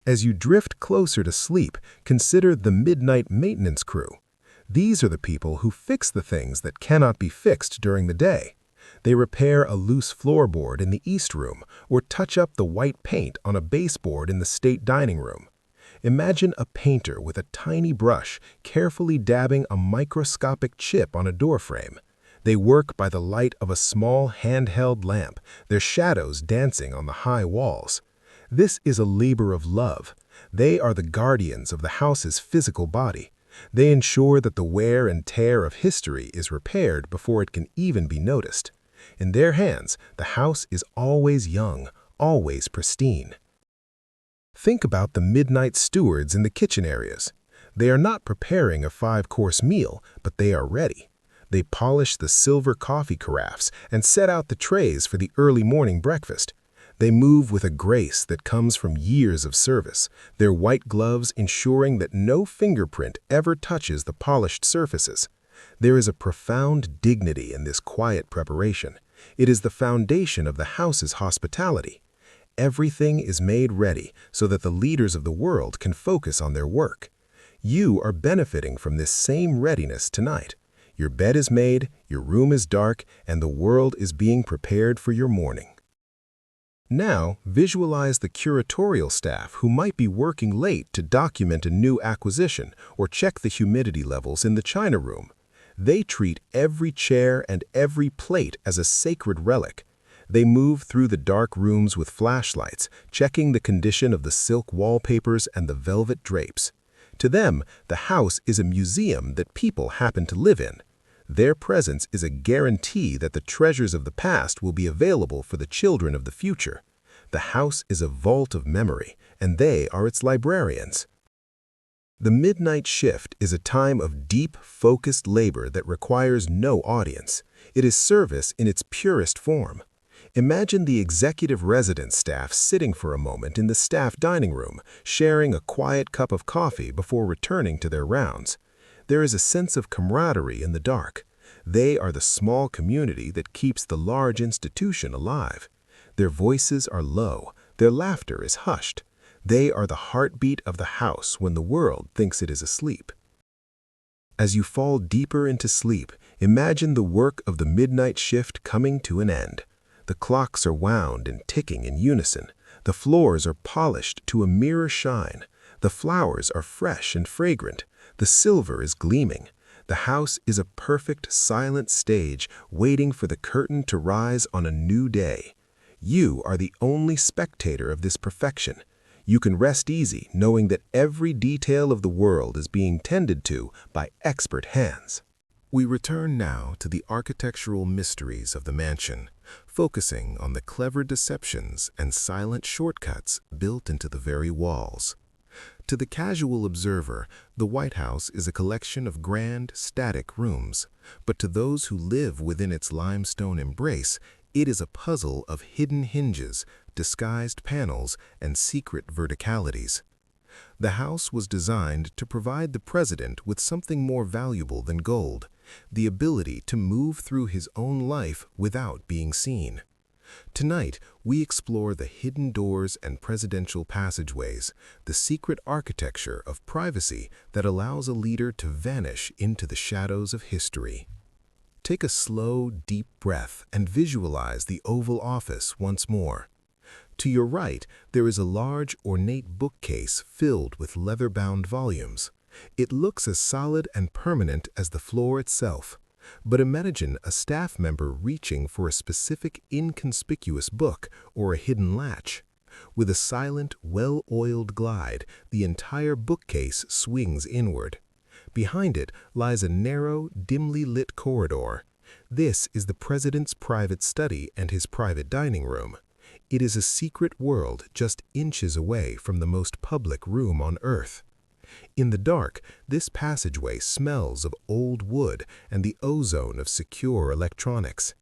As you drift closer to sleep, consider the midnight maintenance crew. These are the people who fix the things that cannot be fixed during the day. They repair a loose floorboard in the East Room or touch up the white paint on a baseboard in the state dining room. Imagine a painter with a tiny brush carefully dabbing a microscopic chip on a doorframe. They work by the light of a small handheld lamp, their shadows dancing on the high walls. This is a labor of love. They are the guardians of the house's physical body. They ensure that the wear and tear of history is repaired before it can even be noticed. In their hands, the house is always young, always pristine. Think about the midnight stewards in the kitchen areas. They are not preparing a 5-course meal, but they are ready. They polish the silver coffee carafes and set out the trays for the early morning breakfast. They move with a grace that comes from years of service, their white gloves ensuring that no fingerprint ever touches the polished surfaces. There is a profound dignity in this quiet preparation. It is the foundation of the house's hospitality. Everything is made ready so that the leaders of the world can focus on their work. You are benefiting from this same readiness tonight. Your bed is made, your room is dark, and the world is being prepared for your morning. Now, visualize the curatorial staff who might be working late to document a new acquisition or check the humidity levels in the china room. They treat every chair and every plate as a sacred relic. They move through the dark rooms with flashlights, checking the condition of the silk wallpapers and the velvet drapes. To them, the house is a museum that people happen to live in. Their presence is a guarantee that the treasures of the past will be available for the children of the future. The house is a vault of memory, and they are its librarians. The midnight shift is a time of deep, focused labor that requires no audience. It is service in its purest form. Imagine the executive residence staff sitting for a moment in the staff dining room, sharing a quiet cup of coffee before returning to their rounds. There is a sense of camaraderie in the dark. They are the small community that keeps the large institution alive. Their voices are low, their laughter is hushed. They are the heartbeat of the house when the world thinks it is asleep. As you fall deeper into sleep, imagine the work of the midnight shift coming to an end. The clocks are wound and ticking in unison. The floors are polished to a mirror shine. The flowers are fresh and fragrant. The silver is gleaming. The house is a perfect, silent stage waiting for the curtain to rise on a new day. You are the only spectator of this perfection. You can rest easy knowing that every detail of the world is being tended to by expert hands. We return now to the architectural mysteries of the mansion, focusing on the clever deceptions and silent shortcuts built into the very walls. To the casual observer, the White House is a collection of grand, static rooms, but to those who live within its limestone embrace, it is a puzzle of hidden hinges, disguised panels, and secret verticalities. The house was designed to provide the president with something more valuable than gold, the ability to move through his own life without being seen. Tonight, we explore the hidden doors and presidential passageways, the secret architecture of privacy that allows a leader to vanish into the shadows of history. Take a slow, deep breath and visualize the Oval Office once more. To your right, there is a large, ornate bookcase filled with leather-bound volumes. It looks as solid and permanent as the floor itself. But imagine a staff member reaching for a specific inconspicuous book or a hidden latch. With a silent, well-oiled glide, the entire bookcase swings inward. Behind it lies a narrow, dimly lit corridor. This is the president's private study and his private dining room. It is a secret world just inches away from the most public room on Earth. In the dark, this passageway smells of old wood and the ozone of secure electronics.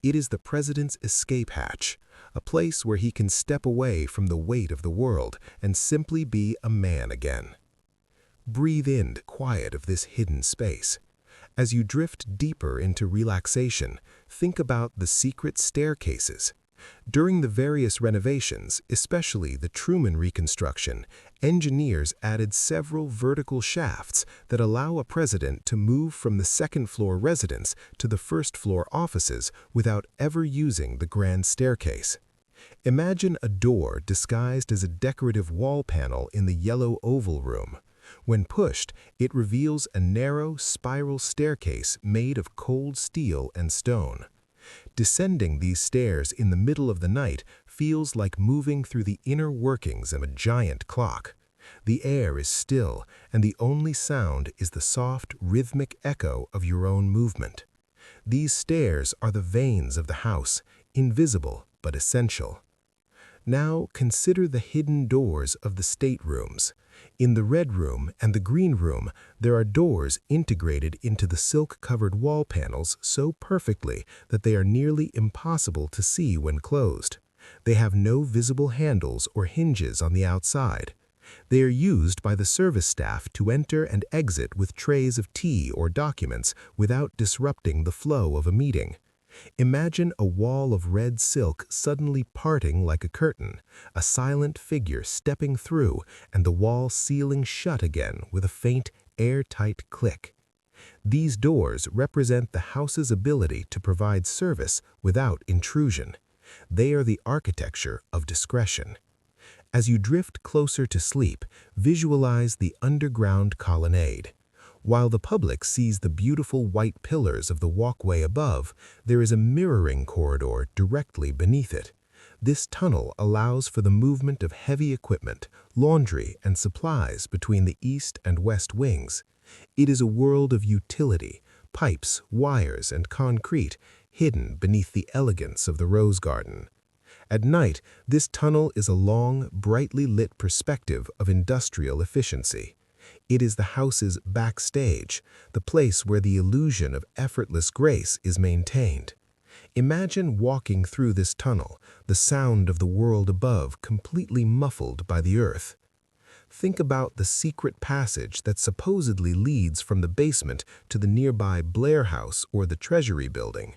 It is the president's escape hatch, a place where he can step away from the weight of the world and simply be a man again. Breathe in the quiet of this hidden space. As you drift deeper into relaxation, think about the secret staircases. During the various renovations, especially the Truman reconstruction, engineers added several vertical shafts that allow a president to move from the second-floor residence to the first-floor offices without ever using the grand staircase. Imagine a door disguised as a decorative wall panel in the yellow oval room. When pushed, it reveals a narrow, spiral staircase made of cold steel and stone. Descending these stairs in the middle of the night feels like moving through the inner workings of a giant clock. The air is still, and the only sound is the soft, rhythmic echo of your own movement. These stairs are the veins of the house, invisible but essential. Now consider the hidden doors of the staterooms. In the red room and the green room, there are doors integrated into the silk-covered wall panels so perfectly that they are nearly impossible to see when closed. They have no visible handles or hinges on the outside. They are used by the service staff to enter and exit with trays of tea or documents without disrupting the flow of a meeting. Imagine a wall of red silk suddenly parting like a curtain, a silent figure stepping through, and the wall sealing shut again with a faint, airtight click. These doors represent the house's ability to provide service without intrusion. They are the architecture of discretion. As you drift closer to sleep, visualize the underground colonnade. While the public sees the beautiful white pillars of the walkway above, there is a mirroring corridor directly beneath it. This tunnel allows for the movement of heavy equipment, laundry, and supplies between the east and west wings. It is a world of utility, pipes, wires, and concrete, hidden beneath the elegance of the rose garden. At night, this tunnel is a long, brightly lit perspective of industrial efficiency. It is the house's backstage, the place where the illusion of effortless grace is maintained. Imagine walking through this tunnel, the sound of the world above completely muffled by the earth. Think about the secret passage that supposedly leads from the basement to the nearby Blair House or the Treasury Building.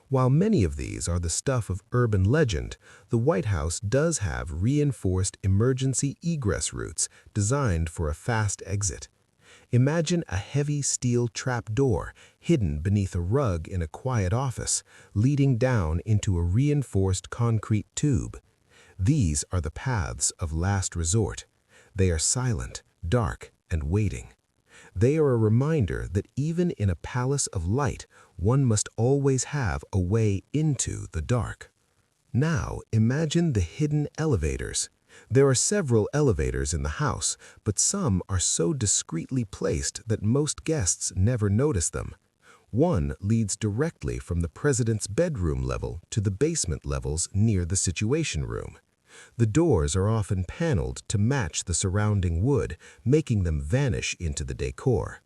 While many of these are the stuff of urban legend, the White House does have reinforced emergency egress routes designed for a fast exit. Imagine a heavy steel trap door hidden beneath a rug in a quiet office, leading down into a reinforced concrete tube. These are the paths of last resort. They are silent, dark, and waiting. They are a reminder that even in a palace of light, one must always have a way into the dark. Now imagine the hidden elevators. There are several elevators in the house, but some are so discreetly placed that most guests never notice them. One leads directly from the president's bedroom level to the basement levels near the Situation Room. The doors are often paneled to match the surrounding wood, making them vanish into the decor.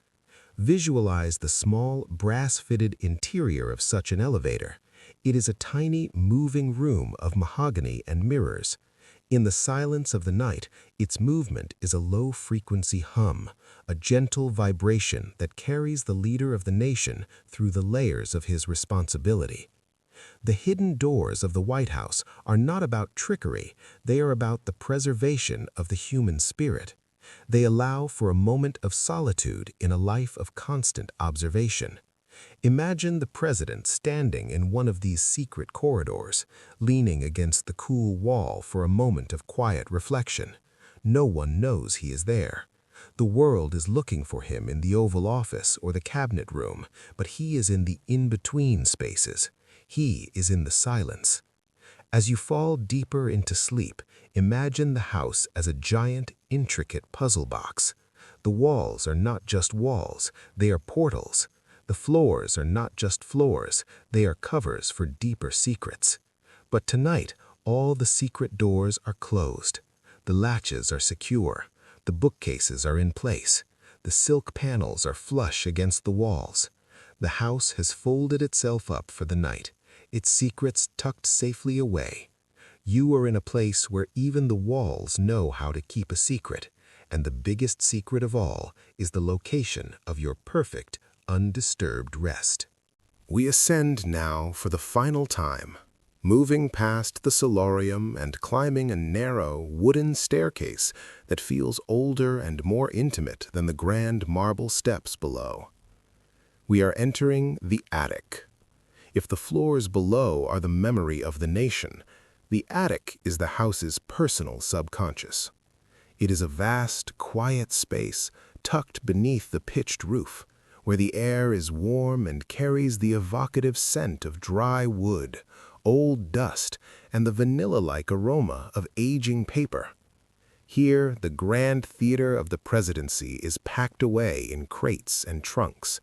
Visualize the small, brass-fitted interior of such an elevator. It is a tiny, moving room of mahogany and mirrors. In the silence of the night, its movement is a low-frequency hum, a gentle vibration that carries the leader of the nation through the layers of his responsibility. The hidden doors of the White House are not about trickery, they are about the preservation of the human spirit. They allow for a moment of solitude in a life of constant observation. Imagine the president standing in one of these secret corridors, leaning against the cool wall for a moment of quiet reflection. No one knows he is there. The world is looking for him in the Oval Office or the Cabinet Room, but he is in the in-between spaces. He is in the silence. As you fall deeper into sleep, imagine the house as a giant, intricate puzzle box. The walls are not just walls, they are portals. The floors are not just floors, they are covers for deeper secrets. But tonight, all the secret doors are closed. The latches are secure. The bookcases are in place. The silk panels are flush against the walls. The house has folded itself up for the night, its secrets tucked safely away. You are in a place where even the walls know how to keep a secret, and the biggest secret of all is the location of your perfect, undisturbed rest. We ascend now for the final time, moving past the solarium and climbing a narrow, wooden staircase that feels older and more intimate than the grand marble steps below. We are entering the attic. If the floors below are the memory of the nation, the attic is the house's personal subconscious. It is a vast, quiet space tucked beneath the pitched roof, where the air is warm and carries the evocative scent of dry wood, old dust, and the vanilla-like aroma of aging paper. Here, the grand theater of the presidency is packed away in crates and trunks.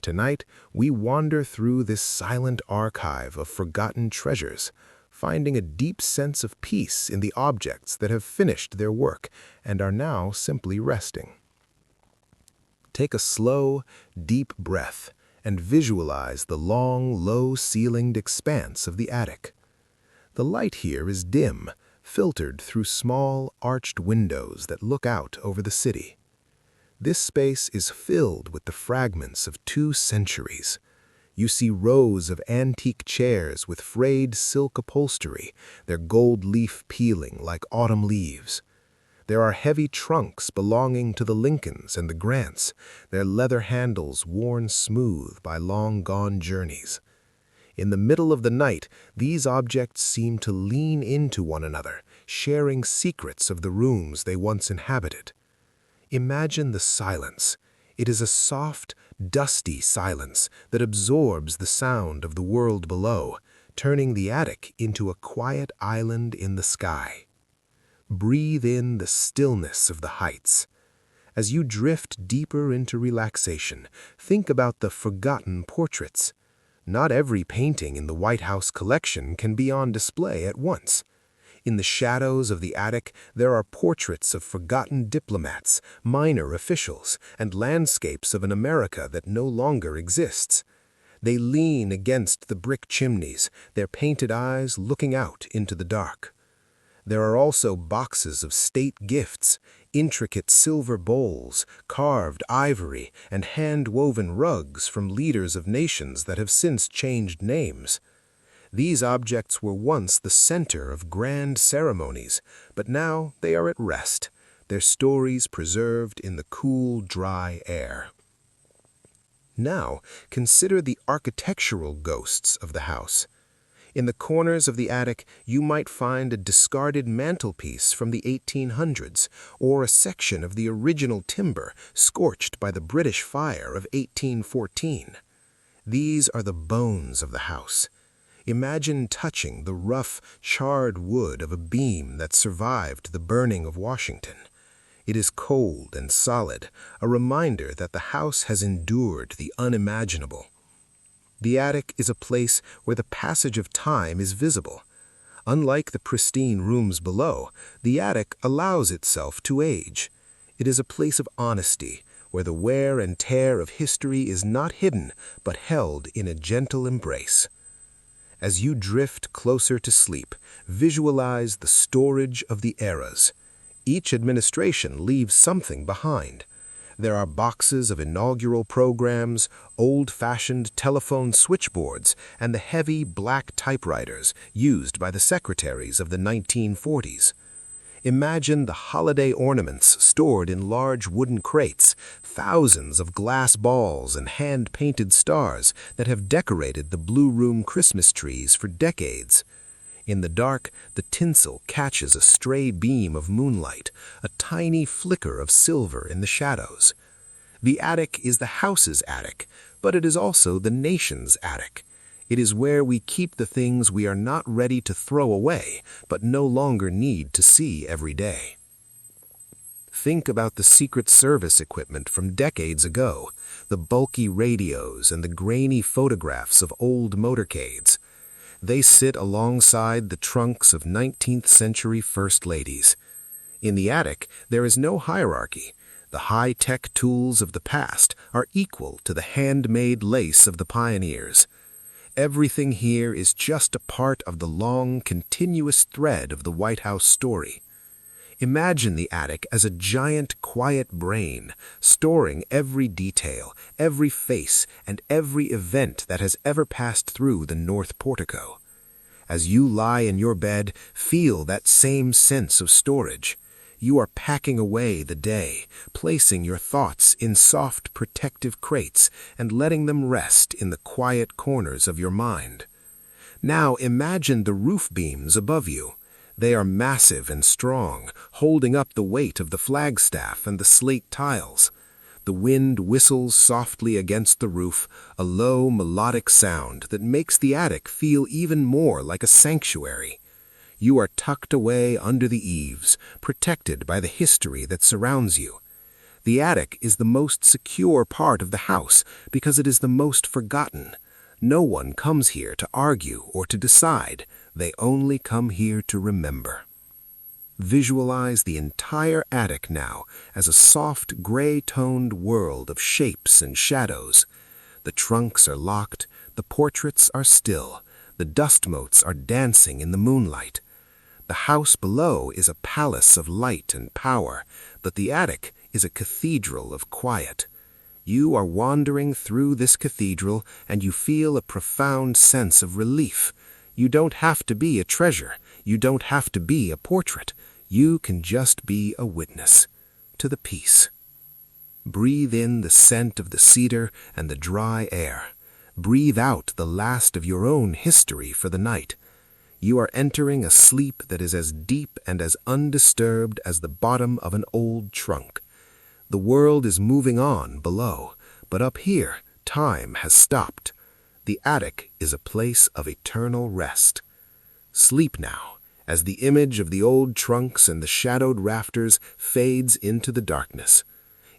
Tonight, we wander through this silent archive of forgotten treasures, finding a deep sense of peace in the objects that have finished their work and are now simply resting. Take a slow, deep breath and visualize the long, low-ceilinged expanse of the attic. The light here is dim, filtered through small, arched windows that look out over the city. This space is filled with the fragments of 2 centuries. You see rows of antique chairs with frayed silk upholstery, their gold leaf peeling like autumn leaves. There are heavy trunks belonging to the Lincolns and the Grants, their leather handles worn smooth by long-gone journeys. In the middle of the night, these objects seem to lean into one another, sharing secrets of the rooms they once inhabited. Imagine the silence. It is a soft, dusty silence that absorbs the sound of the world below, turning the attic into a quiet island in the sky. Breathe in the stillness of the heights. As you drift deeper into relaxation, think about the forgotten portraits. Not every painting in the White House collection can be on display at once. In the shadows of the attic, there are portraits of forgotten diplomats, minor officials, and landscapes of an America that no longer exists. They lean against the brick chimneys, their painted eyes looking out into the dark. There are also boxes of state gifts, intricate silver bowls, carved ivory, and hand-woven rugs from leaders of nations that have since changed names. These objects were once the center of grand ceremonies, but now they are at rest, their stories preserved in the cool, dry air. Now, consider the architectural ghosts of the house. In the corners of the attic, you might find a discarded mantelpiece from the 1800s, or a section of the original timber scorched by the British fire of 1814. These are the bones of the house. Imagine touching the rough, charred wood of a beam that survived the burning of Washington. It is cold and solid, a reminder that the house has endured the unimaginable. The attic is a place where the passage of time is visible. Unlike the pristine rooms below, the attic allows itself to age. It is a place of honesty, where the wear and tear of history is not hidden, but held in a gentle embrace. As you drift closer to sleep, visualize the storage of the eras. Each administration leaves something behind. There are boxes of inaugural programs, old-fashioned telephone switchboards, and the heavy black typewriters used by the secretaries of the 1940s. Imagine the holiday ornaments stored in large wooden crates, thousands of glass balls and hand-painted stars that have decorated the Blue Room Christmas trees for decades. In the dark, the tinsel catches a stray beam of moonlight, a tiny flicker of silver in the shadows. The attic is the house's attic, but it is also the nation's attic. It is where we keep the things we are not ready to throw away, but no longer need to see every day. Think about the Secret Service equipment from decades ago, the bulky radios and the grainy photographs of old motorcades. They sit alongside the trunks of 19th century first ladies. In the attic, there is no hierarchy. The high-tech tools of the past are equal to the handmade lace of the pioneers. Everything here is just a part of the long, continuous thread of the White House story. Imagine the attic as a giant, quiet brain, storing every detail, every face, and every event that has ever passed through the north portico. As you lie in your bed, feel that same sense of storage. You are packing away the day, placing your thoughts in soft, protective crates and letting them rest in the quiet corners of your mind. Now imagine the roof beams above you. They are massive and strong, holding up the weight of the flagstaff and the slate tiles. The wind whistles softly against the roof, a low, melodic sound that makes the attic feel even more like a sanctuary. You are tucked away under the eaves, protected by the history that surrounds you. The attic is the most secure part of the house because it is the most forgotten. No one comes here to argue or to decide. They only come here to remember. Visualize the entire attic now as a soft, gray-toned world of shapes and shadows. The trunks are locked, the portraits are still, the dust motes are dancing in the moonlight. The house below is a palace of light and power, but the attic is a cathedral of quiet. You are wandering through this cathedral and you feel a profound sense of relief. You don't have to be a treasure. You don't have to be a portrait. You can just be a witness to the peace. Breathe in the scent of the cedar and the dry air. Breathe out the last of your own history for the night. You are entering a sleep that is as deep and as undisturbed as the bottom of an old trunk. The world is moving on below, but up here, time has stopped. The attic is a place of eternal rest. Sleep now, as the image of the old trunks and the shadowed rafters fades into the darkness.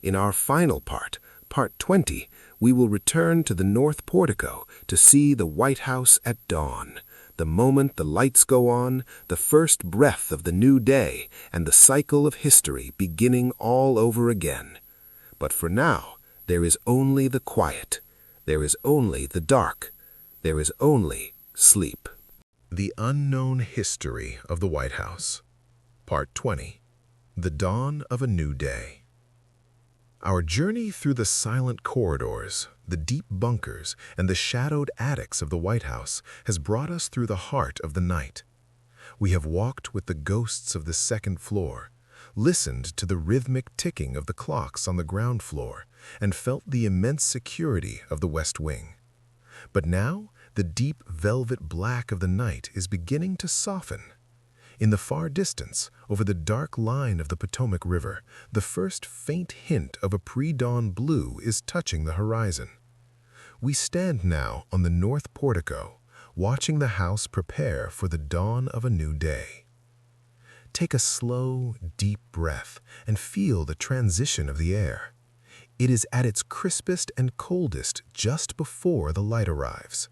In our final part, Part 20, we will return to the North Portico to see the White House at dawn. The moment the lights go on, the first breath of the new day, and the cycle of history beginning all over again. But for now, there is only the quiet. There is only the dark. There is only sleep. The Unknown History of the White House. Part 20. The Dawn of a New Day. Our journey through the silent corridors, the deep bunkers, and the shadowed attics of the White House has brought us through the heart of the night. We have walked with the ghosts of the second floor, listened to the rhythmic ticking of the clocks on the ground floor, and felt the immense security of the West Wing. But now, the deep velvet black of the night is beginning to soften. In the far distance, over the dark line of the Potomac River, the first faint hint of a pre-dawn blue is touching the horizon. We stand now on the North Portico, watching the house prepare for the dawn of a new day. Take a slow, deep breath and feel the transition of the air. It is at its crispest and coldest just before the light arrives.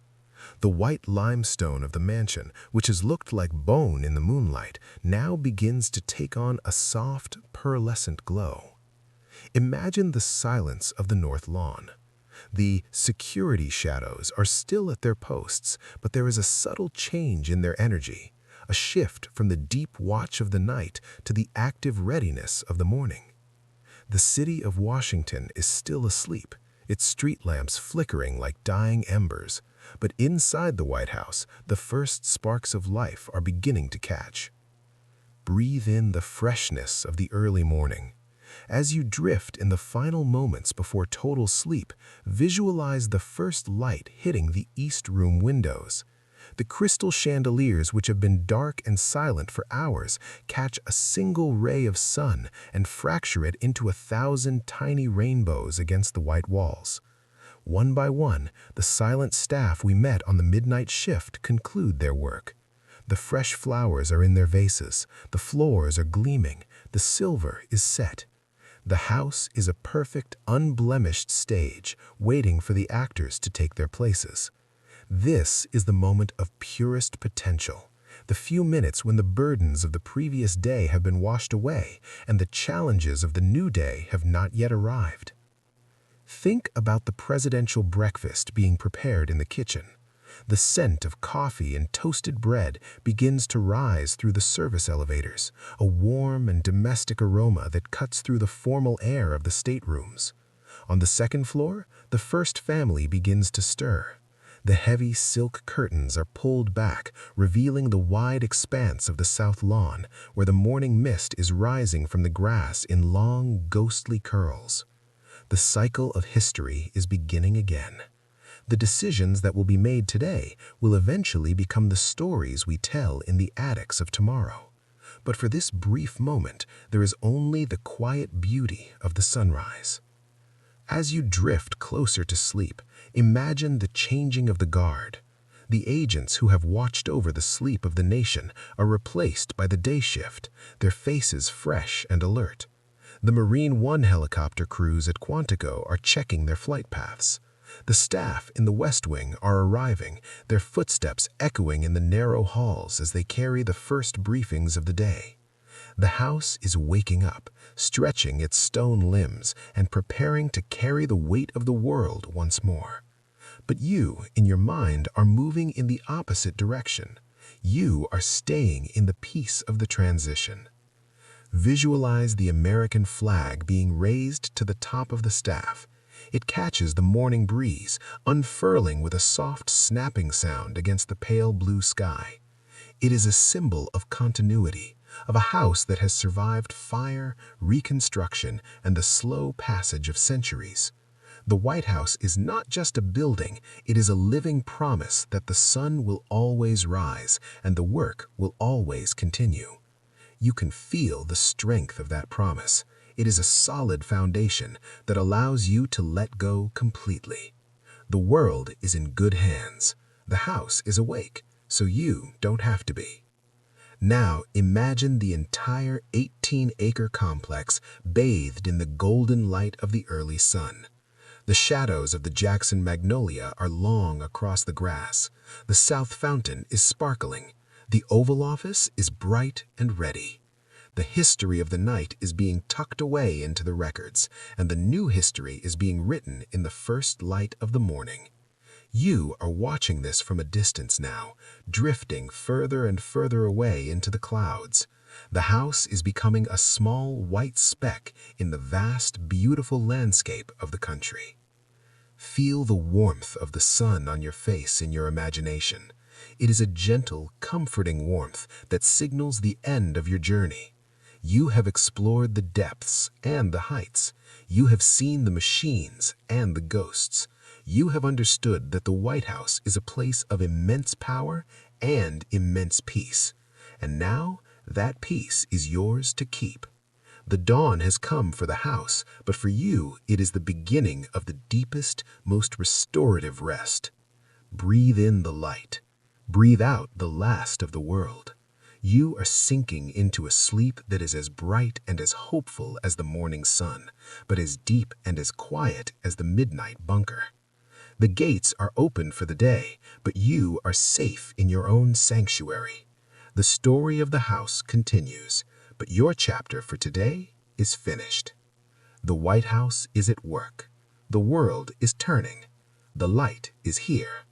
The white limestone of the mansion, which has looked like bone in the moonlight, now begins to take on a soft, pearlescent glow. Imagine the silence of the north lawn. The security shadows are still at their posts, but there is a subtle change in their energy, a shift from the deep watch of the night to the active readiness of the morning. The city of Washington is still asleep, its street lamps flickering like dying embers, but inside the White House, the first sparks of life are beginning to catch. Breathe in the freshness of the early morning. As you drift in the final moments before total sleep, visualize the first light hitting the East Room windows. The crystal chandeliers, which have been dark and silent for hours, catch a single ray of sun and fracture it into 1,000 tiny rainbows against the white walls. One by one, the silent staff we met on the midnight shift conclude their work. The fresh flowers are in their vases, the floors are gleaming, the silver is set. The house is a perfect, unblemished stage, waiting for the actors to take their places. This is the moment of purest potential, the few minutes when the burdens of the previous day have been washed away and the challenges of the new day have not yet arrived. Think about the presidential breakfast being prepared in the kitchen. The scent of coffee and toasted bread begins to rise through the service elevators, a warm and domestic aroma that cuts through the formal air of the staterooms. On the second floor, the first family begins to stir. The heavy silk curtains are pulled back, revealing the wide expanse of the south lawn, where the morning mist is rising from the grass in long, ghostly curls. The cycle of history is beginning again. The decisions that will be made today will eventually become the stories we tell in the attics of tomorrow. But for this brief moment, there is only the quiet beauty of the sunrise. As you drift closer to sleep, imagine the changing of the guard. The agents who have watched over the sleep of the nation are replaced by the day shift, their faces fresh and alert. The Marine One helicopter crews at Quantico are checking their flight paths. The staff in the West Wing are arriving, their footsteps echoing in the narrow halls as they carry the first briefings of the day. The house is waking up, stretching its stone limbs and preparing to carry the weight of the world once more. But you, in your mind, are moving in the opposite direction. You are staying in the peace of the transition. Visualize the American flag being raised to the top of the staff. It catches the morning breeze, unfurling with a soft snapping sound against the pale blue sky. It is a symbol of continuity, of a house that has survived fire, reconstruction, and the slow passage of centuries. The White House is not just a building, it is a living promise that the sun will always rise and the work will always continue. You can feel the strength of that promise. It is a solid foundation that allows you to let go completely. The world is in good hands. The house is awake, so you don't have to be. Now imagine the entire 18-acre complex bathed in the golden light of the early sun. The shadows of the Jackson magnolia are long across the grass. The south fountain is sparkling. The Oval Office is bright and ready. The history of the night is being tucked away into the records, and the new history is being written in the first light of the morning. You are watching this from a distance now, drifting further and further away into the clouds. The house is becoming a small white speck in the vast, beautiful landscape of the country. Feel the warmth of the sun on your face in your imagination. It is a gentle, comforting warmth that signals the end of your journey. You have explored the depths and the heights. You have seen the machines and the ghosts. You have understood that the White House is a place of immense power and immense peace. And now that peace is yours to keep. The dawn has come for the house, but for you it is the beginning of the deepest, most restorative rest. Breathe in the light. Breathe out the last of the world. You are sinking into a sleep that is as bright and as hopeful as the morning sun, but as deep and as quiet as the midnight bunker. The gates are open for the day, but you are safe in your own sanctuary. The story of the house continues, but your chapter for today is finished. The White House is at work. The world is turning. The light is here.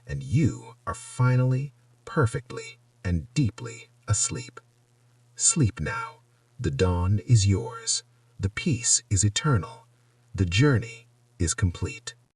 And you are finally, perfectly, and deeply asleep. Sleep now. The dawn is yours. The peace is eternal. The journey is complete.